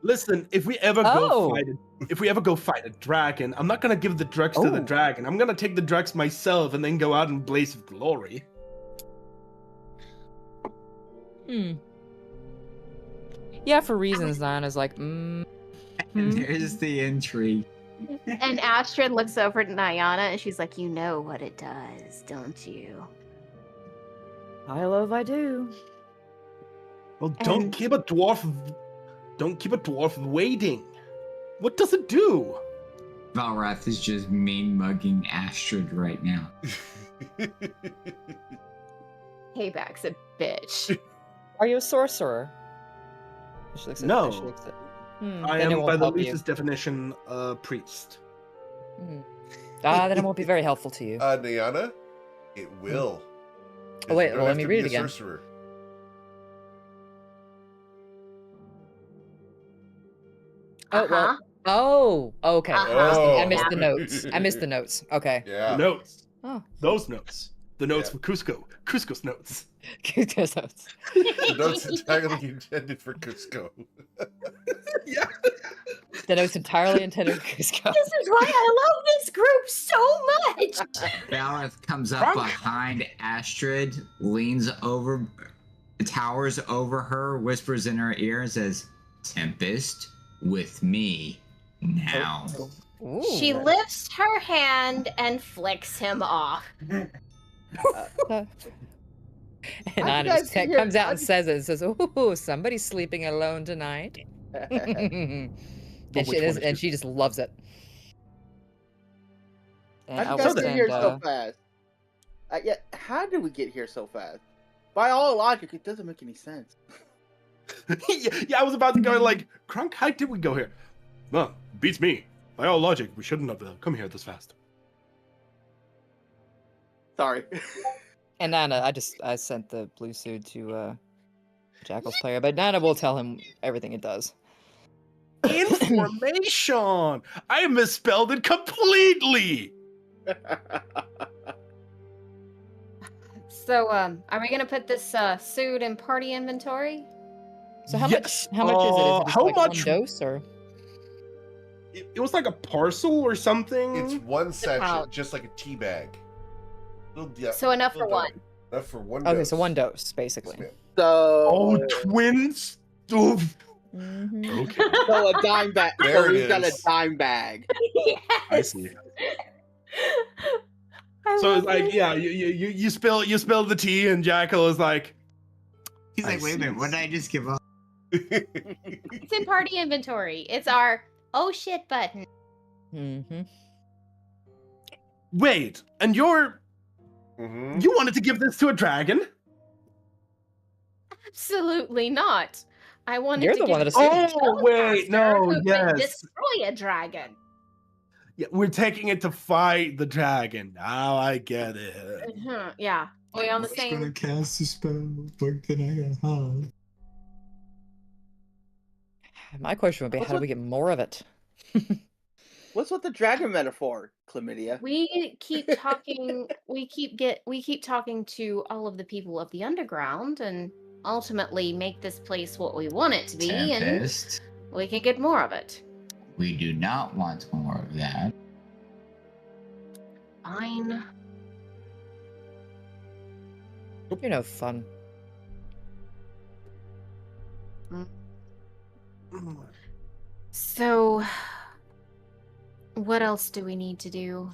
Listen, if we ever Oh. go fight a dragon, I'm not gonna give the drugs to the Oh. dragon. I'm gonna take the drugs myself and then go out and blaze with glory. Yeah, for reasons Nana's like, There's the intrigue. And Astrid looks over at Nyana and she's like, you know what it does, don't you? I love I do. Well, don't And- keep a dwarf waiting. What does it do? Valrath is just mean mugging Astrid right now. Payback's a bitch. Are you a sorcerer? She looks at- No. she looks at- I then am, it by won't the help you. Lisa's definition, a priest. Then it won't be very helpful to you. Nyana, it will. Oh, wait, You don't well, let have me to read be it a again. sorcerer. Oh, well. Oh, okay. Uh-huh. I missed the notes. I missed the notes. Okay. Yeah. The notes. Oh. Those notes. The notes Yeah. for Cusco. Cusco's notes. There's notes. The notes entirely intended for Cusco. Yeah. That was entirely intended for Cusco. This is why I love this group so much. Valorith comes up behind Astrid, leans over, towers over her, whispers in her ear, and says, "Tempest, with me now." Ooh. She lifts her hand and flicks him off. And you Anna guys just hear- comes out how and did- says it. And says, "Ooh, somebody's sleeping alone tonight." and which one is it? she just loves it. And How I did you will guys get send, here so fast? Yeah, how did we get here so fast? By all logic, it doesn't make any sense. Yeah, I was about to go like, Crunk, how did we go here? Well, beats me. By all logic, we shouldn't have come here this fast. Sorry. And Nana, I sent the blue suit to Jackal's player, but Nana will tell him everything it does. Information! I misspelled it completely! So, are we gonna put this suit in party inventory? So how Yes. much? How much is it? Is it just how like much- one dose or? It was like a parcel or something. It's one section, pouch. just like a tea bag. Yeah, So enough for little one. donut. Enough for one Okay, dose. so one dose Yes, basically. ma'am. So, Oh, twins? Oof. Mhm. Okay, so a dime bag. There So it we've got a is. dime bag. I see. I So love it's like, this. yeah, you spill the tea, and Jackal is like, He's I like, "Wait a minute, see. what did I just give up?" It's in party inventory. It's our oh shit button. Mhm. wait, and you wanted to give this to a dragon? Absolutely not. I wanted You're to the give one it that to assumed. the Oh, wait, spellcaster no, who could yes. destroy a dragon. Yeah, we're taking it to fight the dragon. Now I get it. Yeah. We on the same. cast a spell, but then I got hard. My question would be, What's how do with- we get more of it? What's with the dragon metaphor, Chlamydia? We keep talking. we keep talking to all of the people of the underground, and ultimately make this place what we want it to be, and Tempest, we can get more of it. we do not want more of that. Fine. You're no fun. So, what else do we need to do?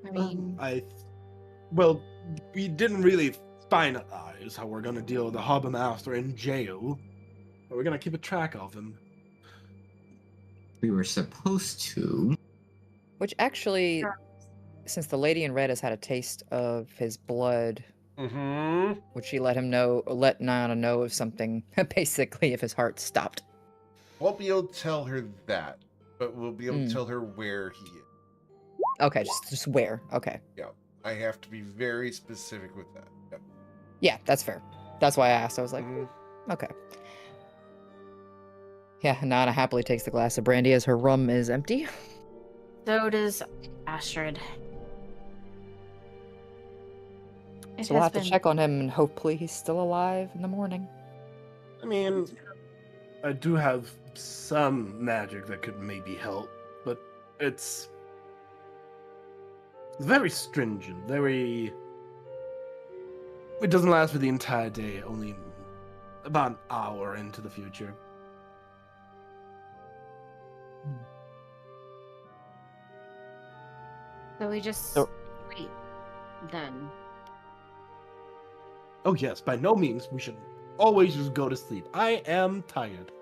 I mean, Well, we didn't really finalize how we're gonna deal with the harbormaster in jail, but we're gonna keep a track of him. We were supposed to. Which actually, Sure. since the lady in red has had a taste of his blood, Mm-hmm. would she let Nana know of something? Basically, if his heart stopped. Won't be able to tell her that, but we'll be able to Mm. tell her where he is. Okay, just where? Okay, I have to be very specific with that. Yep. yeah, that's fair. That's why I asked. I was like, Mhm. okay. Yeah, Nana happily takes the glass of brandy as her rum is empty. so does Astrid. It So we'll has have to been- check on him and hopefully he's still alive in the morning. I mean, I do have some magic that could maybe help, but it's very stringent, very... It doesn't last for the entire day, only about an hour into the future. So we just So- wait. Then. Oh yes, by no means we should always just go to sleep. I am tired.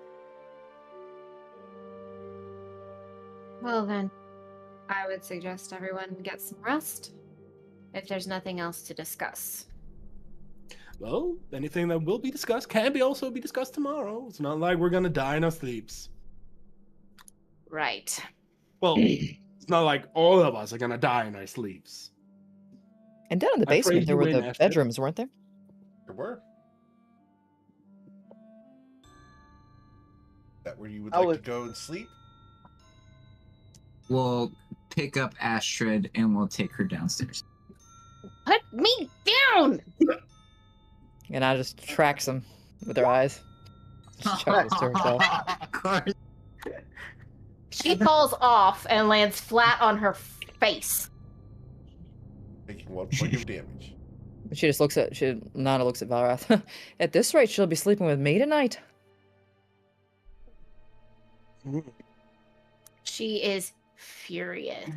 Well then, I would suggest everyone get some rest. If there's nothing else to discuss. Well, anything that will be discussed can also be discussed tomorrow. It's not like we're gonna die in our sleeps. Right. Well, it's not like all of us are gonna die in our sleeps. And down in the I basement, praise there you were in, the Astrid. bedrooms, weren't there? There were. That where you would I like was- to go and sleep? We'll pick up Astrid and we'll take her downstairs. Put me down! And I just tracks him with her eyes. Just chuckles to herself. Of course. She falls off and lands flat on her face. Taking 1 point of damage. She just looks at Nana looks at Valrath. At this rate, she'll be sleeping with me tonight. She is furious.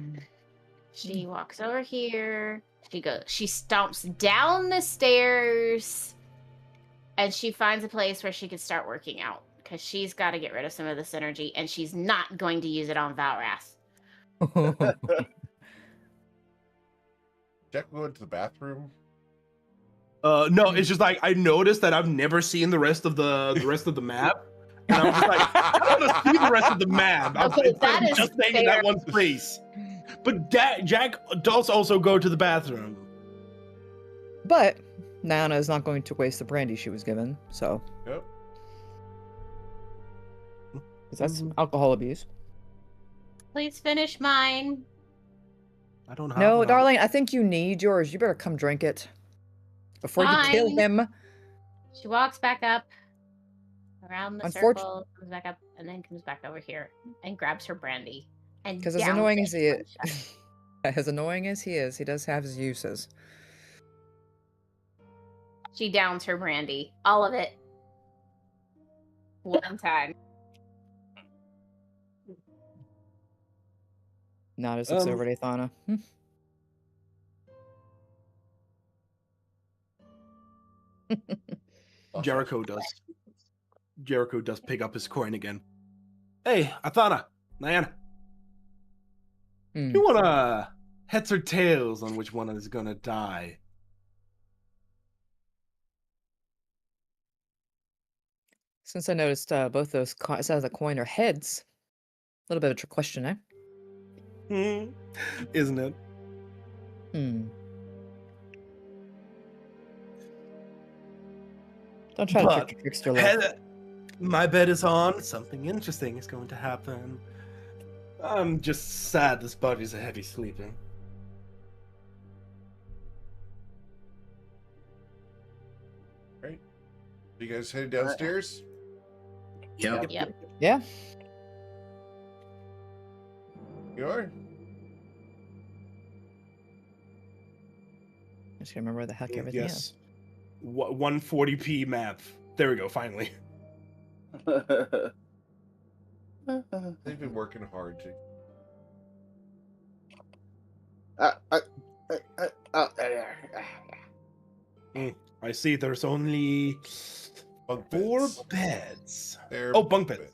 She walks over here. She stomps down the stairs, and she finds a place where she can start working out because she's got to get rid of some of this energy, and she's not going to use it on Valrath. Jack will go into the bathroom. No, it's just like I noticed that I've never seen the rest of the map. And I'm just like, I want to see the rest of the map. Okay, that is just staying in fair. that one place. But Jack does also go to the bathroom. But Nana is not going to waste the brandy she was given, so. Yep. 'Cause that's alcohol abuse. Please finish mine. I don't have No, one. darling, I think you need yours. You better come drink it. Before you kill Fine. him. She walks back up around the circle, comes back up, and then comes back over here and grabs her brandy. And Because as downs annoying it as he one is, shot. as annoying as he is, he does have his uses. She downs her brandy. All of it. One time. Nana just looks over at Athana. Jericho does pick up his coin again. Hey, Athana, Diana. You wanna heads or tails on which one is gonna die? Since I noticed both those sides of the coin are heads, a little bit of a trick question, eh? Isn't it? Don't try to But trick trickster love. my bet is on. Something interesting is going to happen. I'm just sad this body's a heavy sleeping. Right. You guys headed downstairs? Yep. Yep. Yeah. You are? Just gotta remember where the heck everything Yes. is. 140p map. There we go, finally. They've been working hard to. I see there's only Bunk 4 beds. beds. They're Oh, bunk beds.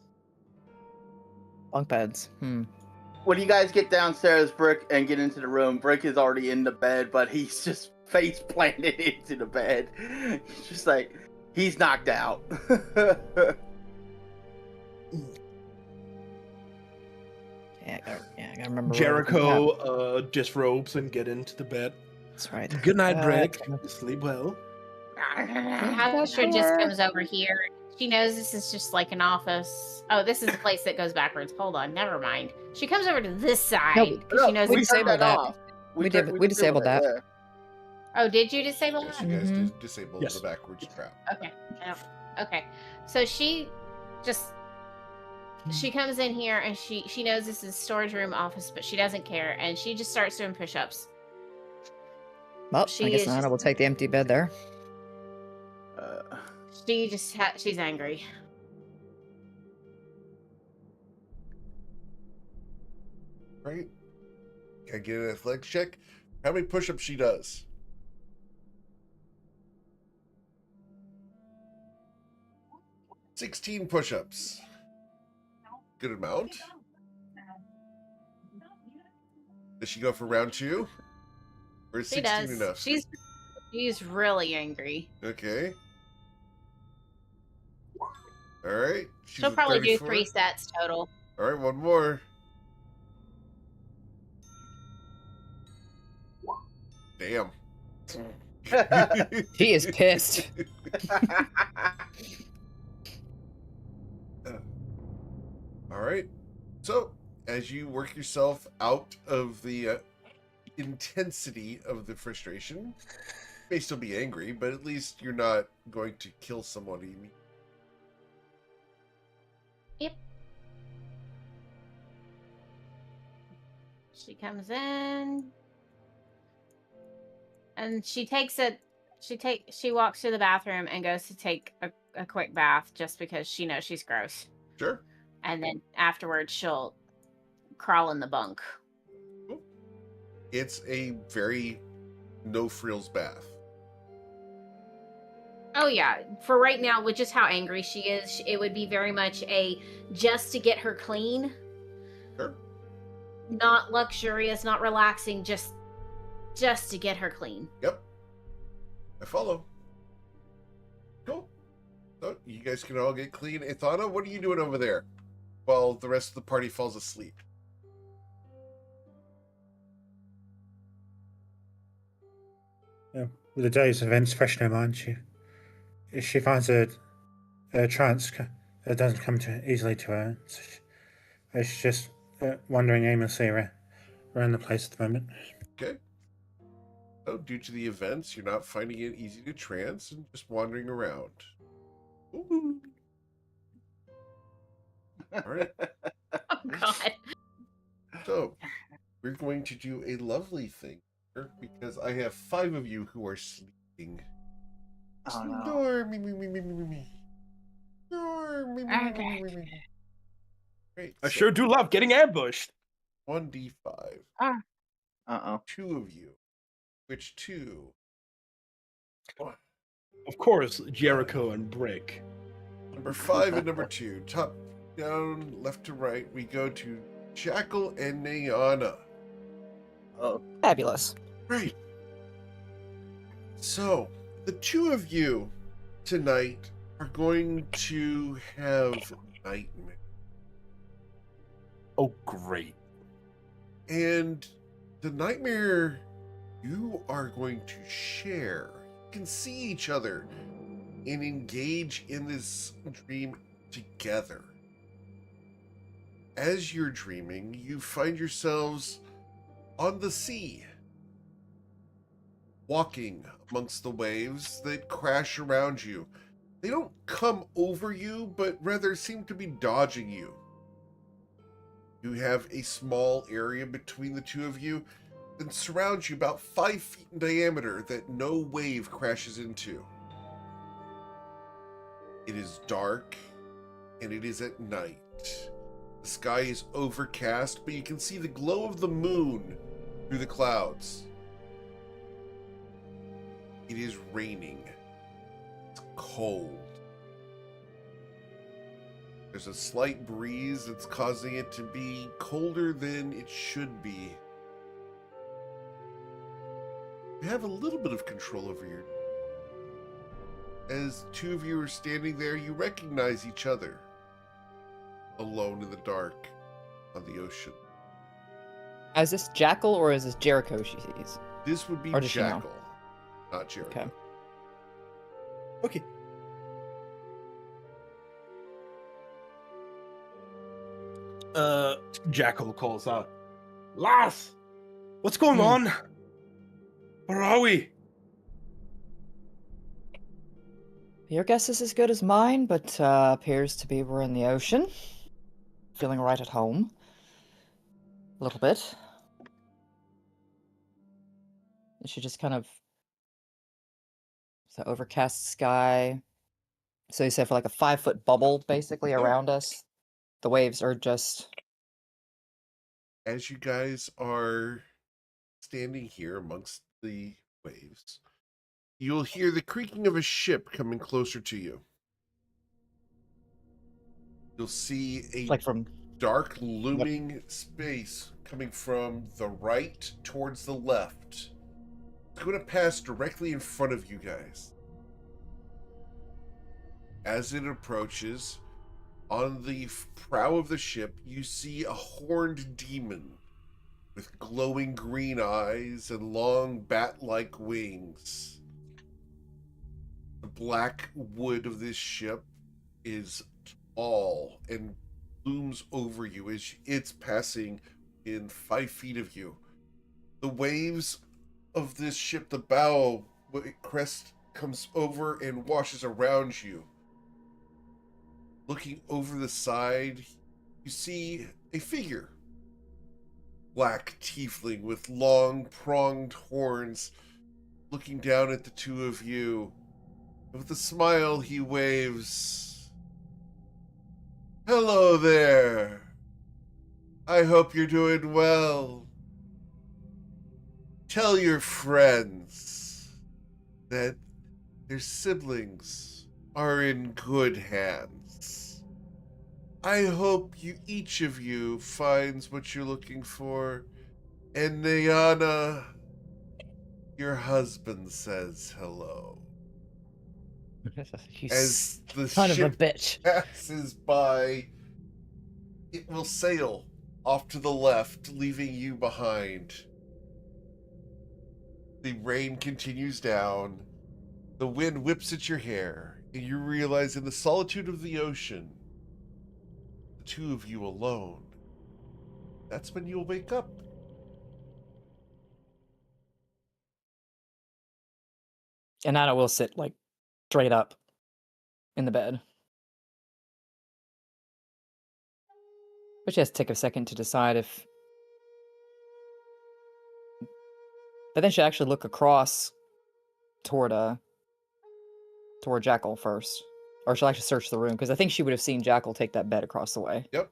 Bunk beds. When you guys get downstairs, Brick, and get into the room, Brick is already in the bed, but he's just face planted into the bed. He's just like, he's knocked out. Yeah, I gotta remember. Jericho disrobes and get into the bed. That's right. Good night, Brick. Uh, Sleep well. Astra just comes over here. She knows this is just like an office. Oh, this is a place that goes backwards. Hold on, never mind. She comes over to this side because she knows we it's disabled that. off. We disabled that. Yeah. Oh, did you disable Yes, that? you guys Mhm. disabled Yes. the backwards crap. Okay. Okay. So she comes in here and she knows this is storage room office, but she doesn't care, and she just starts doing push-ups. Well, She I guess is Nana just- will take the empty bed there. She's angry. Right? Can I get an athletics check? How many push-ups she does? "16 push-ups. Good amount. Does she go for round 2? Or is She 16 does. enough? She's really angry. Okay. Alright. She'll probably do 3 sets total. Alright, one more. Damn. He is pissed. Alright. So, as you work yourself out of the intensity of the frustration, you may still be angry, but at least you're not going to kill someone. Yep. She comes in, and she walks to the bathroom and goes to take a quick bath just because she knows she's gross. Sure. And then afterwards she'll crawl in the bunk. It's a very no frills bath. Oh yeah, for right now, with just how angry she is, it would be very much a just to get her clean. Sure. Not luxurious, not relaxing, just to get her clean. Yep. I follow. Cool. So you guys can all get clean. Ithana, what are you doing over there while the rest of the party falls asleep? With the day's events fresh in her mind, she finds a trance that doesn't come easily to her. So she's just wandering aimlessly around the place at the moment. Okay. So due to the events, you're not finding it easy to trance and just wandering around. Ooh. All right. Oh God. So we're going to do a lovely thing here because I have 5 of you who are sleeping. Oh, no. Snore, me. Snore, me. Great. I sure do love getting ambushed. 1d5. Uh-oh. 2 of you. Which 2? Of course, Jericho and Brick. Number 5 and number 2. Top down, left to right, we go to Jackal and Nayana. Oh. Fabulous. Right. So, the 2 of you tonight are going to have nightmares. Oh, great. And the nightmare you are going to share. You can see each other and engage in this dream together. As you're dreaming, you find yourselves on the sea, walking amongst the waves that crash around you. They don't come over you, but rather seem to be dodging you. You have a small area between the 2 of you that surrounds you about 5 feet in diameter that no wave crashes into. It is dark, and it is at night. The sky is overcast, but you can see the glow of the moon through the clouds. It is raining. It's cold. There's a slight breeze that's causing it to be colder than it should be. You have a little bit of control over your... As 2 of you are standing there, you recognize each other. Alone in the dark on the ocean. Is this Jackal or is this Jericho she sees? This would be Or does she know? Jackal, not Jericho. Okay. Okay. Jackal calls out, Lass! What's going on? Where are we? Your guess is as good as mine, but appears to be we're in the ocean. Feeling right at home. A little bit. And she just kind of... It's an overcast sky. So you said for like a 5-foot bubble, basically, around us. The waves are just... As you guys are standing here amongst the waves, you'll hear the creaking of a ship coming closer to you. You'll see a like from... dark looming space coming from the right towards the left. It's going to pass directly in front of you guys. As it approaches, on the prow of the ship, you see a horned demon with glowing green eyes and long bat-like wings. The black wood of this ship is tall and looms over you as it's passing in 5 feet of you. The waves of this ship, the bow crest, comes over and washes around you. Looking over the side, you see a figure. black tiefling with long pronged horns, looking down at the two of you. With a smile, he waves. Hello there. I hope you're doing well. Tell your friends that their siblings are in good hands. I hope each of you finds what you're looking for. And Nayana, your husband says hello. You As the son of a ship bitch. passes by, it will sail off to the left, leaving you behind. The rain continues down. The wind whips at your hair, and you realize in the solitude of the ocean, the two of you alone. That's when you'll wake up. And Anna will sit like straight up in the bed. But she has to take a second to decide if. But then she'll actually look across toward Jackal first. Or she'll actually search the room, because I think she would have seen Jackal take that bed across the way. Yep.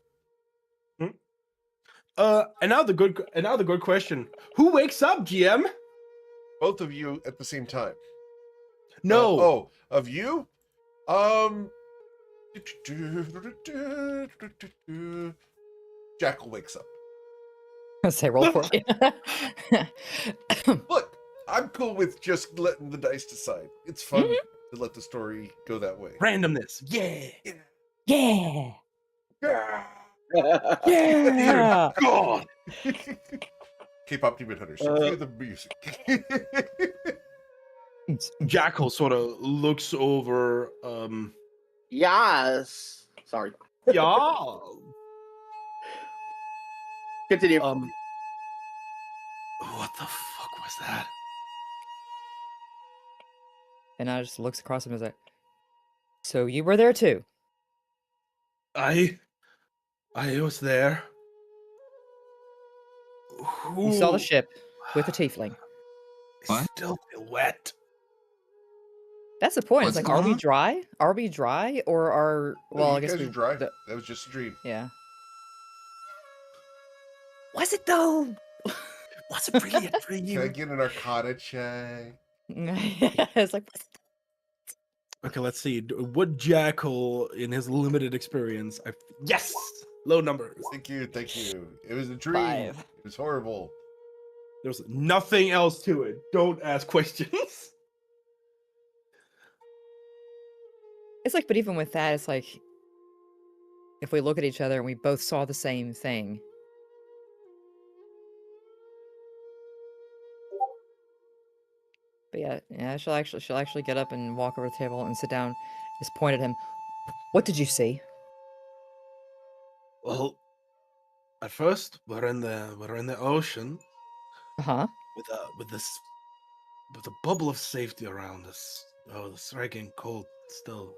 And now the good question: who wakes up, GM? Both of you at the same time. No. Of you? Jackal wakes up. Say roll for it. Look, I'm cool with just letting the dice decide. It's fun to let the story go that way. Randomness. Yeah. Yeah. Yeah. Yeah. God. K-pop Demon Hunters. Cue the music. Jackal sort of looks over. Yes. Sorry. Yeah. Continue. What the fuck was that? And Anna just looks across him and is like, so you were there too? I was there. You saw the Who- ship with a tiefling. What? Still feel wet. That's the point. What's It's like, are going we on? dry? Are we dry? Or are well, you I guess guys we are dry. the- That was just a dream. yeah. Was it though? Was it really a Can I dream? get an Arcana check? It's like, what's Okay, let's see. Would Jackal, in his limited experience, yes, low numbers. Thank you. It was a dream. 5. It was horrible. There's nothing else to it. Don't ask questions. It's like, but even with that, it's like, if we look at each other and we both saw the same thing. But yeah, she'll actually get up and walk over to the table and sit down, just point at him. What did you see? Well, at first we're in the ocean Uh-huh. with a bubble of safety around us. Oh, the striking cold still.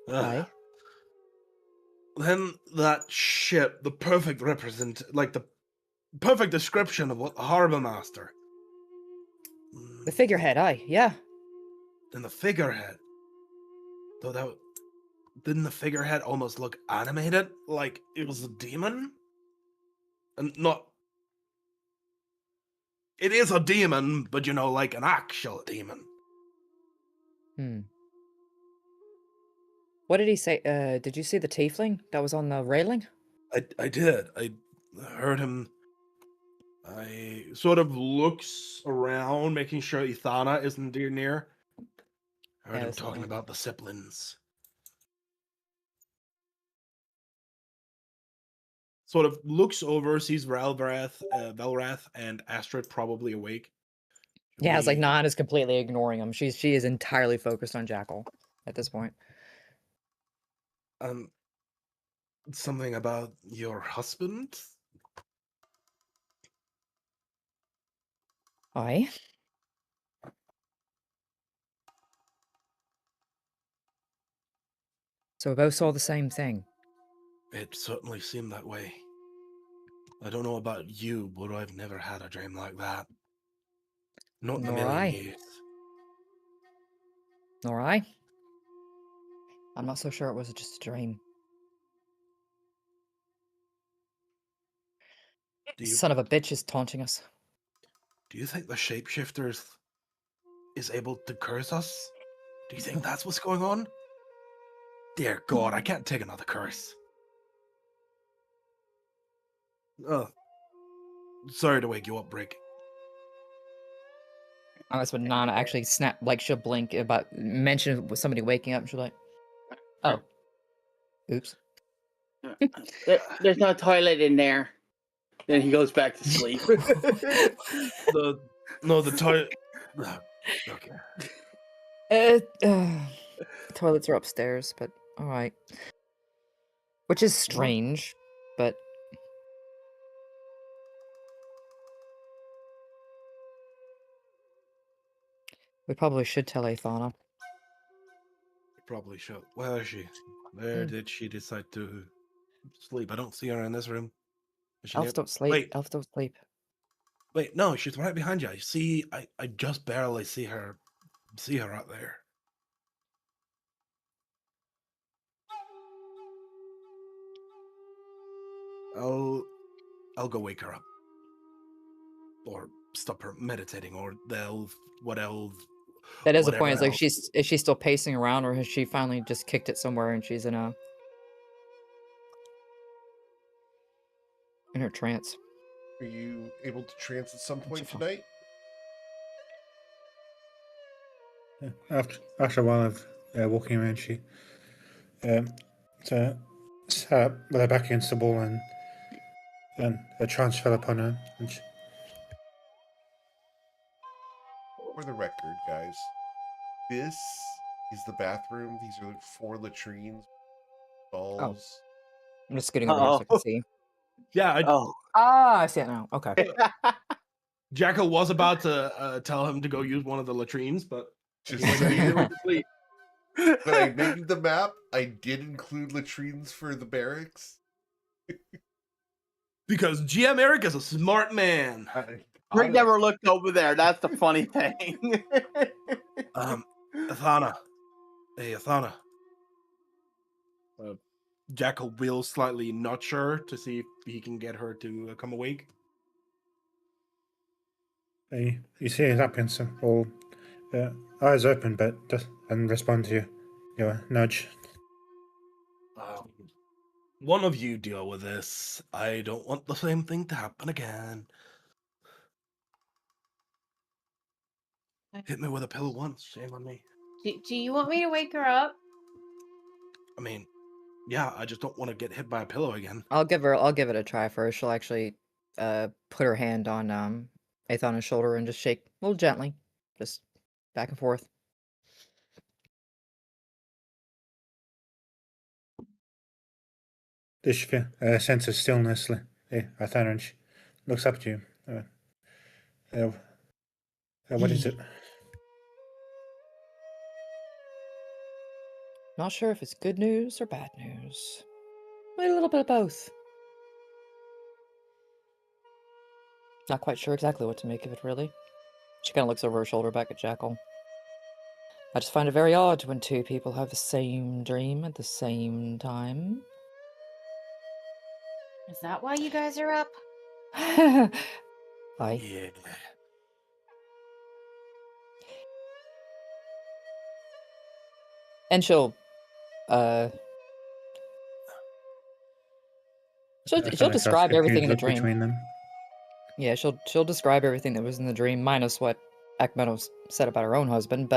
Ugh. Aye. Then that ship, the perfect description of what a harbormaster. The figurehead, aye, yeah. And the figurehead. Though didn't the figurehead almost look animated, like it was a demon? And not. It is a demon, but like an actual demon. What did he say? Did you see the tiefling that was on the railing? I did. I heard him. I sort of looks around, making sure Ithana isn't near. I heard Yeah, him that's talking fine. about the siblings. Sort of looks over, sees Velrath, and Astrid probably awake. Yeah, it's like We- Nan is completely ignoring him. She is entirely focused on Jackal at this point. Something about your husband? Aye. So we both saw the same thing. It certainly seemed that way. I don't know about you, but I've never had a dream like that. Not in a Nor million I. years. Nor I. I'm not so sure it was just a dream. Do you Son of a bitch is taunting us. do you think the shapeshifters is able to curse us? Do you think that's what's going on? Dear God, I can't take another curse. Oh, sorry to wake you up, Brick. Oh, that's when Nana actually snap, like she'll blink about mention with somebody waking up, and she'll like, oh, oops. There's no toilet in there. Then he goes back to sleep. The toilet. Okay. Toilets are upstairs, but all right. Which is strange, but we probably should tell Athana. Probably should. Where is she? Where did she decide to sleep? I don't see her in this room. Is she Elves near- don't sleep. Wait, Elves don't sleep. wait, no, she's right behind you. I see. I just barely see her. See her out there. I'll go wake her up, or stop her meditating, or the elf. What elf? That is the point. Whatever Is like else. is she still pacing around, or has she finally just kicked it somewhere and she's in her trance? Are you able to trance at some point tonight? After a while of walking around, she so sat up with her back against the wall, and a trance fell upon her. And she, For the record, guys, this is the bathroom. These are 4 latrines, stalls. I'm just getting over here so I can see. Yeah, I see it now. Okay. Jackal was about to tell him to go use one of the latrines, but Just he went saying. immediately to sleep. When I made the map, I did include latrines for the barracks. Because GM Eric is a smart man. Rick never looked over there. That's the funny thing. Athana. Hey, Athana. Jackal will slightly nudge her to see if he can get her to come awake. you see his applicants all eyes open, but doesn't respond to your nudge. One of you deal with this. I don't want the same thing to happen again. Hit me with a pillow once, shame on me. Do you want me to wake her up? I mean, yeah, I just don't want to get hit by a pillow again. I'll give it a try first. She'll actually put her hand on Athana's shoulder and just shake a little gently. Just back and forth. Does she feel a sense of stillness? Athana, and she looks up to you. What is it? Not sure if it's good news or bad news. Maybe a little bit of both. Not quite sure exactly what to make of it, really. She kind of looks over her shoulder back at Jackal. I just find it very odd when 2 people have the same dream at the same time. Is that why you guys are up? Bye. Yeah. And she'll describe everything in the dream. Between them. Yeah, she'll describe everything that was in the dream, minus what Akmenos said about her own husband,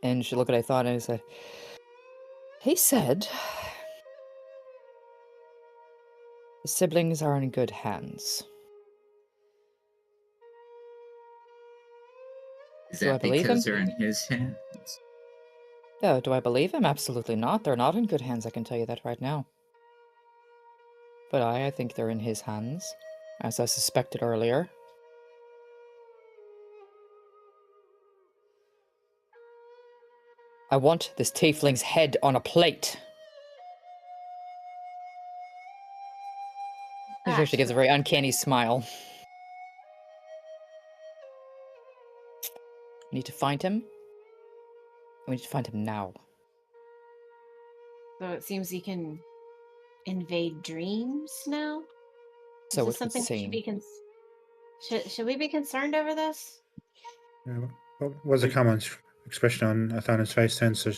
and she'll look at Athana and say, he said the siblings are in good hands. Is Do I that believe because him? they're in his hands? Yeah, do I believe him? Absolutely not. They're not in good hands, I can tell you that right now. But I think they're in his hands, as I suspected earlier. I want this tiefling's head on a plate. She actually gives a very uncanny smile. We need to find him. We need to find him now. So it seems he can invade dreams now. So Is this it would something we should be seem. should we be concerned over this? What was the common expression on Athana's face then? So,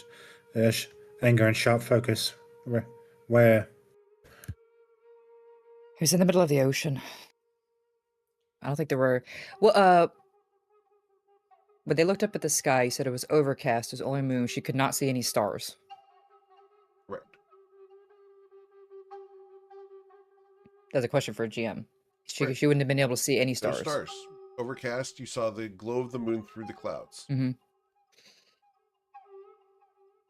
anger and sharp focus. Where? He was in the middle of the ocean. I don't think there were. Well, when they looked up at the sky, he said it was overcast. It was only moon. She could not see any stars. Right. That's a question for a GM. Right. She wouldn't have been able to see any No stars. stars. Overcast, you saw the glow of the moon through the clouds. Mm-hmm.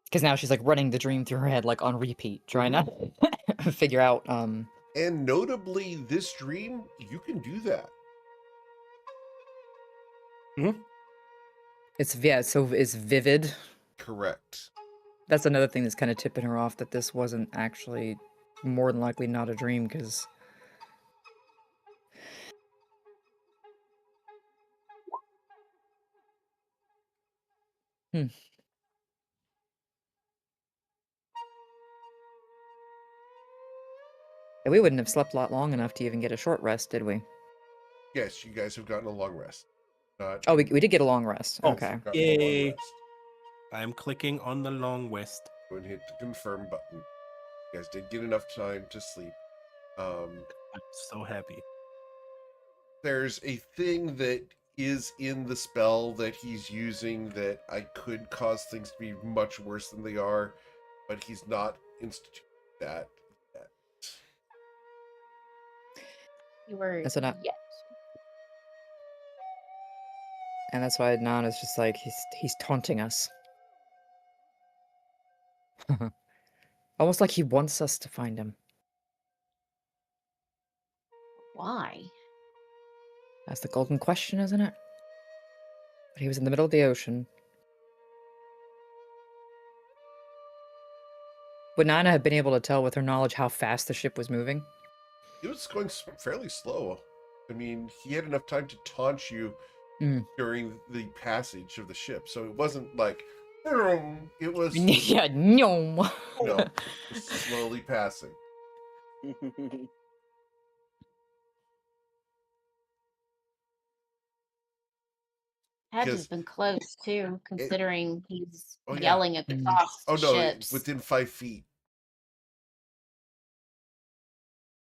Because now she's like running the dream through her head, like on repeat, trying to figure out. And notably, this dream, you can do that. It's it's vivid. Correct. That's another thing that's kind of tipping her off that this wasn't actually more than likely not a dream, because we wouldn't have slept long enough to even get a short rest, did we? Yes, you guys have gotten a long rest. Oh, we did get a long rest. Oh, Okay. Gotten a long Yay. rest. I'm clicking on the long west. Go and hit the confirm button. You guys did get enough time to sleep. I'm so happy. There's a thing that is in the spell that he's using that I could cause things to be much worse than they are, but he's not instituting that yet. You were That's what I- yes. And that's why Nana's just like he's taunting us. Almost like he wants us to find him. Why? That's the golden question, isn't it? But he was in the middle of the ocean. Would Nana have been able to tell with her knowledge how fast the ship was moving? It was going fairly slow. I mean, he had enough time to taunt you during the passage of the ship, so it wasn't like it was Yeah, no. no, just slowly passing. Had to Because have been close too, considering he's Oh, yeah. yelling at the top Oh of no, ships. within 5 feet.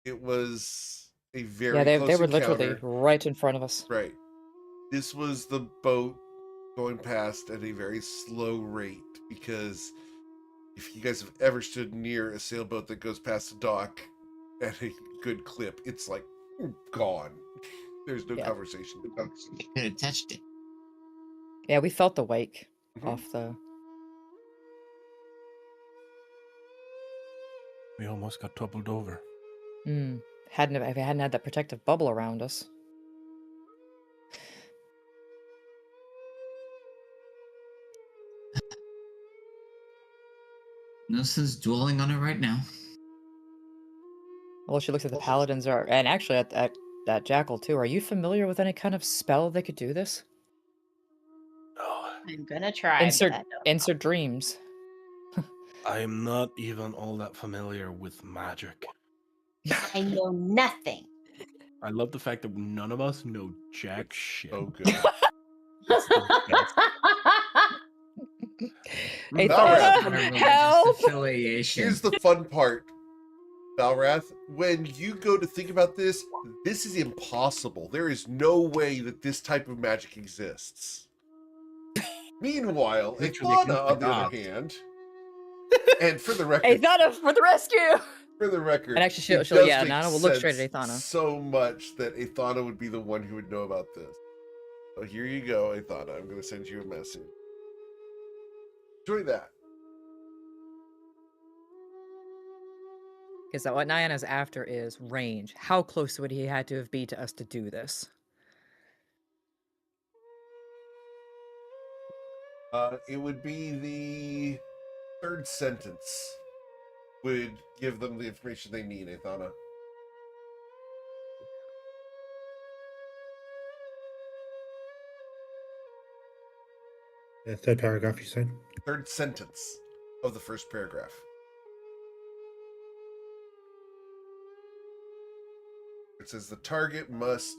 It was a very Yeah, they close were literally encounter. right in front of us. Right. This was the boat going past at a very slow rate, because if you guys have ever stood near a sailboat that goes past the dock at a good clip, it's like gone. There's no Yeah. conversation. You could have touched it. Yeah, we felt the wake Mhm. off the. We almost got toppled over. If we hadn't had that protective bubble around us. No sense dwelling on it right now. Well, she looks at the paladins and actually at that jackal too. Are you familiar with any kind of spell that could do this? Oh, I'm gonna try. Insert but I don't- insert dreams. I am not even all that familiar with magic. I know nothing. I love the fact that none of us know jack shit. Oh, good. It's the best. Hey, Valrath. Thana, Religious help! affiliation. Here's the fun part, Valrath. When you go to think about this, this is impossible. There is no way that this type of magic exists. Meanwhile, Literally Ithana, against the on the other gods. hand, and for the Hey, record, Thana, for the rescue! for the record, And actually, it she'll does yeah, make Nana will look straight at sense Ithana. so much that Ithana would be the one who would know about this. So here you go, Ithana. I'm going to send you a message. Enjoy that. Because what Nyana's after is range. How close would he had to have been to us to do this? It would be the third sentence would give them the information they need, Ithana. The third paragraph, you said? Third sentence of the first paragraph. It says the target must...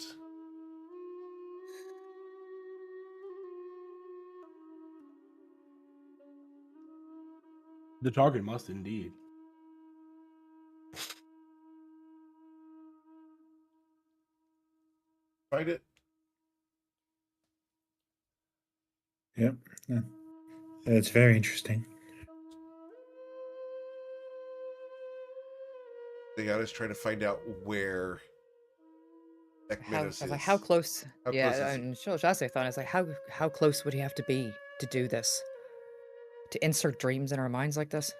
The target must indeed. Find it. Yep. It's very interesting. They got us trying to find out where Ekmenos is. How close? How Yeah, close is and Shasha thought it's like how close would he have to be to do this? To insert dreams in our minds like this?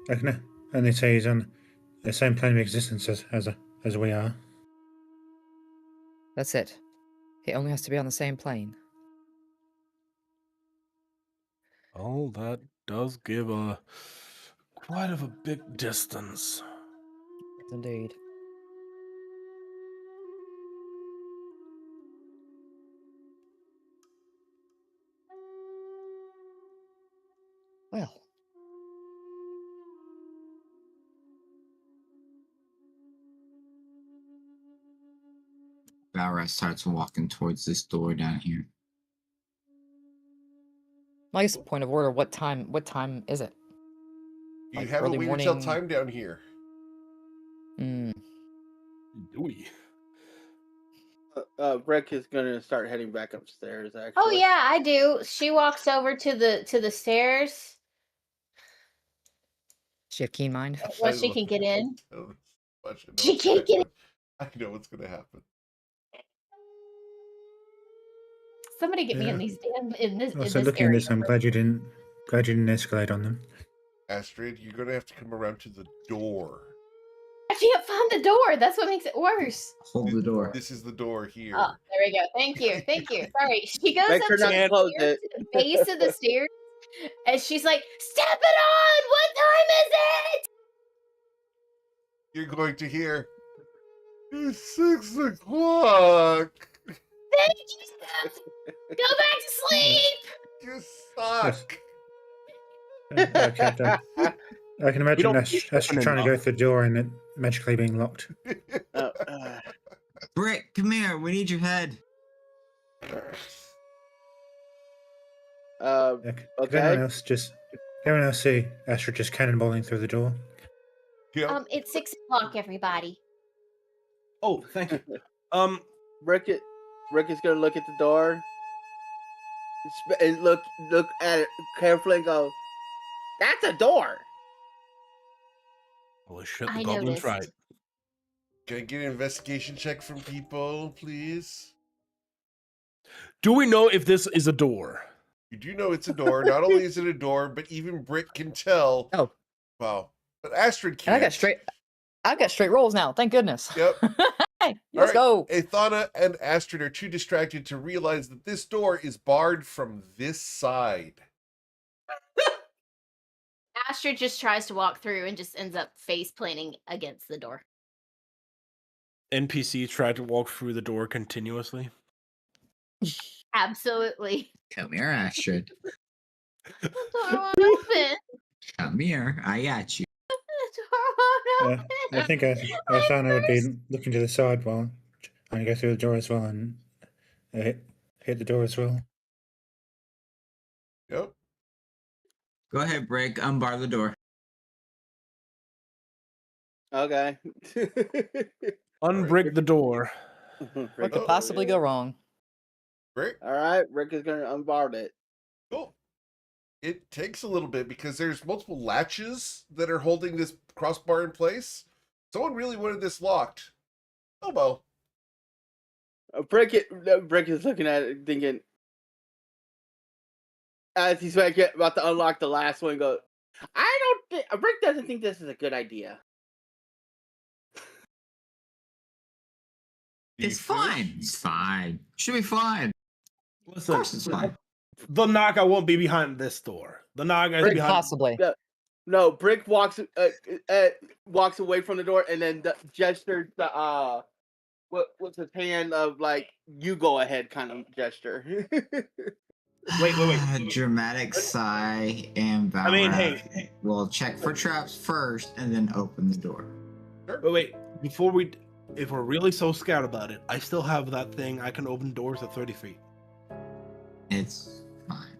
I can only say he's on the same plane of existence as we are. That's it. He only has to be on the same plane. Oh, that does give quite of a big distance. Yes, indeed. Well, Valra starts walking towards this door down here. nice point of order. What time is it? You Like haven't early waited till morning? time down here. Hmm. Do we? Rick is gonna start heading back upstairs. Actually. Oh yeah, I do. She walks over to the stairs. She have keen mind. Well, she can get in. She She can't get in. I know what's gonna happen. Somebody get me in Yeah. these damn in this Also, in this looking at area. this, I'm glad you didn't escalate on them. Astrid, you're gonna have to come around to the door. I can't find the door. That's what makes it worse. Hold the door. This is the door here. Oh, there we go. Thank you. Thank you. Sorry. She goes Make up sure to not the to close stairs, it. to the base of the stairs, and she's like, "Step it on! What time is it?" You're going to hear. It's 6 o'clock. Thank you, Steph. Go back to sleep. You suck. Okay, I can imagine don't Ash keep opening trying to up. go through the door and it magically being locked. Brick, come here. We need your head. Could Okay. everyone else see Astrid just cannonballing through the door? Yep. It's 6 o'clock, everybody. Oh, thank you. Rick is gonna look at the door and look at it carefully and go, "That's a door." Holy shit, the I goblin's noticed. right. Can I get an investigation check from people, please? Do we know if this is a door? You do know it's a door. Not only is it a door, but even Britt can tell. Oh. Wow. But Astrid And can't. I've got straight rolls now. Thank goodness. Yep. Hey, let's go. Athana and Astrid are too distracted to realize that this door is barred from this side. Astrid just tries to walk through and just ends up face planting against the door. NPC tried to walk through the door continuously. Absolutely. Come here, Astrid. The door won't open. Come here. I got you. The door won't open. I think Athana would be looking to the side while trying to go through the door as well and hit the door as well. Yep. Go ahead, Brick. Unbar the door. Okay. Unbrick the door. What could possibly go wrong? Great. All right, Rick is gonna unbar it. Cool. It takes a little bit because there's multiple latches that are holding this crossbar in place. Someone really wanted this locked. Oh well. Brick is looking at it, thinking, as he's about to unlock the last one, go, "I don't think Brick doesn't think this is a good idea." It's fine. It's fine. Should be fine. Listen, Of course it's fine. the knocker won't be behind this door. The Naga is Brick behind. Possibly. No, Brick walks away from the door and then gestures the what's his hand of like you go ahead kind of gesture. Wait. Dramatic sigh, and I mean, Valrath will check for traps first and then open the door. Wait. If we're really so scared about it, I still have that thing. I can open doors at 30 feet. It's fine.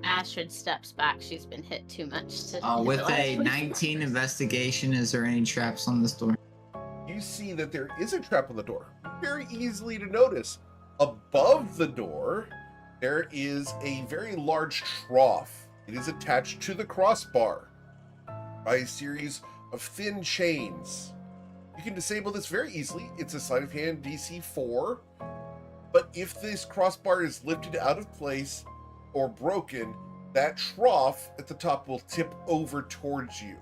Astrid steps back. She's been hit too much. With a 19 investigation, is there any traps on this door? You see that there is a trap on the door. Very easily to notice. Above the door, there is a very large trough. It is attached to the crossbar by a series of thin chains. You can disable this very easily. It's a sleight of hand DC 4. But if this crossbar is lifted out of place or broken, that trough at the top will tip over towards you.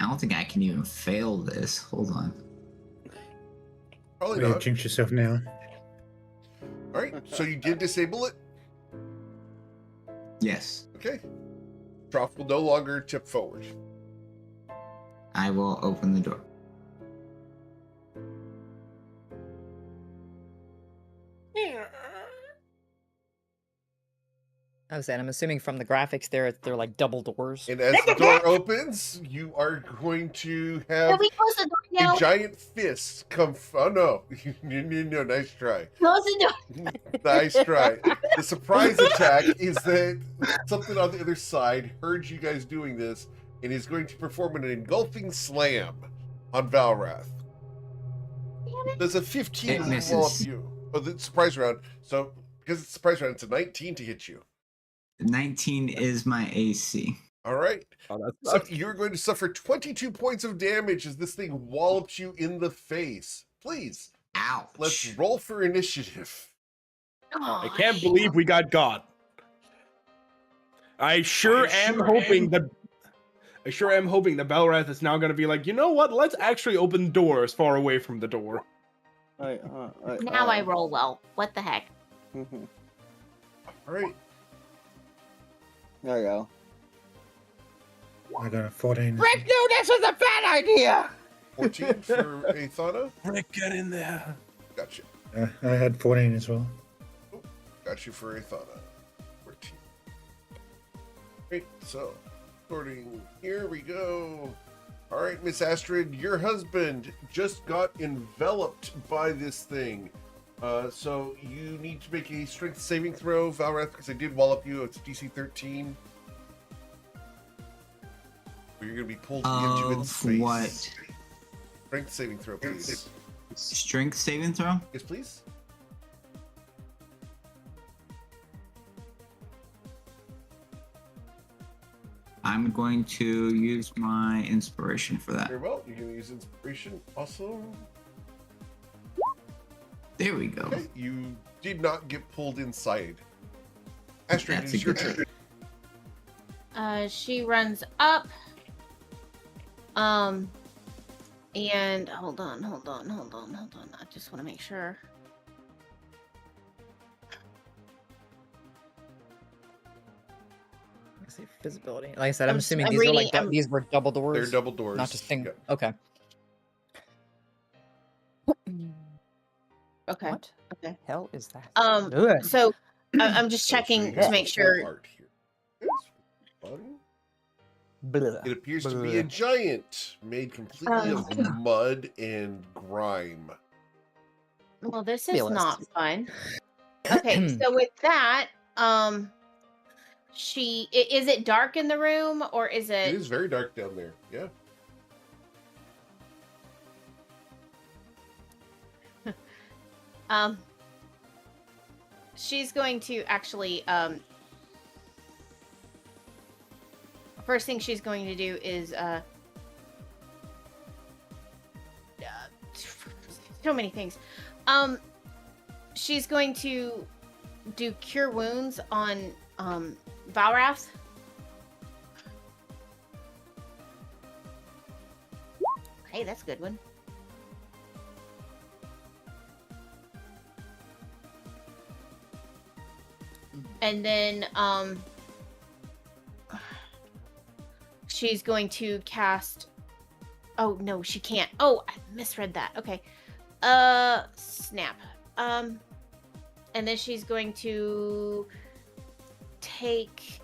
I don't think I can even fail this. Hold on. Probably Well, you not. jinx yourself now. All right, so you did disable it? Yes. Okay. Trough will no longer tip forward. I will open the door. I was saying, I'm assuming from the graphics they're like double doors. And as the door opens, you are going to have Can we close the door now? a giant fist come. Oh no! No, nice try. Close the door. Nice try. The surprise attack is that something on the other side heard you guys doing this and is going to perform an engulfing slam on Valrath. There's a 15 It to misses. wallop you. Oh, the surprise round. So because it's a surprise round, it's a 19 to hit you. 19 is my AC. All right. Oh, So you're going to suffer 22 points of damage as this thing wallops you in the face. Please, Ouch. let's roll for initiative. I can't believe we got God. I sure am hoping that Valrath is now going to be like, you know what? Let's actually open doors far away from the door. Now I roll well. What the heck? All right. There you go. I got a 14. Rick knew this was a bad idea. 14 for Athana. Rick, get in there. Gotcha. I had 14 as well. Got you for Athana. 14. Great. So, sorting. Here we go. All right, Miss Astrid, your husband just got enveloped by this thing. So you need to make a strength saving throw, Valrath, because I did wallop you. It's DC 13. You're going to be pulled into its face. What? Strength saving throw, please. Strength saving throw? Yes, please. I'm going to use my inspiration for that. Very well. You're going to use inspiration also. There we go. Okay. You did not get pulled inside. Astrid, That's it's a your good turn. She runs up. And hold on. I just want to make sure. Let's see, visibility. Like I said, I'm I'm assuming I'm these were like reading- I'm- these were double doors. They're double doors. Not just single. Yeah. Okay. Okay. What? Okay. Hell is that? Um, So I'm just checking to make sure. Art here. Yes, fun. Blah. It appears to be a giant made completely of mud and grime. Well, this Be is honest. not fun. Okay, so with that, is it dark in the room or is It it? is very dark down there. Yeah. She's going to actually first thing she's going to do is so many things. She's going to do cure wounds on Valrath. Hey, that's a good one. And then she's going to cast. Oh no, she can't. Oh, I misread that. Okay. Snap. And then she's going to take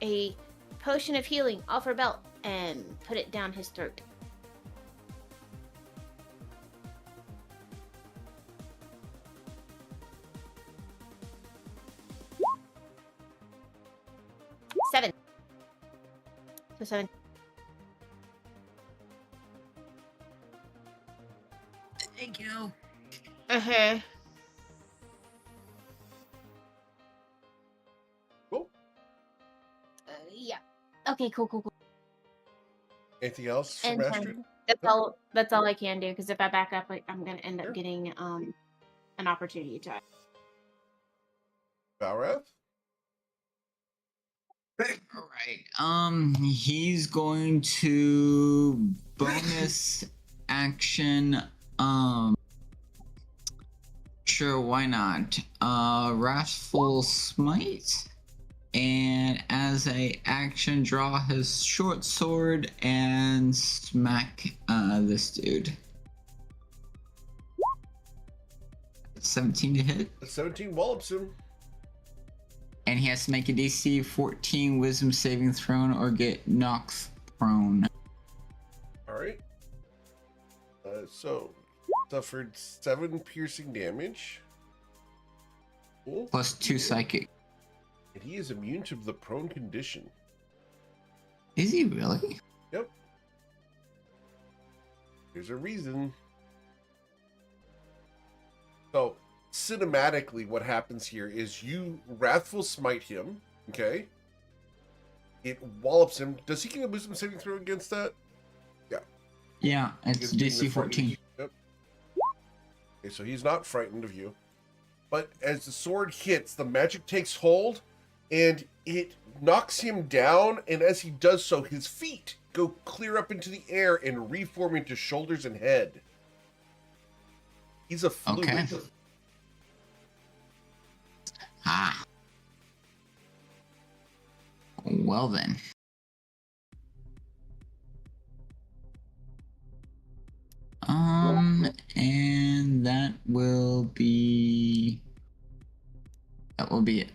a potion of healing off her belt and put it down his throat. Seven. So 7. Thank you. Uh-huh. Cool. Yeah. Okay, cool. Anything else from And Astrid? that's all I can do, because if I back up, I'm gonna end up getting an opportunity to. Valrath? All right. He's going to bonus action. Sure, why not? Wrathful Smite, and as a action, draw his short sword and smack this dude. 17 to hit. 17 wallops him. And he has to make a DC 14 Wisdom saving throw or get knocked prone. All right. So, suffered 7 piercing damage. Cool. Plus 2 psychic. And he is immune to the prone condition. Is he really? Yep. There's a reason. So, cinematically, what happens here is you Wrathful Smite him, okay? It wallops him. Does he get a wisdom saving throw against that? Yeah. Yeah, it's Against being DC 14. Yep. Okay, so he's not frightened of you. But as the sword hits, the magic takes hold, and it knocks him down, and as he does so, his feet go clear up into the air and reform into shoulders and head. He's a fluid. Okay. Ah. Well then. And that will be it.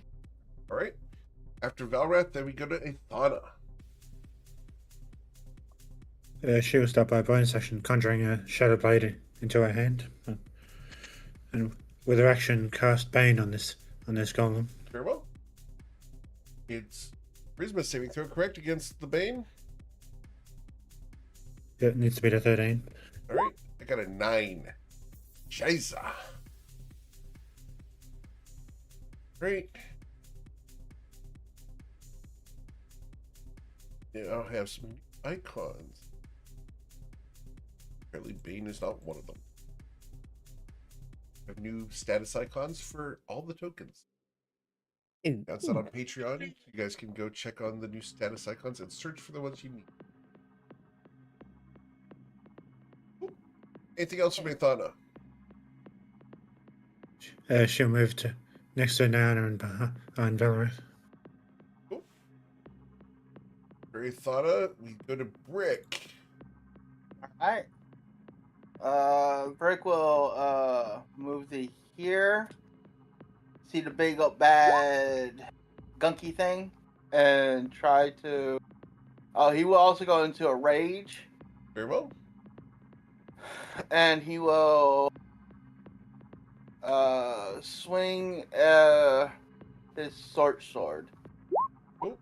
All right. After Valrath, then we go to Ithana. She will start by bonus action conjuring a shadow blade into her hand, and with her action cast Bane on this golem. Very well. It's Charisma saving throw, correct, against the Bane? It needs to be to 13. All right. I got a 9. Shiza. Great. Yeah, I'll have some icons. Apparently Bane is not one of them. I have new status icons for all the tokens. That's that on Patreon. You guys can go check on the new status icons and search for the ones you need. Cool. Anything else from Ithana? She'll move to next to Nana and behind Valrath. Cool. For Ithana, we go to Brick. Alright. Brick will move to here. See the big up bad gunky thing. And try to he will also go into a rage. Very well. And he will swing his short sword. Cool.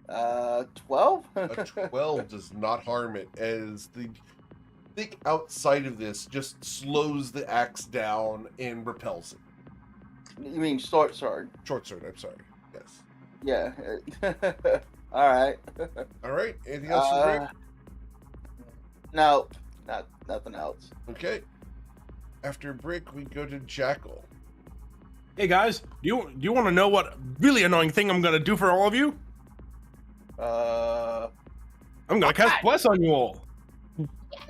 12? A 12 does not harm it, as the thick outside of this just slows the axe down and repels it. You mean short sword? Short sword, I'm sorry. Yes. Yeah. Alright. Alright, anything else from Brick? No, nothing else. Okay. After Brick, we go to Jackal. Hey guys, do you want to know what really annoying thing I'm gonna do for all of you? I'm gonna cast Bless on you all.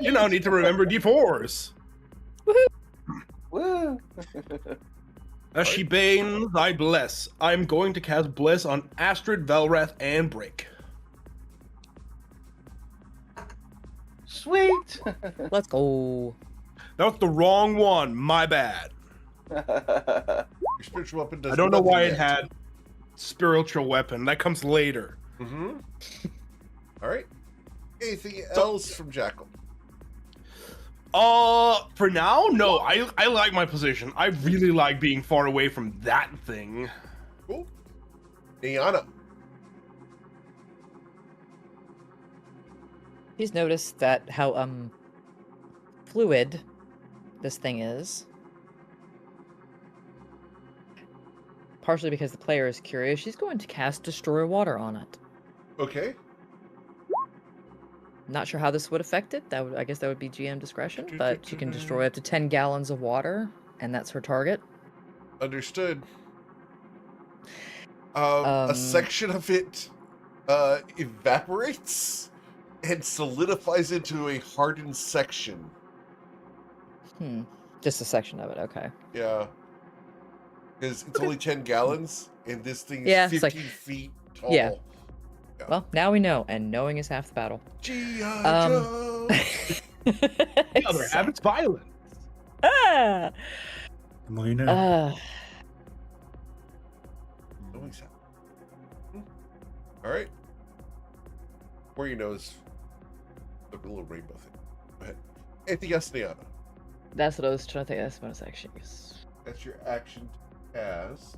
You now need to remember D4s. Woo! As she banes, I bless. I'm going to cast Bless on Astrid, Velrath, and Brick. Sweet. Let's go. That was the wrong one. My bad. Your spiritual weapon does I don't know nothing why it yet. had spiritual weapon. That comes later. Mm-hmm. All right. Anything else from Jackal? For now, no. I like my position. I really like being far away from that thing. Cool. Niana. He's noticed that how fluid this thing is. Partially because the player is curious, she's going to cast Destroy Water on it. Okay. Not sure how this would affect it. I guess that would be GM discretion, but she can destroy up to 10 gallons of water, and that's her target. Understood. A section of it evaporates and solidifies into a hardened section. Just a section of it, okay. Yeah. Because it's only 10 gallons, and this thing is Yeah, 50 it's like- feet tall. Yeah. Well, now we know, and knowing is half the battle. G.I. Joe! The other half is violent. The more you know. Always have. All right. Where you know is the little rainbow thing. Go ahead. Anything else, Niana? That's what I was trying to think. That's bonus action use. That's your action to cast.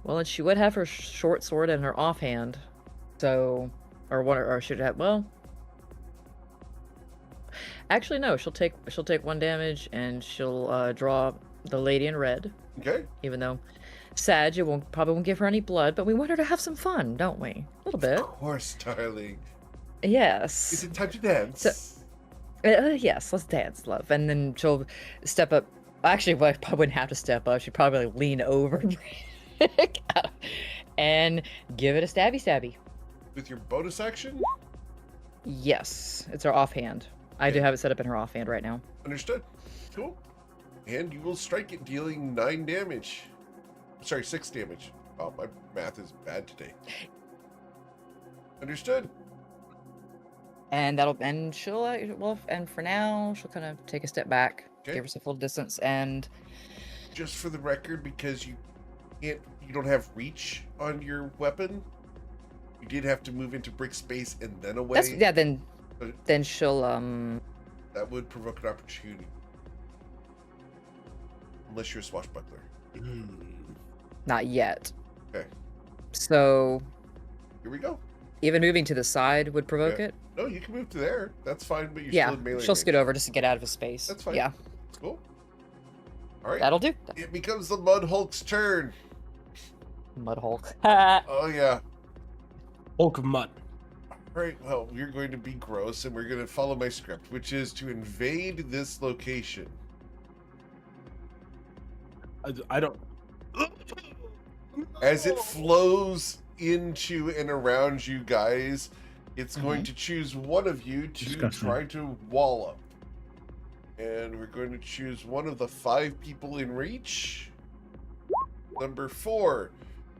Well, and she would have her short sword in her offhand, so, or should have. Well, actually, no. She'll take 1 damage, and she'll draw the lady in red. Okay. Even though, sad, you probably won't give her any blood, but we want her to have some fun, don't we? A little bit. Of course, darling. Yes. Is it time to dance? Yes, let's dance, love. And then she'll step up. Actually, well, I probably wouldn't have to step up. She'd probably lean over and give it a stabby. With your bonus action? Yes, it's her offhand. I do have it set up in her offhand right now. Understood. Cool. And you will strike it, dealing 9 damage. Sorry, 6 damage. Oh, my math is bad today. Understood. And she'll, and for now, she'll kind of take a step back, give herself a little distance, and just for the record, because you don't have reach on your weapon, you did have to move into brick space and then away. Then she'll that would provoke an opportunity, unless you're a swashbuckler. Not yet. Okay. So here we go. Even moving to the side would provoke it. No, you can move to there. That's fine, but you're Yeah, still in melee she'll range. scoot over just to get out of his space. That's fine. Yeah. Cool. All right. That'll do. It becomes the Mud Hulk's turn. Mud Hulk. Oh, yeah. Hulk of mud. All right, well, we're going to be gross, and we're going to follow my script, which is to invade this location. I don't... As it flows into and around you guys, it's going to choose one of you to Disgusting. try to wall up. And we're going to choose one of the 5 people in reach. Number 4.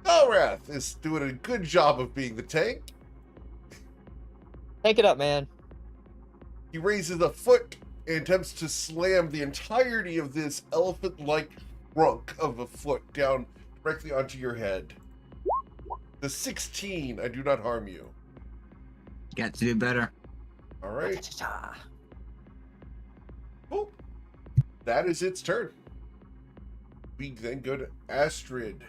Elrath is doing a good job of being the tank. Take it up, man. He raises a foot and attempts to slam the entirety of this elephant-like trunk of a foot down directly onto your head. The 16, I do not harm you. Got to do better. All right. Cool. That is its turn. We then go to Astrid.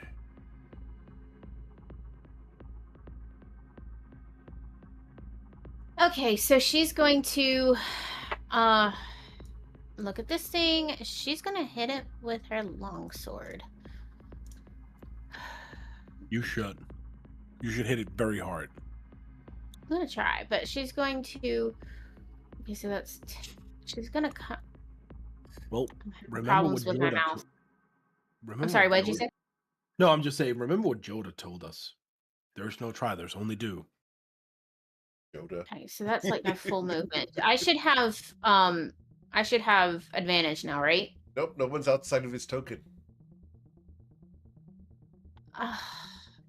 Okay, so she's going to look at this thing. She's gonna hit it with her longsword. You should. You should hit it very hard. I'm gonna try, but she's going to. Okay, so that's. She's gonna cut. Well, remember Problems what with her Yoda mouth. Remember I'm sorry. what What did you Yoda- say? No, I'm just saying, remember what Yoda told us. There's no try, there's only do. Yoda. Okay, so that's like my full movement. I should have advantage now, right? Nope, no one's outside of his token.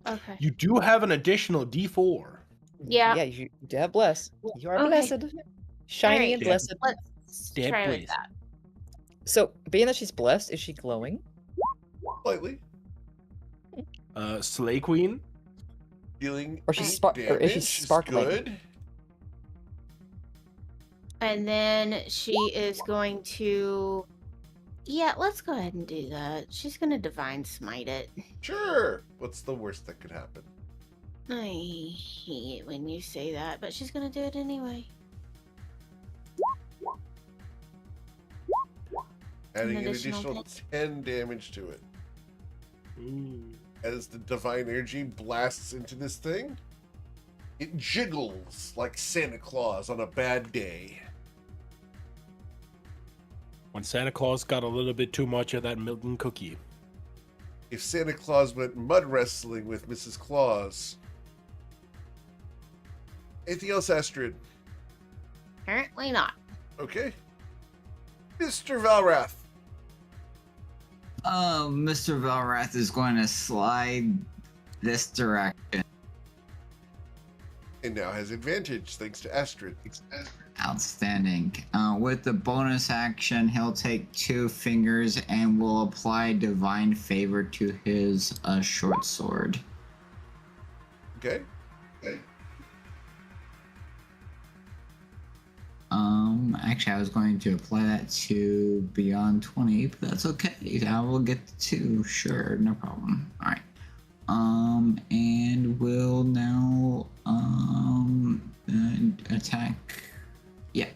Okay. You do have an additional D4. Yeah. Yeah, you do have bless. You are Okay. blessed. Shiny and Alright, blessed. let's Dead try with blessed. that. So, being that she's blessed, is she glowing? Slightly. Slay Queen. Dealing Or she's 8 or damage is she is sparkling? good. And then she is going to... Yeah, let's go ahead and do that. She's going to Divine Smite it. Sure. What's the worst that could happen? I hate it when you say that, but she's going to do it anyway. Adding an additional additional 10 damage to it. As the divine energy blasts into this thing, it jiggles like Santa Claus on a bad day. When Santa Claus got a little bit too much of that milk and cookie. If Santa Claus went mud wrestling with Mrs. Claus. Anything else, Astrid? Apparently not. Okay. Mr. Valrath. Mr. Valrath is going to slide this direction. And now has advantage thanks to Astrid. Outstanding. With the bonus action, he'll take 2 fingers and will apply divine favor to his short sword. Okay. Actually, I was going to apply that to beyond 20, but that's okay. I will get the 2. Sure, no problem. All right. And will now attack. Yeah.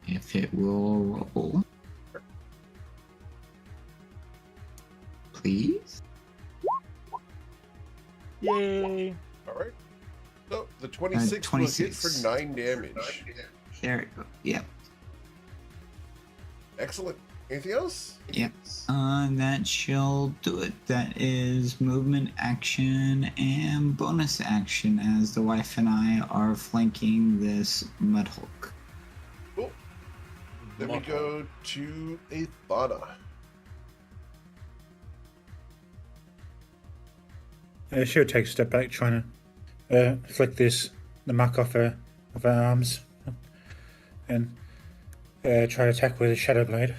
If it will roll. Please. Yay! All right. So the 26 will hit 26. for 9 damage. There we go. Yep. Excellent. Anything else? Yep. That shall do it. That is movement, action, and bonus action as the wife and I are flanking this mud hulk. Cool. Then we go to Athana. She would take a step back, trying to flick the muck off her arms, and try to attack with a Shadow Blade.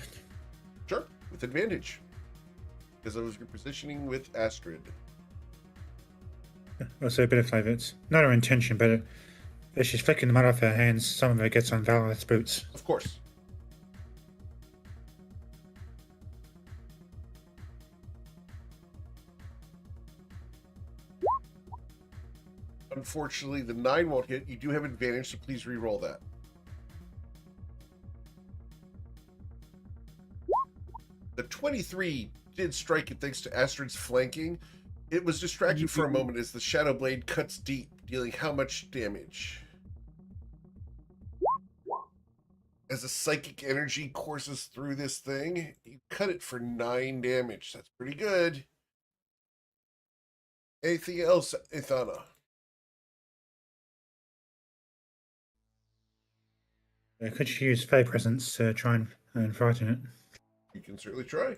Sure, with advantage. Because I was repositioning with Astrid. Also, a bit of flavour. It's not her intention, but as she's flicking the mud off her hands, some of it gets on Valrath's boots. Of course. Unfortunately, the 9 won't hit. You do have advantage, so please re-roll that. The 23 did strike it thanks to Astrid's flanking. It was distracted for a moment as the Shadow Blade cuts deep, dealing how much damage? As the psychic energy courses through this thing, you cut it for 9 damage. That's pretty good. Anything else, Athana? Could she use Fey Presence to try and frighten it? You can certainly try.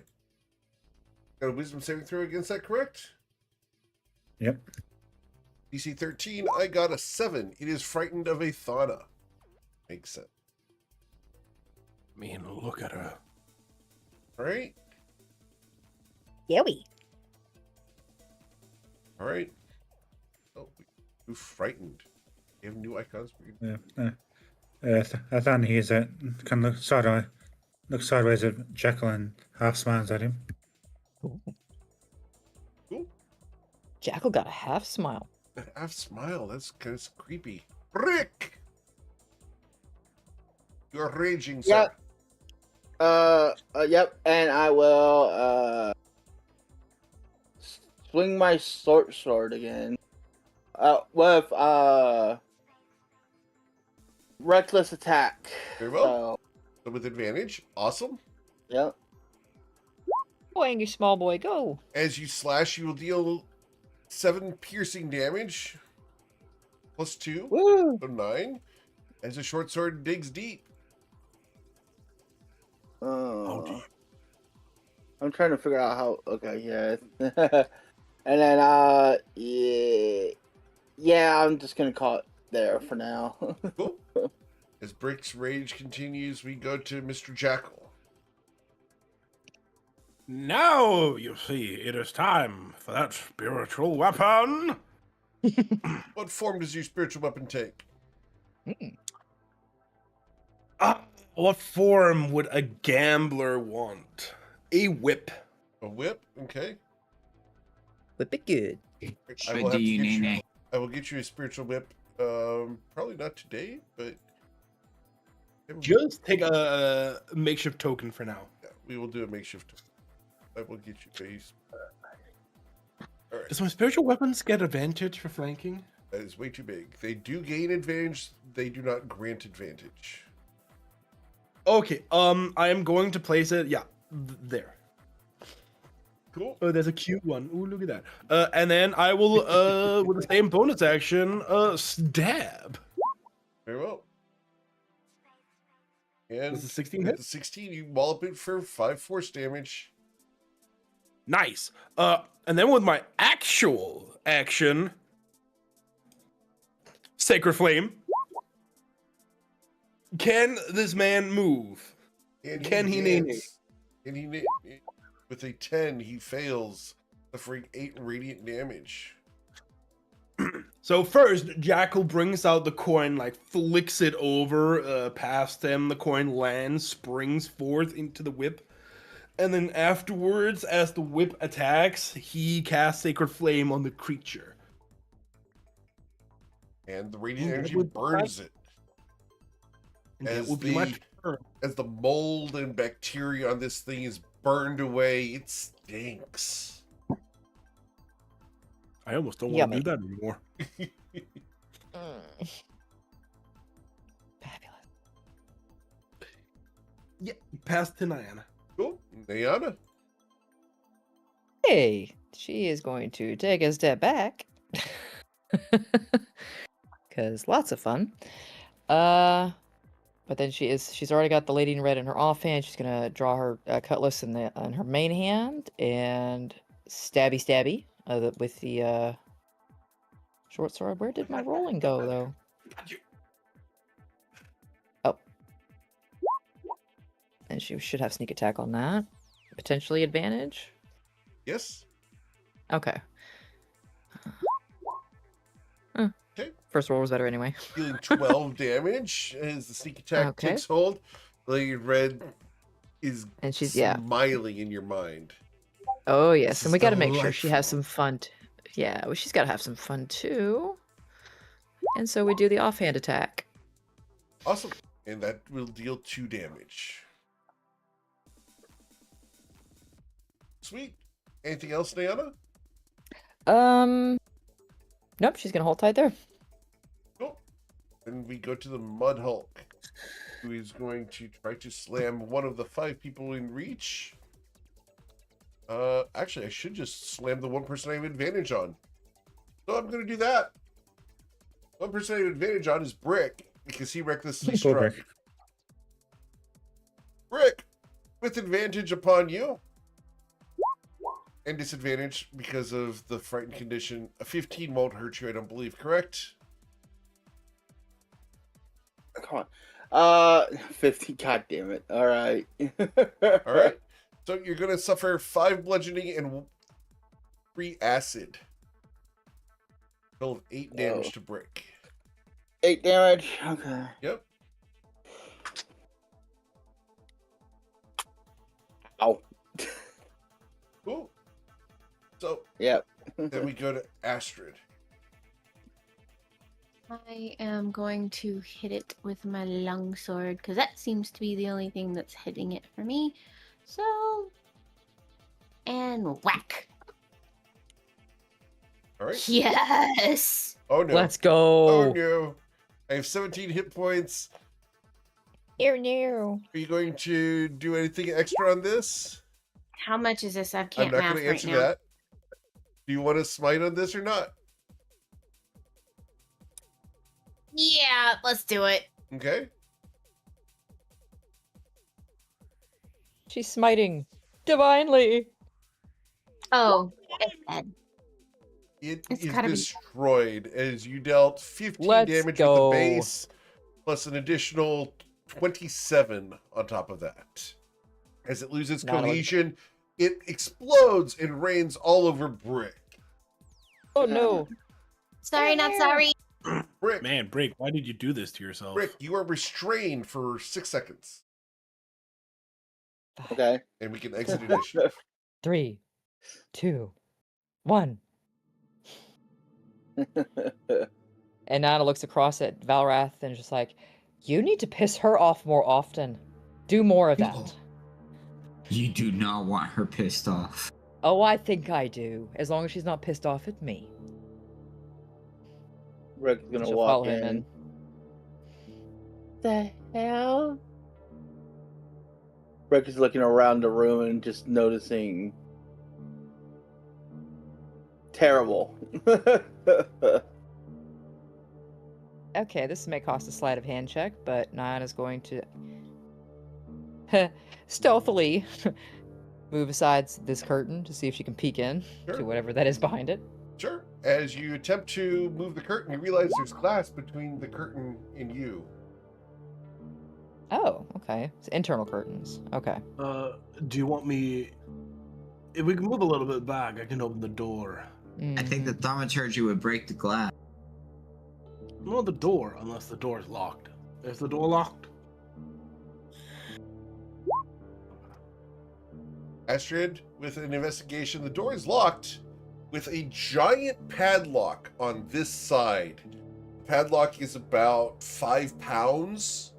Got a wisdom saving throw against that, correct? Yep. DC 13, I got a 7. It is frightened of Athana. Makes sense. I mean, look at her. All right. Yowie. All right. Oh, who frightened? You have new icons for you. Athana hears that, kind of looks sideways at Jackal and half smiles at him. Cool. Jackal got a half smile. That half smile, that's kind of creepy. Rick! You're raging, sir. Yep. Yep, and I will swing my sword again. With reckless attack. Very well. So with advantage. Awesome. Yep. Go, angry small boy, go. As you slash, you will deal 7 piercing damage. Plus 2. Woo! So 9. As a short sword digs deep. I'm trying to figure out how. Okay, yeah. And then, yeah, I'm just gonna call it there for now. Cool. As Brick's rage continues, we go to Mr. Jackal. Now, you see, it is time for that spiritual weapon. What form does your spiritual weapon take? What form would a gambler want? A whip. A whip? Okay. Whip it good. I will have to get you. I will get you a spiritual whip. Probably not today, but Just take a makeshift token for now. yeah, we will do a makeshift. I will get you base. All right. Does my spiritual weapons get advantage for flanking? That is way too big. They do gain advantage. They do not grant advantage. Okay, I am going to place it, there. Cool. Oh, there's a cute one. Ooh, look at that. And then I will, with the same bonus action, stab. Very well. And Does the 16 with hit? the 16, you wallop it for 5 force damage. Nice. And then with my actual action, Sacred Flame. Can this man move? And Can he name dance. And he with a 10, he fails, suffering 8 radiant damage. So first, Jackal brings out the coin, like flicks it over past him. The coin lands, springs forth into the whip. And then afterwards, as the whip attacks, he casts Sacred Flame on the creature. And the radiant That energy would- burns it. And that As will be my turn. as the mold and bacteria on this thing is burned away, it stinks. I almost don't want Yummy. to do that anymore. Fabulous. Yeah, pass to Niana. Cool. Nayana. Hey, she is going to take a step back. Because lots of fun. But then she's already got the lady in red in her offhand. She's gonna draw her cutlass in her main hand and stabby with the short sword. Where did my rolling go though? Oh, and she should have sneak attack on that. Potentially advantage. Yes. Okay. Okay. First roll was better anyway. Dealing 12 damage as the sneak attack Okay. takes hold. Lady Red is And she's smiling in your mind. Oh This yes, and is we got to make sure she has delightful. some fun. Yeah, well, she's got to have some fun too. And so we do the offhand attack. Awesome. And that will deal 2 damage. Sweet. Anything else, Nayana? Nope, she's gonna hold tight there. Cool. Then we go to the Mud Hulk, who is going to try to slam one of the 5 people in reach. Actually, I should just slam the one person I have advantage on. So I'm going to do that. One person I have advantage on is Brick, because he recklessly Cool, struck. Brick. Brick, with advantage upon you. And disadvantage because of the frightened condition. A 15 won't hurt you, I don't believe, correct? Come on. 50. God damn it. All right. All right. So you're going to suffer 5 bludgeoning and 3 acid. Total of 8 damage to Brick. 8 damage. Okay. Yep. Ow. Cool. So Yep. then we go to Astrid. I am going to hit it with my longsword because that seems to be the only thing that's hitting it for me. So, and whack. All right. Yes. Oh no. Let's Oh go. no. I have 17 hit points. Near. Are you going to do anything extra on this? How much is this? I I'm can't not math going to right answer now. that. Do you want to smite on this or not? Yeah, let's do it. Okay. She's smiting divinely. Oh, it's dead. It It's is gotta be. destroyed as you dealt 15 Let's damage with the go. base, plus an additional 27 on top of that. As it loses Not a- cohesion, it explodes and rains all over Brick. Oh no. Sorry, not sorry. Brick, Man, Break, why did you do this to yourself? Brick, you are restrained for 6 seconds, Okay. and we can exit initiative. 3, 2, 1. And Nana looks across at Valrath and is just like, you need to piss her off more often. Do more of that. You do not want her pissed off. Oh, I think I do. As long as she's not pissed off at me. Rick's gonna She'll walk follow him in. The hell? Rick is looking around the room and just noticing terrible. Okay, this may cost a sleight of hand check, but Nana's going to stealthily move aside this curtain to see if she can peek in Sure. to whatever that is behind it. Sure. As you attempt to move the curtain, you realize there's glass between the curtain and you. Oh, okay. It's internal curtains. Okay. Do you want me? If we can move a little bit back, I can open the door. I think the thaumaturgy would break the glass. No, the door, unless the door is locked. Is the door locked? Astrid, with an investigation, the door is locked with a giant padlock on this side. The padlock is about 5 pounds,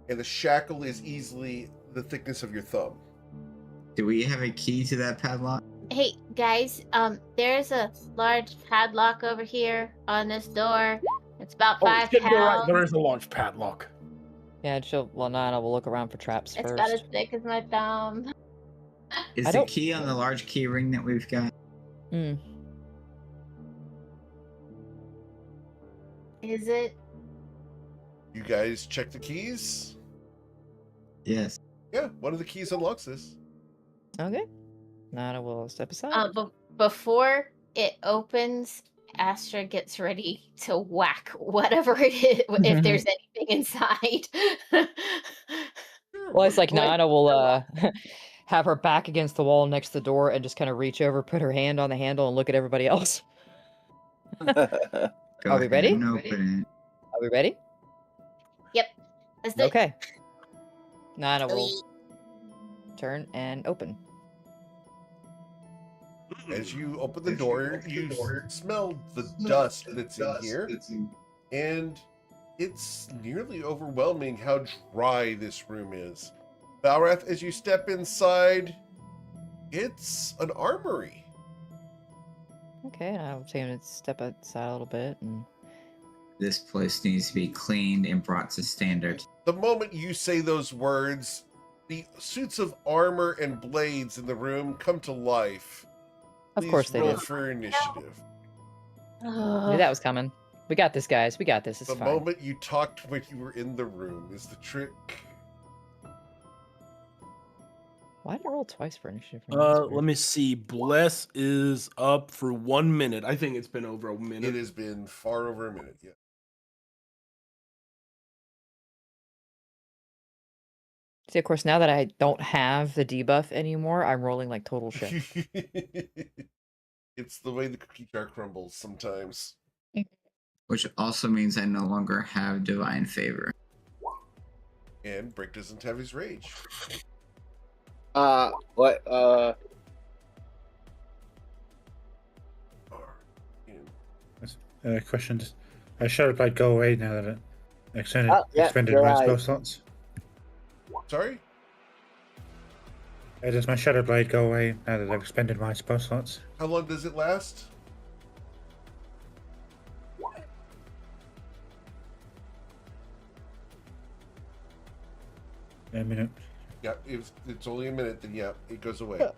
and the shackle is easily the thickness of your thumb. Do we have a key to that padlock? Hey guys, there's a large padlock over here on this door. It's about Oh, 5 you're right. pounds. There is a large padlock. Yeah, Nana will look around for traps It's first. about as thick as my thumb. Is I the don't- key on the large key ring that we've got? Hmm. Is it? You guys check the keys? Yes. Yeah, one of the keys unlocks this. Okay. Nana will step aside. Before it opens, Astra gets ready to whack whatever it is, if there's anything inside. Well, it's like Nana will have her back against the wall next to the door and just kind of reach over, put her hand on the handle, and look at everybody else. Go Are we ahead ready? and open Are we ready? Yep. Let's do it. Okay. Nana will turn and open. As you open the door, you smell the dust that's in here, and it's nearly overwhelming how dry this room is. Valrath, as you step inside, it's an armory. Okay, I'll take him to step outside a little bit. And This place needs to be cleaned and brought to standard. The moment you say those words, the suits of armor and blades in the room come to life. of Please course they roll do. for initiative. Knew that was coming. We got this, guys. We got this. It's The fine. moment you talked when you were in the room is the trick. Why did I roll twice for initiative? for me? That's Let weird. me see. Bless is up for 1 minute. I think it's been over a minute. It has been far over a minute, yeah. See, of course, now that I don't have the debuff anymore, I'm rolling like total shit. It's the way the cookie jar crumbles sometimes. Which also means I no longer have divine favor. And Brick doesn't have his rage. What? Question: Does Shadow Blade go away now that it expended Yeah, expended you're my right. spell slots? Sorry? Does my Shadow Blade go away now that I've expended my spell slots? How long does it last? A minute. Yeah, if it's only a minute, then yeah, it goes away.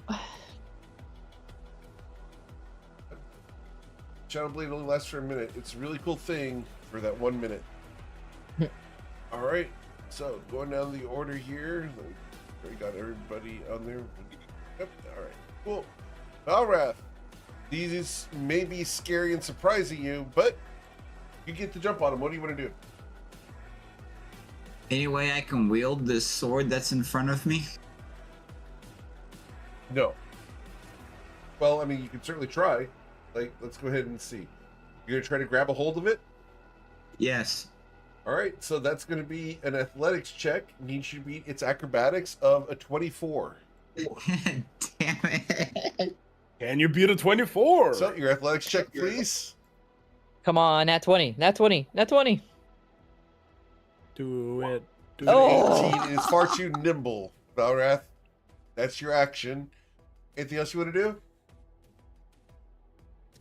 Shadow Blade only lasts for a minute. It's a really cool thing for that 1 minute. All right, so going down the order here. We got everybody on there. Yep. All right, cool. Valrath, these may be scary and surprising you, but you get to jump on them. What do you want to do? Any way I can wield this sword that's in front of me? No. Well, I mean, you can certainly try. Like, let's go ahead and see. You're gonna try to grab a hold of it? Yes. All right, so that's going to be an athletics check. Needs you to beat its acrobatics of a 24. Damn it. Can you beat a 24? So your athletics check, please. Come on, nat 20, nat 20, nat 20. Do it. Do Oh. 18 is far too nimble, Valrath. That's your action. Anything else you want to do?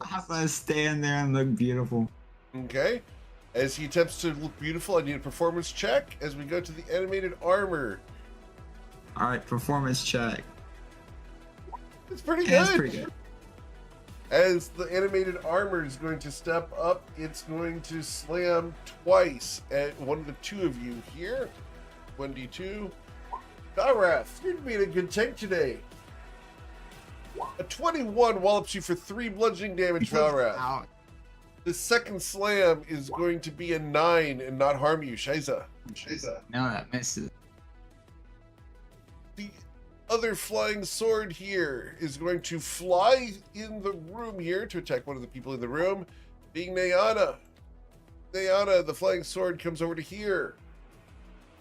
I'm gonna stand there and look beautiful. Okay. As he attempts to look beautiful, I need a performance check as we go to the animated armor. All right, performance check. It's pretty good. That's pretty good. As the animated armor is going to step up, it's going to slam twice at one of the two of you here. 1d2. Valrath, you're being a good tank today. A 21 wallops you for 3 bludgeoning damage, Valrath. Ouch. The second slam is going to be a 9 and not harm you, Shiza. No, that misses. The other flying sword here is going to fly in the room here to attack one of the people in the room, being Nayana. Nayana, the flying sword comes over to here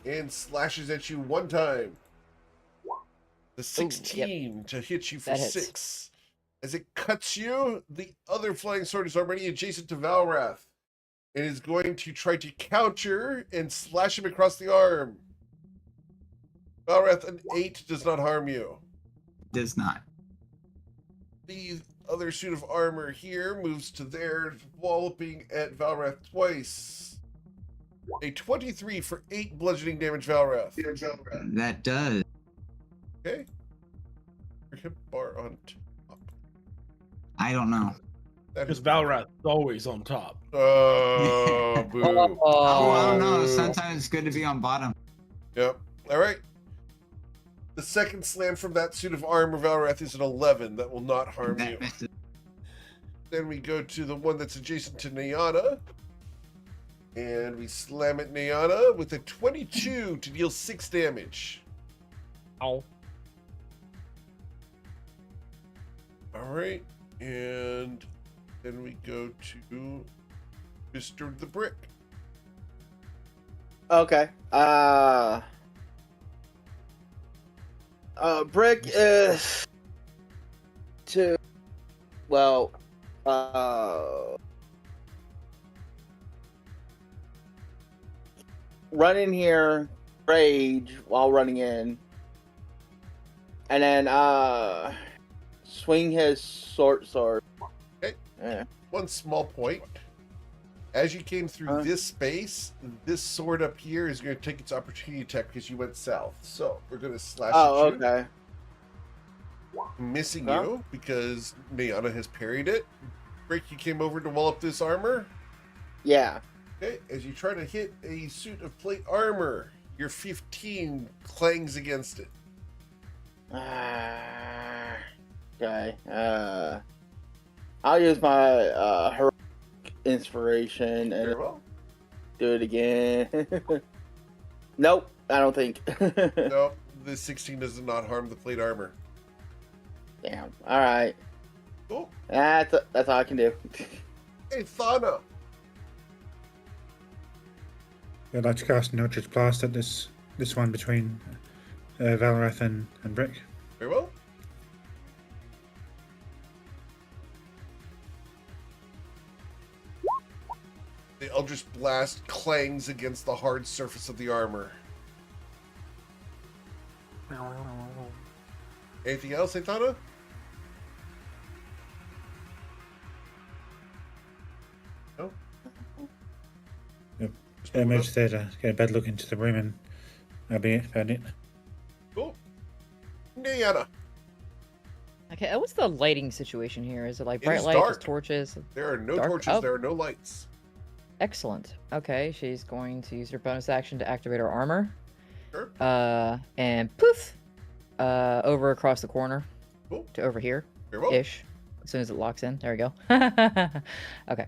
and slashes at you 1 time. The 16 to hit you for That hits. 6. As it cuts you, the other flying sword is already adjacent to Valrath and is going to try to counter and slash him across the arm. Valrath, an 8 does not harm you. Does not. The other suit of armor here moves to there, walloping at Valrath twice. A 23 for 8 bludgeoning damage, Valrath. That does. Okay. Your hit bar on top. I don't know. That Because is Valrath is always on top. Oh, boo. Oh, I don't know. Sometimes it's good to be on bottom. Yep. All right. The second slam from that suit of armor, Valrath, is an 11. That will not harm you. That misses. Then we go to the one that's adjacent to Nayana. And we slam at Nayana with a 22 to deal 6 damage. Ow. All right. And then we go to Mr. the Brick. Okay. Brick is to, well, run in here, rage while running in, and then swing his sword. Okay. Yeah. One small point. As you came through this space, this sword up here is going to take its opportunity attack because you went south. So we're going to slash Oh, at you, okay. missing Huh? you because Nayana has parried it. Brick, you came over to wall up this armor. Yeah. Okay, as you try to hit a suit of plate armor, your 15 clangs against it. Okay. I'll use my heroic inspiration and Very well. do it again. Nope, I don't think. No, the 16 does not harm the plate armor. Damn. All right. Cool. That's all I can do. Hey, Thana. I'd like to cast an Eldritch Blast at this one between Valrath and Brick. Very well. The Eldritch Blast clangs against the hard surface of the armor. Anything else, Aithana? No? Maybe just there to get a better look into the room, and that'll be about it. Cool. Diana. Okay, what's the lighting situation here? Is it like It bright is lights, dark. torches? There are no Dark? torches. Oh. There are no lights. Excellent. Okay, she's going to use her bonus action to activate her armor. Sure. And poof! Over across the corner. Cool. To over here. Very well. Ish. As soon as it locks in. There we go. Okay.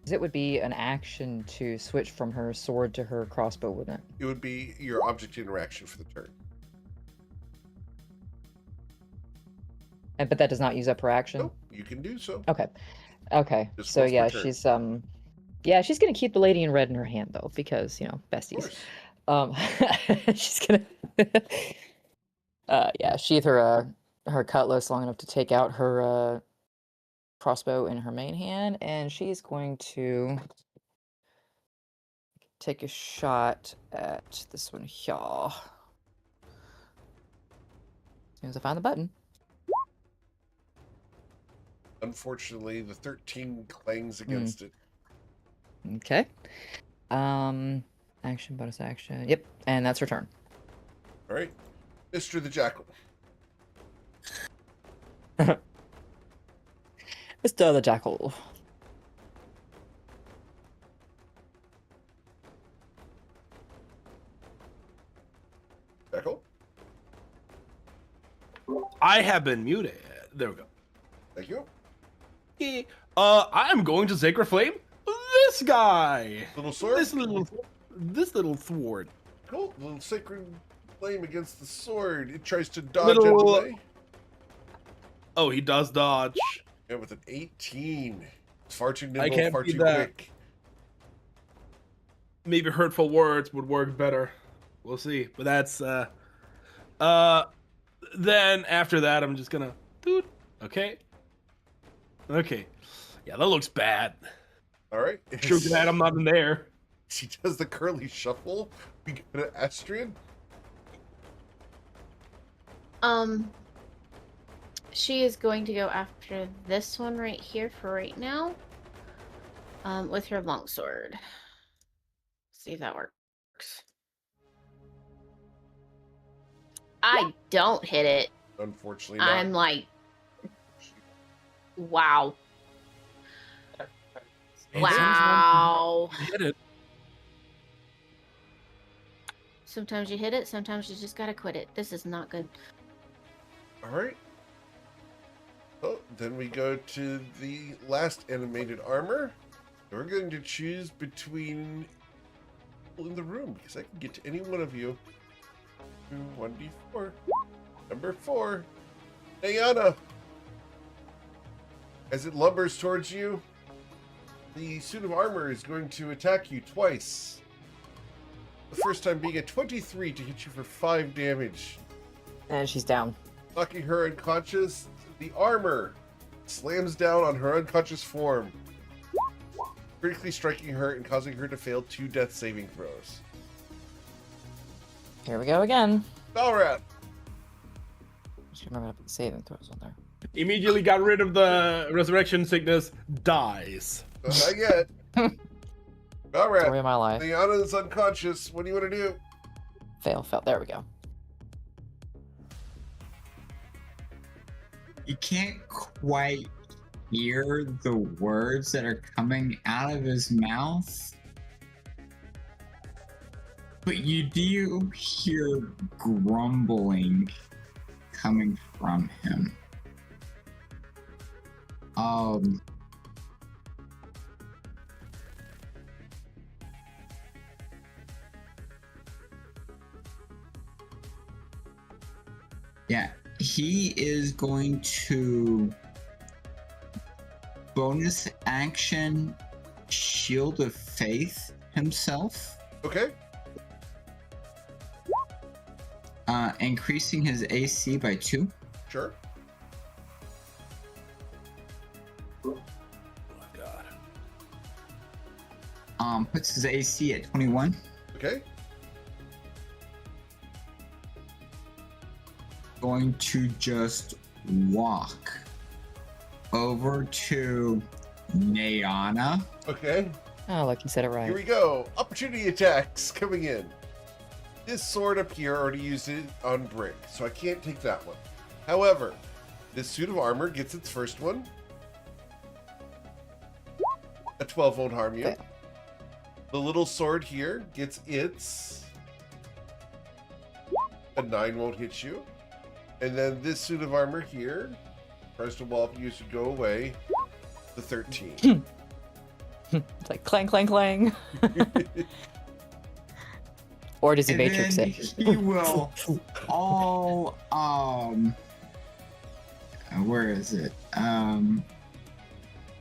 It would be an action to switch from her sword to her crossbow, wouldn't it? It would be your object interaction for the turn. But that does not use up her action? Nope, you can do so. Okay. Okay. Just So once per yeah, turn. she's gonna keep the lady in red in her hand though, because besties. She's gonna sheath her cutlass long enough to take out her crossbow in her main hand, and she's going to take a shot at this one here. As soon as I find the button. Unfortunately, the 13 clangs against it. Okay. Action, bonus action. Yep, and that's her turn. All right. Mr. the Jackal. Mr. the Jackal. Jackal. I have been muted. There we go. Thank you. I'm going to Sacred Flame this guy. Little sword? This little thwart. Cool. Little sacred flame against the sword. It tries to dodge out of the way. Oh, he does dodge. Yeah, with an 18. It's far too I nimble, can't far beat too that. quick. Maybe hurtful words would work better. We'll see. But that's then after that I'm just gonna okay. Okay. Yeah, that looks bad. All right. Sure glad I'm not in there. She does the curly shuffle. We go to Astrian. She is going to go after this one right here for right now. With her longsword. See if that works. I don't hit it. Unfortunately not. I'm like, wow. Wow. Hit it. Sometimes you hit it, sometimes you just gotta quit it. This is not good. All right. Oh, then we go to the last animated armor. We're going to choose between people in the room because I can get to any one of you. 1d4. Number 4. Diana. As it lumbers towards you, the suit of armor is going to attack you twice. The first time being a 23 to hit you for 5 damage. And she's down. Knocking her unconscious, the armor slams down on her unconscious form, critically striking her and causing her to fail 2 death saving throws. Here we go again. Balrat. Just remember to put the saving throws on there. Immediately got rid of the resurrection sickness. Dies. Not yet. Story Balrat. of my life. Diana is unconscious. What do you want to do? Fail. There we go. You can't quite hear the words that are coming out of his mouth, but you do hear grumbling coming from him. Yeah, he is going to bonus action Shield of Faith himself, Okay. increasing his AC by 2. Sure. Oh my god. Puts his AC at 21. Okay. Going to just walk over to Nayana Okay. Oh, like you said it right. Here we go. Opportunity attacks coming in. This sword up here, I already used it on Brick, so I can't take that one. However, this suit of armor gets its first one. A 12 won't harm you. Okay. The little sword here gets its. A 9 won't hit you. And then this suit of armor here, press the wall if you should go away. The 13. It's like clang, clang, clang. Or does he And matrix then it? he will all where is it?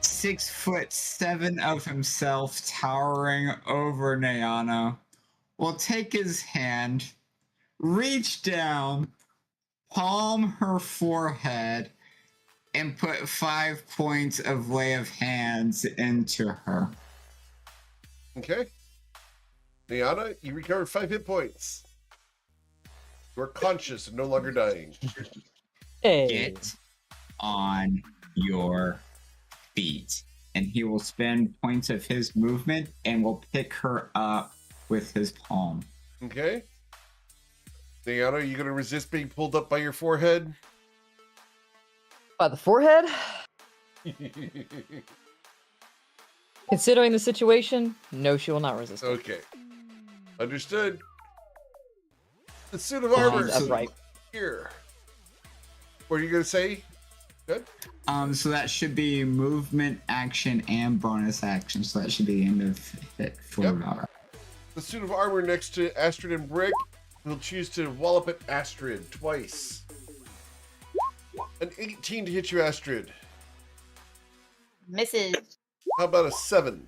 6'7" of himself towering over Nayana will take his hand, reach down, palm her forehead, and put 5 points of lay of hands into her. Okay. Niana, you recovered 5 hit points. You are conscious and no longer dying. Hey. Get on your feet. And he will spend points of his movement and will pick her up with his palm. Okay. Niana, are you going to resist being pulled up by your forehead? By the forehead? Considering the situation, no, she will not resist it. Okay. Understood. The suit of armor That's right. here. What are you going to say? Good. So that should be movement, action, and bonus action. So that should be the end of it for Yep. Valra. The suit of armor next to Astrid and Brick will choose to wallop at Astrid twice. An 18 to hit you, Astrid. Misses. How about a 7?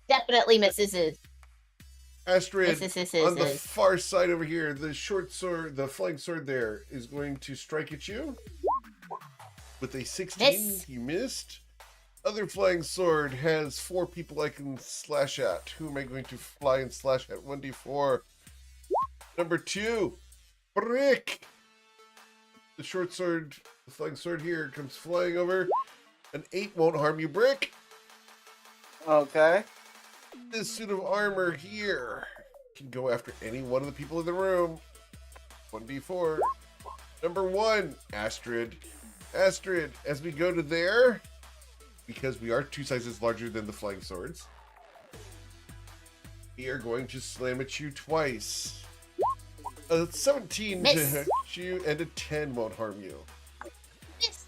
Definitely misses it. Astrid, Misses. on the far side over here, the short sword, the flying sword there, is going to strike at you. With a 16, Miss. you missed. Other flying sword has 4 people I can slash at. Who am I going to fly and slash at? 1d4. Number 2, Brick. The short sword, the flying sword here, comes flying over. An 8 won't harm you, Brick. Okay. This suit of armor here can go after any one of the people in the room. 1d4. Number 1, Astrid. Astrid, as we go to there, because we are 2 sizes larger than the flying swords, we are going to slam at you twice. A 17 to Miss. hit you, and a 10 won't harm you. Miss.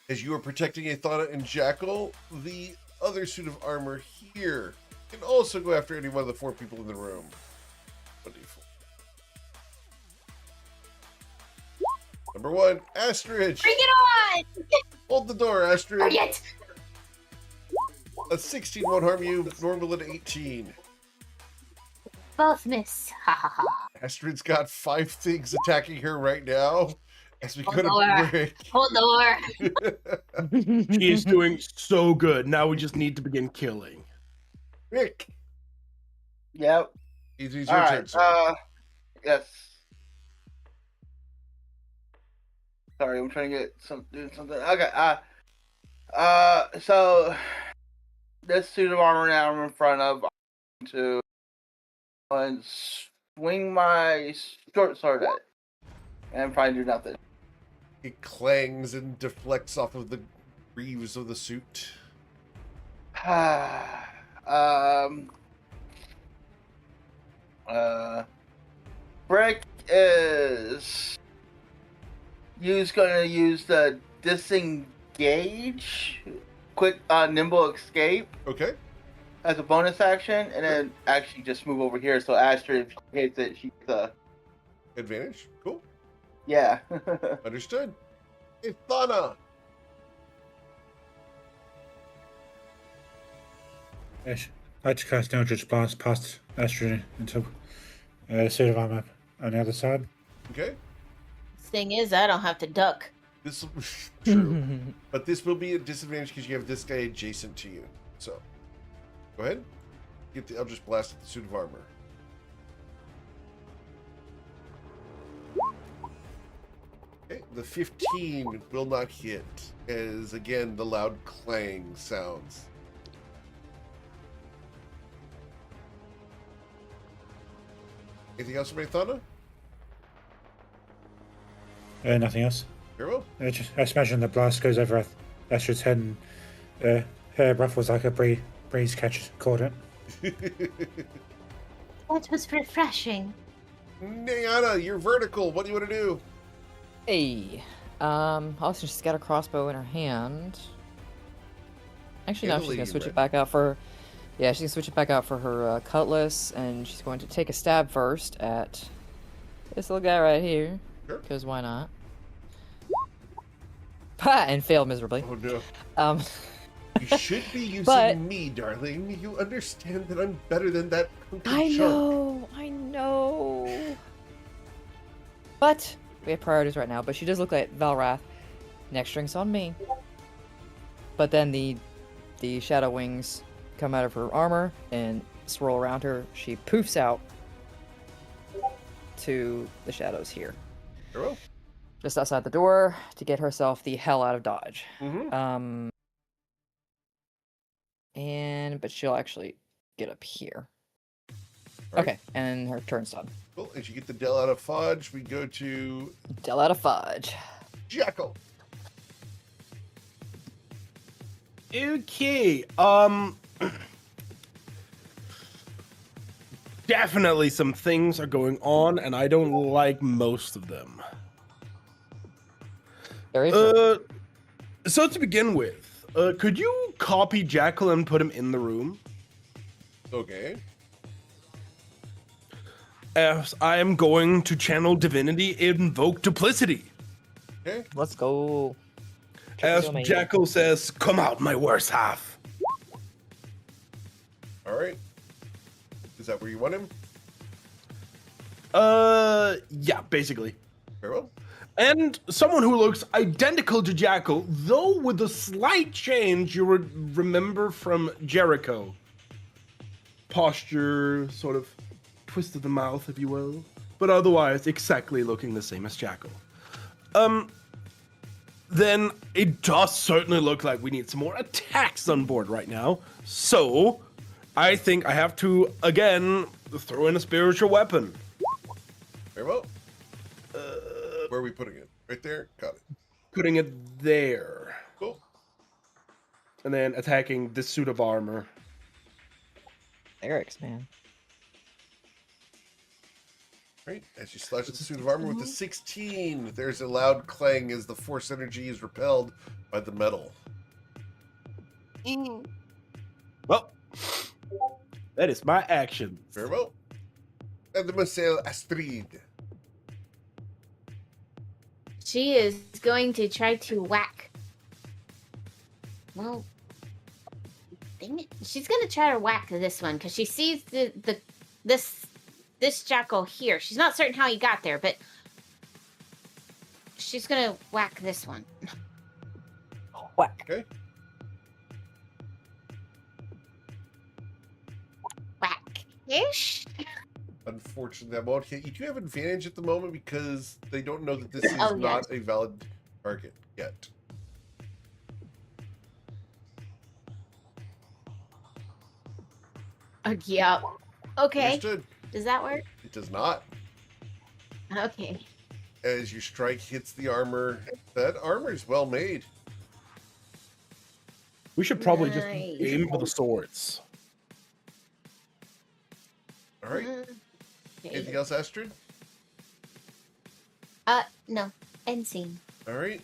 As you are protecting Athana and Jackal, the other suit of armor here can also go after any one of the 4 people in the room. 1d4. Number 1, Astrid. Bring it on! Hold the door, Astrid. Bring it! A 16 won't harm you, normal at 18. Both miss. Ha ha ha. Astrid's got 5 things attacking her right now. As we go Hold to door. break. Hold door. She is doing so good. Now we just need to begin killing. Rick, Yep. it's your All turn, right. sir. Yes. Sorry, I'm trying to get doing something. Okay. So this suit of armor now I'm in front of to and swing my short sword at it, and probably do nothing. It clangs and deflects off of the greaves of the suit. Brick is gonna use the disengage, quick, nimble escape Okay. as a bonus action, and then actually just move over here. So Astrid, if she hits it, she's Advantage. Cool. yeah. Understood. Athana. Yes. I'd like to cast Eldritch Blast past Astrid until suit of armor on the other side. Okay. Thing is, I don't have to duck. This will true. But this will be a disadvantage because you have this guy adjacent to you. So go ahead. Get the Eldritch Blast at the suit of armor. Okay, the 15 will not hit, as again the loud clang sounds. Anything else from Athana? Nothing else. Very well. I just imagine the blast goes over Astrid's head and her breath was like a breeze caught it. That was refreshing. Nayana, you're vertical. What do you want to do? Hey. Also, she's got a crossbow in her hand. Actually, no, she's gonna switch it back out for. Yeah, she's gonna switch it back out for her cutlass, and she's going to take a stab first at this little guy right here. Sure. Because why not? And fail miserably. Oh no. You should be using But- me, darling. You understand that I'm better than that. I shark. know. But we have priorities right now. But she does look like Valrath. Next drink's on me. But then the shadow wings come out of her armor and swirl around her. She poofs out to the shadows here. Very well. Just outside the door to get herself the hell out of dodge. Mm-hmm. But she'll actually get up here. Right. Okay, and her turn's done. Cool. As you get the Dell out of Fudge, we go to Del out of fudge. Jackal. Okay. Definitely some things are going on, and I don't like most of them. Very true. So to begin with, could you copy Jackal and put him in the room? Okay. As I am going to channel divinity, invoke duplicity. Okay. Let's go. As Kill me. Jackal says, "Come out, my worse half." All right. Is that where you want him? Yeah, basically. Very well. And someone who looks identical to Jackal, though with a slight change you would remember from Jericho. Posture, sort of twist of the mouth, if you will. But otherwise, exactly looking the same as Jackal. Then it does certainly look like we need some more attacks on board right now. So, I think I have to, again, throw in a spiritual weapon. Very well. Where are we putting it? Right there? Got it. Putting it there. Cool. And then attacking this suit of armor. Eric's, man. Right. As you slash the suit of armor with the 16, there's a loud clang as the force energy is repelled by the metal. Well, that is my action. Very well. And the Mademoiselle Astrid. She is going to try to whack. Well, dang it. She's going to try to whack this one because she sees this jackal here. She's not certain how he got there, but she's going to whack this one. Whack. Okay. Whack-ish? Unfortunately, that won't hit. You do have advantage at the moment because they don't know that this is Oh, not a valid target yet. Yeah. Okay. Understood. Does that work? It does not. Okay. As your strike hits the armor, that armor is well made. We should probably just Nice. aim for the swords. All right. Anything else, Astrid? No. End scene. All right.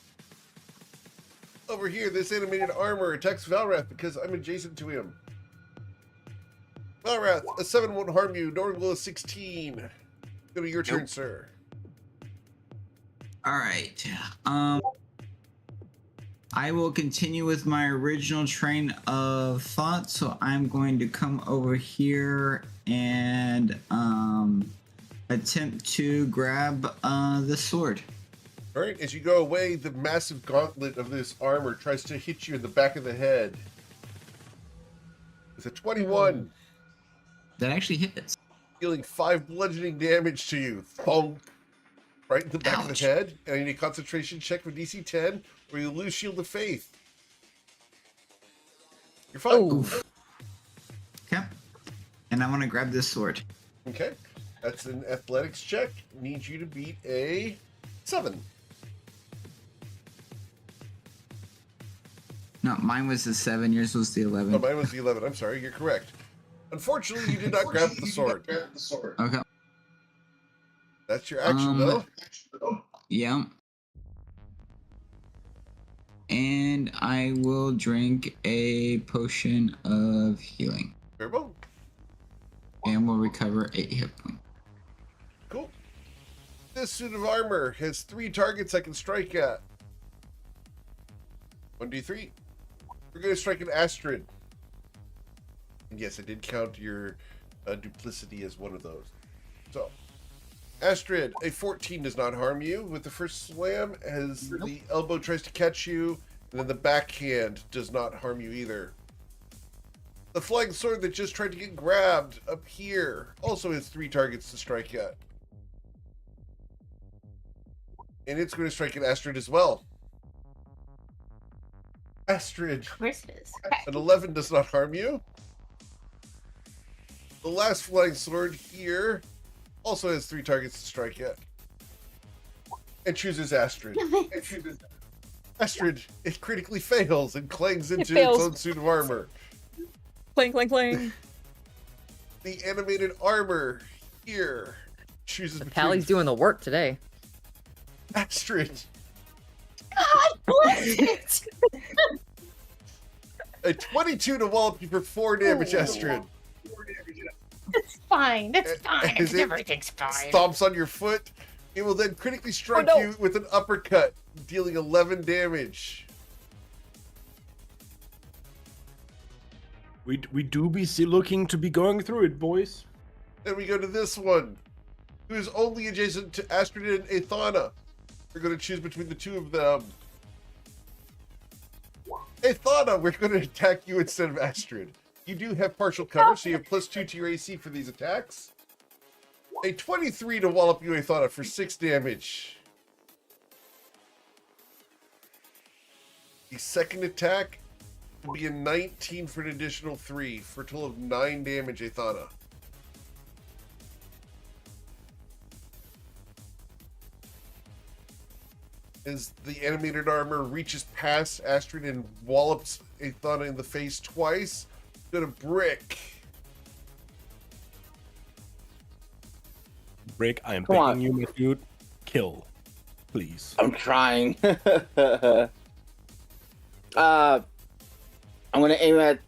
Over here, this animated armor attacks Valrath because I'm adjacent to him. Valrath, a 7 won't harm you. Normal below 16. It'll be your turn, sir. All right. I will continue with my original train of thought. So I'm going to come over here and attempt to grab the sword. All right, as you go away, the massive gauntlet of this armor tries to hit you in the back of the head. With a 21, That actually hits. dealing 5 bludgeoning damage to you. Thunk. Right in the back of the Ouch. head. And I need a concentration check for DC 10, or you lose Shield of Faith. You're fine. Okay. And I want to grab this sword. Okay. That's an athletics check. Needs you to beat a 7. No, mine was the 7. Yours was the 11. No, mine was the 11. I'm sorry. You're correct. Unfortunately, you did not grab the sword. Okay. That's your action, though. Yeah. And I will drink a potion of healing. Very well. And we'll recover 8 hit points. Cool. This suit of armor has 3 targets I can strike at. 1d3. We're going to strike an Astrid. And yes, I did count your duplicity as one of those. So, Astrid, a 14 does not harm you. With the first slam, as the elbow tries to catch you, and then the backhand does not harm you either. The flying sword that just tried to get grabbed up here also has 3 targets to strike at. And it's going to strike at Astrid as well. Astrid. Of course it is. An 11 does not harm you. The last flying sword here also has 3 targets to strike at. And chooses Astrid. Astrid, it critically fails and clangs into its own suit of armor. Clang, clang, clang. The animated armor here chooses between Callie's doing the work today. Astrid. God bless it. A 22 to wallop you for 4 damage, Astrid. It's fine. It's fine. As it Everything's fine. stomps on your foot, it will then critically strike you with an uppercut, dealing 11 damage. We do be looking to be going through it, boys. Then we go to this one, who is only adjacent to Astrid and Athana. We're going to choose between the 2 of them. Athana, we're going to attack you instead of Astrid. You do have partial cover, so you have +2 to your AC for these attacks. A 23 to wallop you, Athana, for 6 damage. The second attack will be a 19 for an additional 3, for a total of 9 damage, Athana. As the animated armor reaches past Astrid and wallops Athana in the face twice, go to Brick. Brick, I am Come on. begging you, my dude. Kill. Please. I'm trying. I'm gonna aim at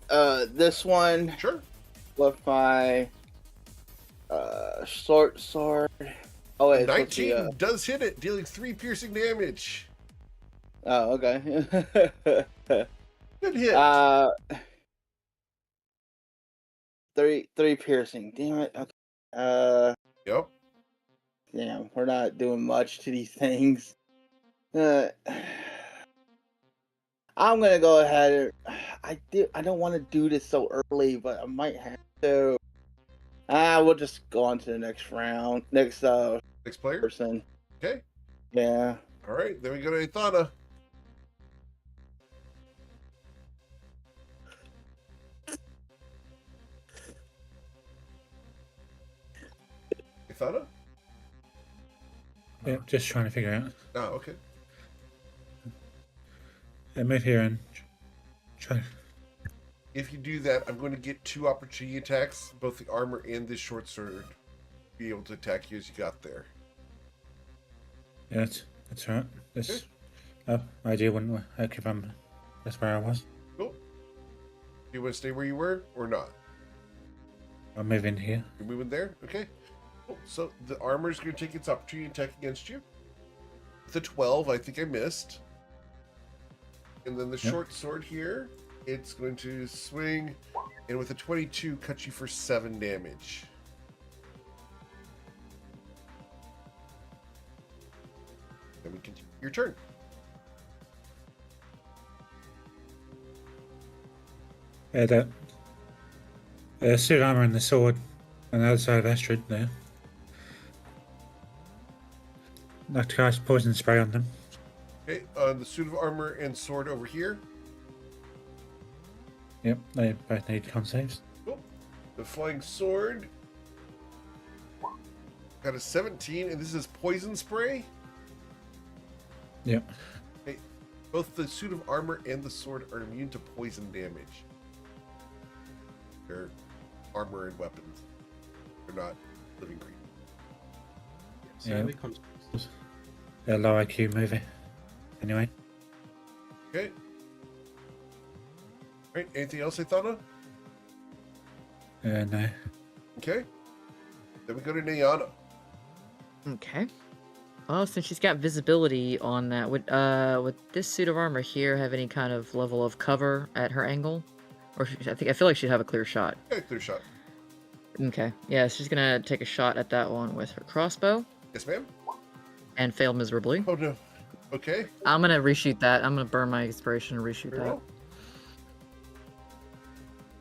this one Sure. with my short sword. Oh wait, it's supposed to be, 19 does hit it, dealing 3 piercing damage. oh okay. Good hit. Three piercing. Damn it. Okay. Yep. Damn, we're not doing much to these things. I'm gonna go ahead. I don't want to do this so early, but I might have to. We'll just go on to the next round. Next Player. person. Okay. Yeah. All right. Then we go to Athana. Athana? Yeah, just trying to figure out. Oh, okay. Move here and try. If you do that, I'm going to get 2 opportunity attacks, both the armor and this short sword, be able to attack you as you got there. Yeah, that's right. This idea wouldn't work if that's where I was. Cool. Do you want to stay where you were or not? I'll move in here. You're moving there? Okay. Cool. So the armor is going to take its opportunity attack against you. With a 12, I think I missed. And then the short sword here, it's going to swing, and with a 22, cut you for 7 damage. Then we continue. Your turn. The suit armor and the sword on the other side of Astrid there. I'd like to cast poison spray on them. Okay, the suit of armor and sword over here. Yep, they both need con saves. Cool. The flying sword Got a 17, and this is poison spray. Yep. Okay. Both the suit of armor and the sword are immune to poison damage. They're armor and weapons. They're not living creatures. Sadly, A low IQ movie. Anyway. Okay. Alright, anything else I thought of? No. Okay. Then we go to Nayana. Okay. Well, since she's got visibility on that, would this suit of armor here have any kind of level of cover at her angle? Or I feel like she'd have a clear shot. Okay, clear shot. Okay. Yeah, she's gonna take a shot at that one with her crossbow. Yes, ma'am. And fail miserably. Oh no. Okay. I'm gonna reshoot that. I'm gonna burn my inspiration and reshoot Very that.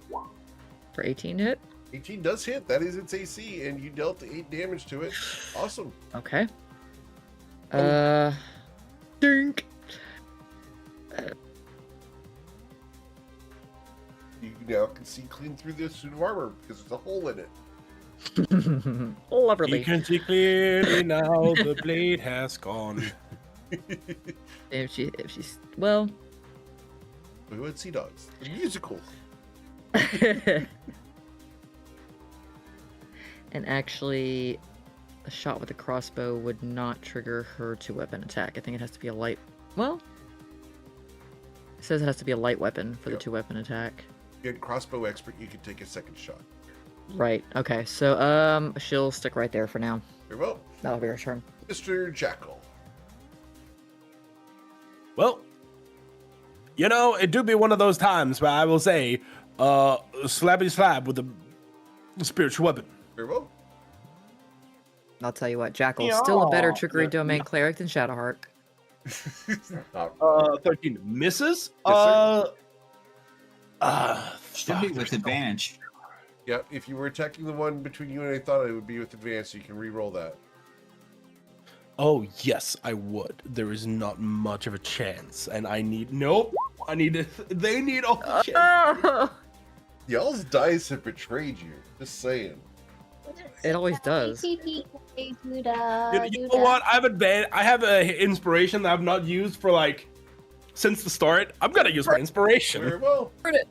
well. For 18 to hit. 18 does hit. That is its AC, and you dealt 8 damage to it. Awesome. Okay. Oh. Dink. You now can see clean through this suit of armor because there's a hole in it. Lovely. You can see clearly now the blade has gone. If she's well. Toivoan Sea Dogs, the musical. And actually, a shot with a crossbow would not trigger her two-weapon attack. I think it has to be a light. Well, it says it has to be a light weapon for the two-weapon attack. If you had crossbow expert, you could take a second shot. Right. Okay. So she'll stick right there for now. Very well. That'll be her turn. Mr. Jackal. Well, you know, it do be one of those times where I will say, slappy slap with a spiritual weapon. Very well. I'll tell you what, Jackal's still a better trickery domain cleric than Shadowheart. 13 misses. Yes, Should be with advantage. Yeah, if you were attacking the one between you and I thought it would be with advantage, so you can re-roll that. Oh, yes, I would. There is not much of a chance, and I need... Nope. I need... They need all the chance. Y'all's dice have betrayed you. Just saying. It always does. You know what? I have an inspiration that I've not used for, like, since the start. I'm gonna use my inspiration. Very well. You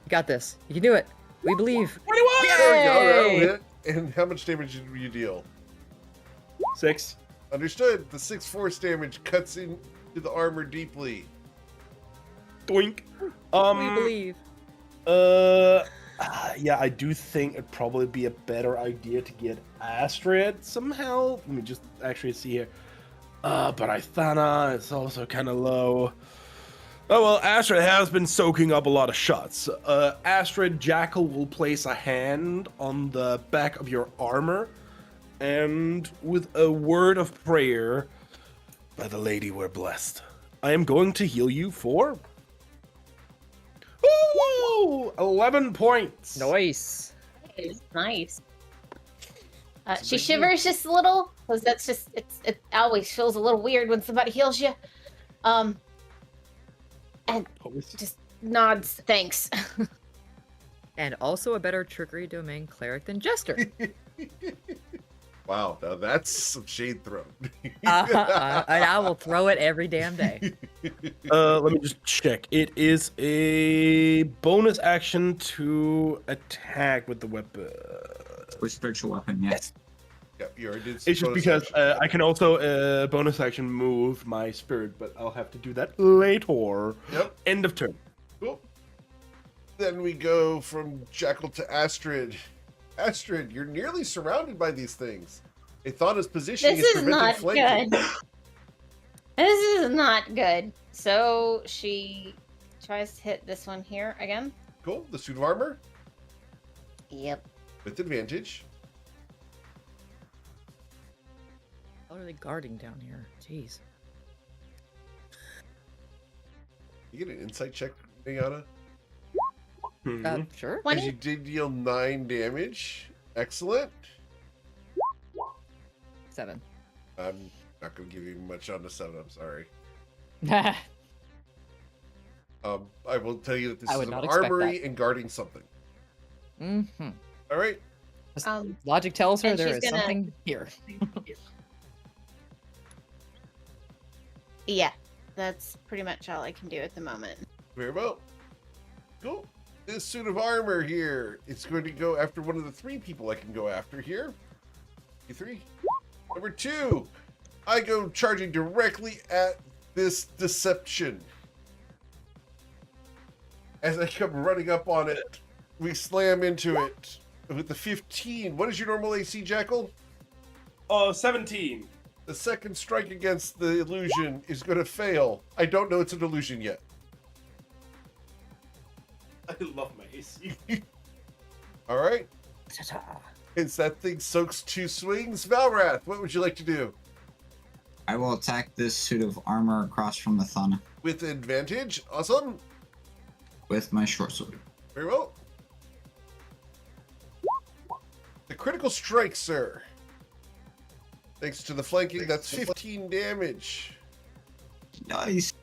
got this. You can do it. We believe. 21! There we go. That'll Yay! hit. And how much damage did you deal? 6. Understood. The 6 force damage cuts into the armor deeply. Doink. We believe. Yeah, I do think it'd probably be a better idea to get Astrid somehow. Let me just actually see here. But Ithana is also kind of low. Oh well, Astrid has been soaking up a lot of shots. Astrid, Jackal will place a hand on the back of your armor, and with a word of prayer, by the lady we're blessed, I am going to heal you for... Woo! 11 points. Nice. Nice. She shivers just a little because that's just it always feels a little weird when somebody heals you. And just nods thanks. And also a better trickery domain cleric than Jester. Wow, now that's some shade thrown. And I will throw it every damn day. Let me just check. It is a bonus action to attack with the weapon. With spiritual weapon, yes. Yep, you already did. It's just because I can also bonus action move my spirit, but I'll have to do that later. Yep. End of turn. Cool. Then we go from Jackal to Astrid. Astrid, you're nearly surrounded by these things. Ithana's positioning This is preventing not flanking. good. This is not good. So she tries to hit this one here again. Cool. The suit of armor Yep. with advantage. What are they guarding down here? Jeez. You get an insight check, Nayana. Sure. Because you did deal 9 damage. Excellent. 7. I'm not going to give you much on the 7. I'm sorry. I will tell you that this I is would an not expect armory that. and guarding something. Mm-hmm. All right. Logic tells her and there she's is gonna- something here. Yeah, that's pretty much all I can do at the moment. Very well. Cool. This suit of armor here, it's going to go after one of the 3 people I can go after here. You 3. Number 2, I go charging directly at this deception. As I come running up on it, we slam into it with the 15. What is your normal AC, Jackal? 17. The second strike against the illusion is going to fail. I don't know it's an illusion yet. I love my AC. All right. Ta-ta. As that thing soaks 2 swings, Valrath, what would you like to do? I will attack this suit of armor across from Athana With advantage. Awesome. with my short sword. Very well. The critical strike, sir. Thanks to the flanking, that's 15 damage. Nice.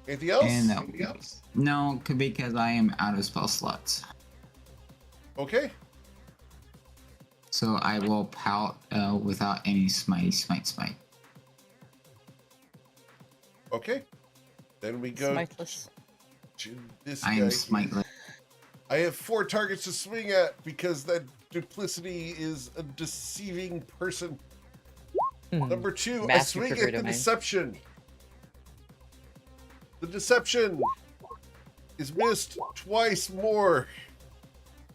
Anything else? And that no, because I am out of spell slots. Okay. So I will pout without any smite. Okay. Then we go Smiteless. to this I guy. am smiteless. I have 4 targets to swing at because that duplicity is a deceiving person. Number 2, I Master swing trigger at the domain. deception. The deception is missed twice more.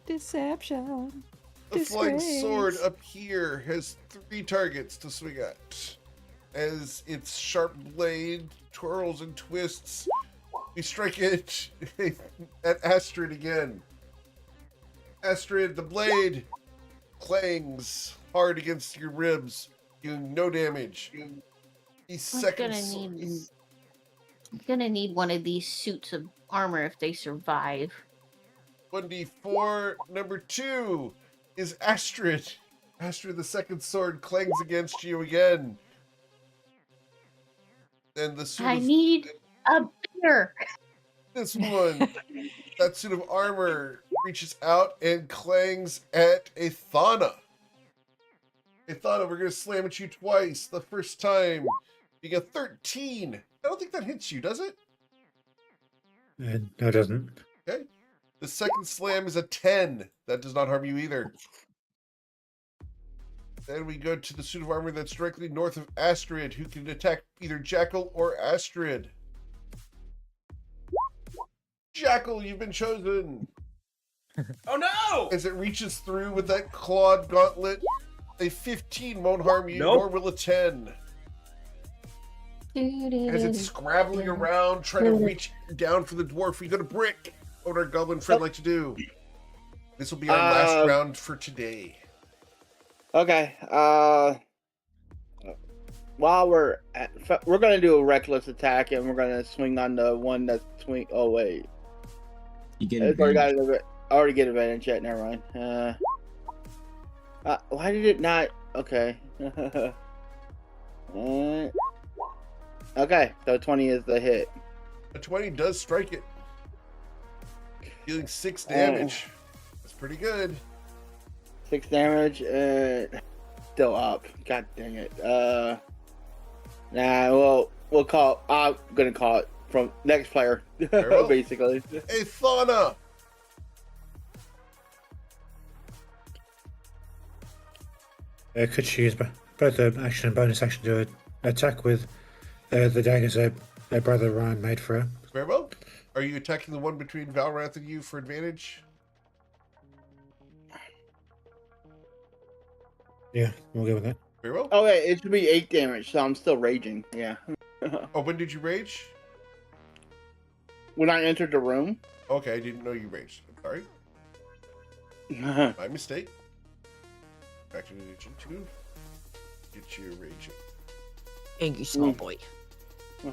Deception. The flying sword Disgrace. up here has 3 targets to swing at. As its sharp blade twirls and twists, we strike it at Astrid again. Astrid, the blade clangs hard against your ribs, doing no damage. The second I'm gonna need one of these suits of armor if they survive. 1d4, number 2 is Astrid. Astrid, the second sword clangs against you again. And the suit I of need a beer. this one, that suit of armor reaches out and clangs at Athana. Athana, we're going to slam at you twice. The first time being a 13. I don't think that hits you, does it? No, it doesn't. Okay. The second slam is a 10. That does not harm you either. Then we go to the suit of armor that's directly north of Astrid, who can attack either Jackal or Astrid. Jackal, you've been chosen. Oh no! As it reaches through with that clawed gauntlet, a 15 won't harm you, Nope. nor will a 10. As it's scrabbling around, trying to reach down for the dwarf, we go to Brick. What would our goblin friend like to do? This will be our last round for today. Okay. While we're gonna do a reckless attack, and we're gonna swing on the one that's swing. Oh wait, You get it's already advantage. I already get advantage yet. Never mind. Why did it not? Okay. Okay, so 20 is the hit. A 20 does strike it. Dealing 6 damage. That's pretty good. 6 damage. Still up. God dang it. Nah. We'll call. I'm gonna call it from next player. Very well. Basically. Athana! Could she use both the action and bonus action to attack with the daggers her brother Ryan made for her? Very well. Are you attacking the one between Valrath and you for advantage? Yeah, we'll go with that. Very well. Oh, wait, it should be 8 damage, so I'm still raging. Yeah. Oh, when did you rage? When I entered the room. Okay, I didn't know you raged. I'm sorry. My mistake. Back to the to get you raging. Angry small boy.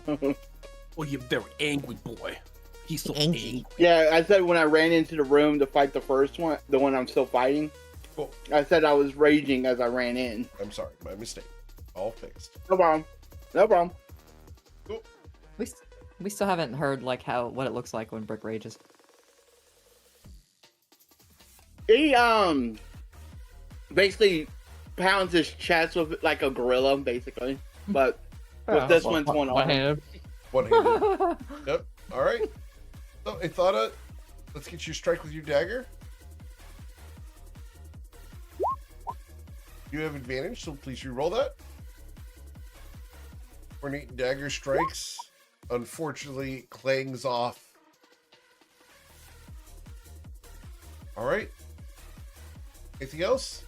Oh, you're very angry boy. He's so Angry. angry. Yeah, I said when I ran into the room to fight the first one, the one I'm still fighting. Cool. I said I was raging as I ran in. I'm sorry. My mistake. All fixed. No problem. No problem. Cool. We still haven't heard like what it looks like when Brick rages. He basically pounds his chest with it like a gorilla, basically. But with this one's one arm. handed. One-handed. Yep. All right. So, Ithana, let's get you strike with your dagger. You have advantage, so please re-roll that. Ornate dagger strikes, unfortunately, clangs off. All right. Anything else?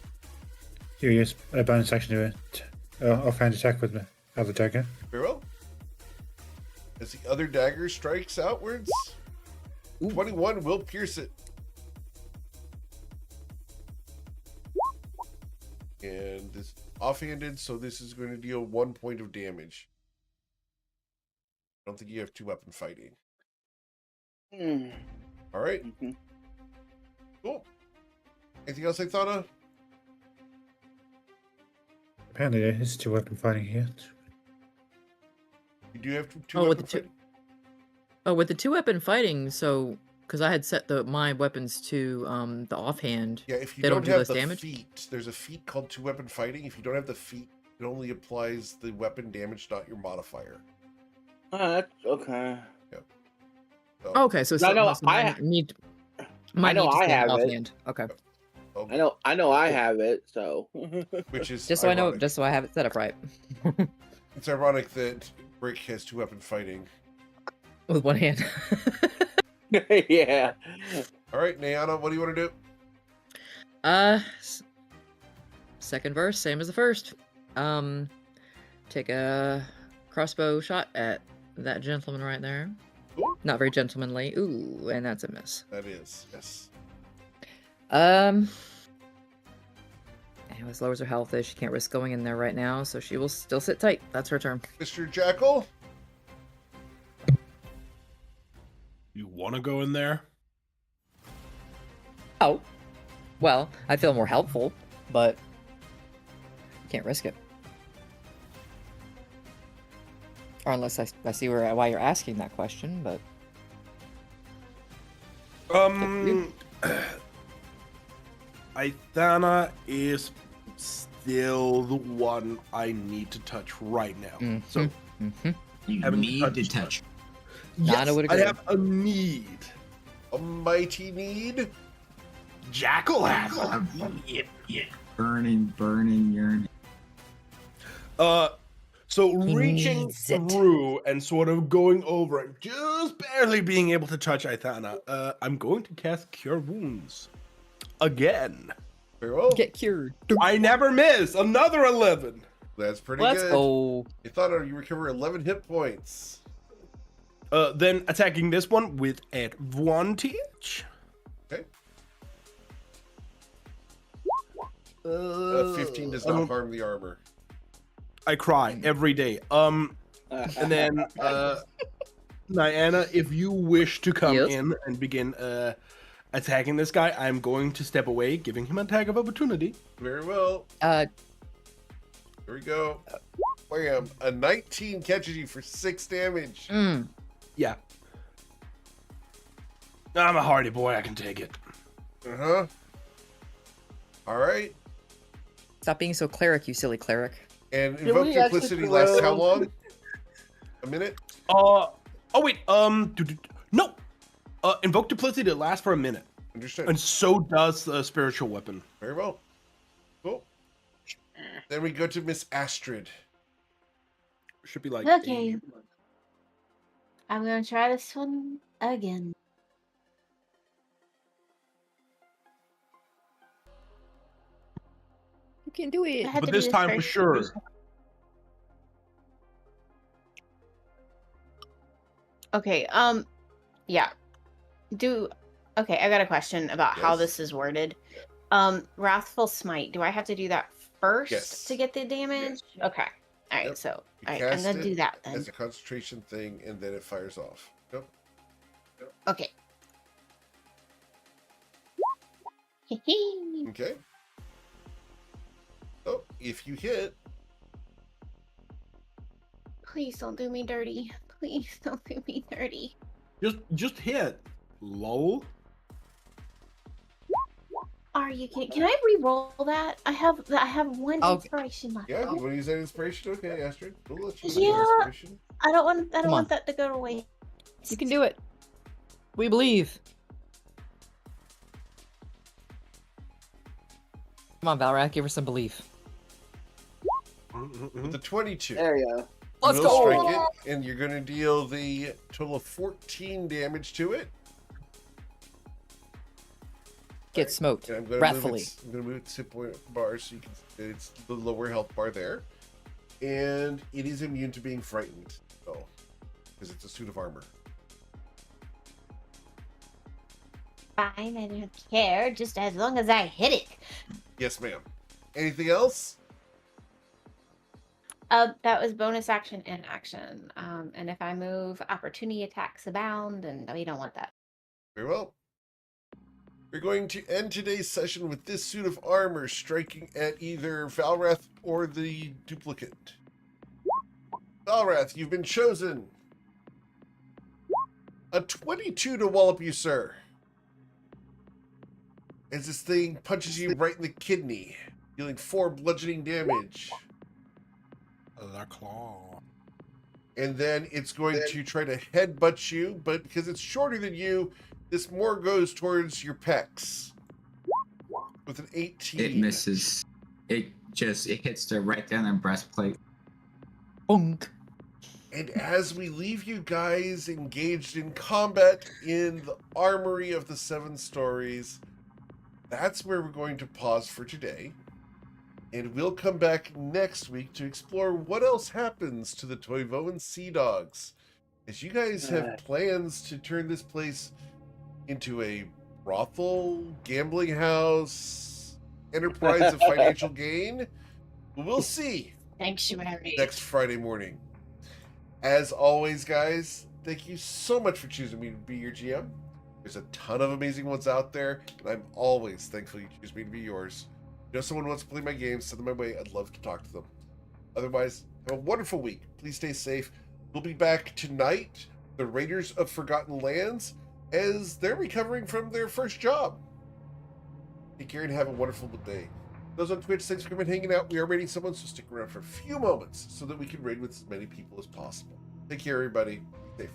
You use a bonus action to it. Offhand attack with the other dagger. Very well. As the other dagger strikes outwards, 21 will pierce it. And this offhanded, so this is going to deal 1 point of damage. I don't think you have 2-weapon fighting. All right. Cool. Anything else I thought of? Apparently, there is 2-weapon fighting here. You do have two Oh, with weapon the two. fighting? Oh, with the 2-weapon fighting, so because I had set my weapons to the offhand. Yeah, if you they don't do have less the damage. feat, there's a feat called 2-weapon fighting. If you don't have the feat, it only applies the weapon damage, not your modifier. That's okay. So, Okay, so No, something no, else I might need. I Might know need to I stand have it. offhand. Okay, okay, I know I have it, so which is just so I know, ironic. just so I have it set up right. It's ironic that Brick has 2-weapon fighting. With one hand. yeah. All right, Nayana, what do you want to do? Second verse, same as the first. Take a crossbow shot at that gentleman right there. Cool. Not very gentlemanly. Ooh, and that's a miss. That is, yes. Anyways, lowers her health as she can't risk going in there right now, so she will still sit tight. That's her turn. Mr. Jackal? You want to go in there? Oh, well, I feel more helpful, but can't risk it. Or unless I see why you're asking that question, but Ithana is still the one I need to touch right now. So You Having need to touch. yes, Nana would I agree. have a need. A mighty need? Jackal has a Yeah. Burning, yearning. So He reaching needs it. through and sort of going over and just barely being able to touch Ithana, I'm going to cast Cure Wounds. Again. Very well. get cured. I never miss. Another 11. That's pretty Let's good. go. You thought you recover 11 hit points. Then attacking this one with advantage. Okay. 15 15 does not harm the armor. I cry every day. And then Niana, if you wish to come Yes. in and begin attacking this guy, I'm going to step away, giving him an attack of opportunity. Very well. Uh, Here we go. Wham. A 19 catches you for 6 damage. Yeah. I'm a hardy boy, I can take it. Uh-huh. All right. stop being so cleric, you silly cleric. And Can Invoke we actually Duplicity lasts how throw- long? A minute? Oh wait, no. Invoke Duplicity lasts for a minute. Understood. And so does the spiritual weapon. Very well. Cool. Then we go to Miss Astrid. Should be like Okay. I'm gonna try this one again. You can do I it. had But to do this time for first. sure. Okay, yeah. Okay, I got a question about how Yes. this is worded. Wrathful Smite, do I have to do that first Yes. to get the damage? Okay. Alright, Yep. so You alright, I'm cast gonna it do that then. as a concentration thing, and then it fires off. Yep. Okay. Okay. So, if you hit, Please don't do me dirty. Please don't do me dirty. Just hit. Lol. All Are you kidding? Can I re-roll that? I have one Oh. inspiration left. Yeah, you want to use that inspiration? Okay, Astrid. We'll let you use Yeah. that inspiration. I don't want Come on. that to go to waste. You can do it. We believe. Come on, Valrak, give her some belief. With the 22. There you go. Let's you will go! strike it, and you're going to deal the total of 14 damage to it. Get smoked. And I'm going Wrathfully. to move its hit point bar so you can. It's the lower health bar there, and it is immune to being frightened, though, because it's a suit of armor. Fine, I don't care, just as long as I hit it. Yes, ma'am. Anything else? That was bonus action and action. And if I move, opportunity attacks abound, and we don't want that. Very well. We're going to end today's session with this suit of armor striking at either Valrath or the duplicate. Valrath, you've been chosen. A 22 to wallop you, sir. As this thing punches you right in the kidney, dealing 4 bludgeoning damage. The claw. And then it's going to try to headbutt you, but because it's shorter than you, this more goes towards your pecs. With an 18. It misses. It hits her right down the breastplate. Bonk. And as we leave you guys engaged in combat in the armory of the 7 stories, that's where we're going to pause for today. And we'll come back next week to explore what else happens to the Toivoan Sea Dogs. As you guys have plans to turn this place into a brothel, gambling house, enterprise of financial gain, we'll see Sanctuary. next Friday morning. As always, guys, thank you so much for choosing me to be your GM. There's a ton of amazing ones out there, and I'm always thankful you choose me to be yours. If you know someone who wants to play my game, send them my way. I'd love to talk to them. Otherwise, have a wonderful week. Please stay safe. We'll be back tonight, the Raiders of Forgotten Lands, as they're recovering from their first job. Take care and have a wonderful day. Those on Twitch, thanks for coming and hanging out. We are raiding someone, so stick around for a few moments so that we can raid with as many people as possible. Take care, everybody. Be safe.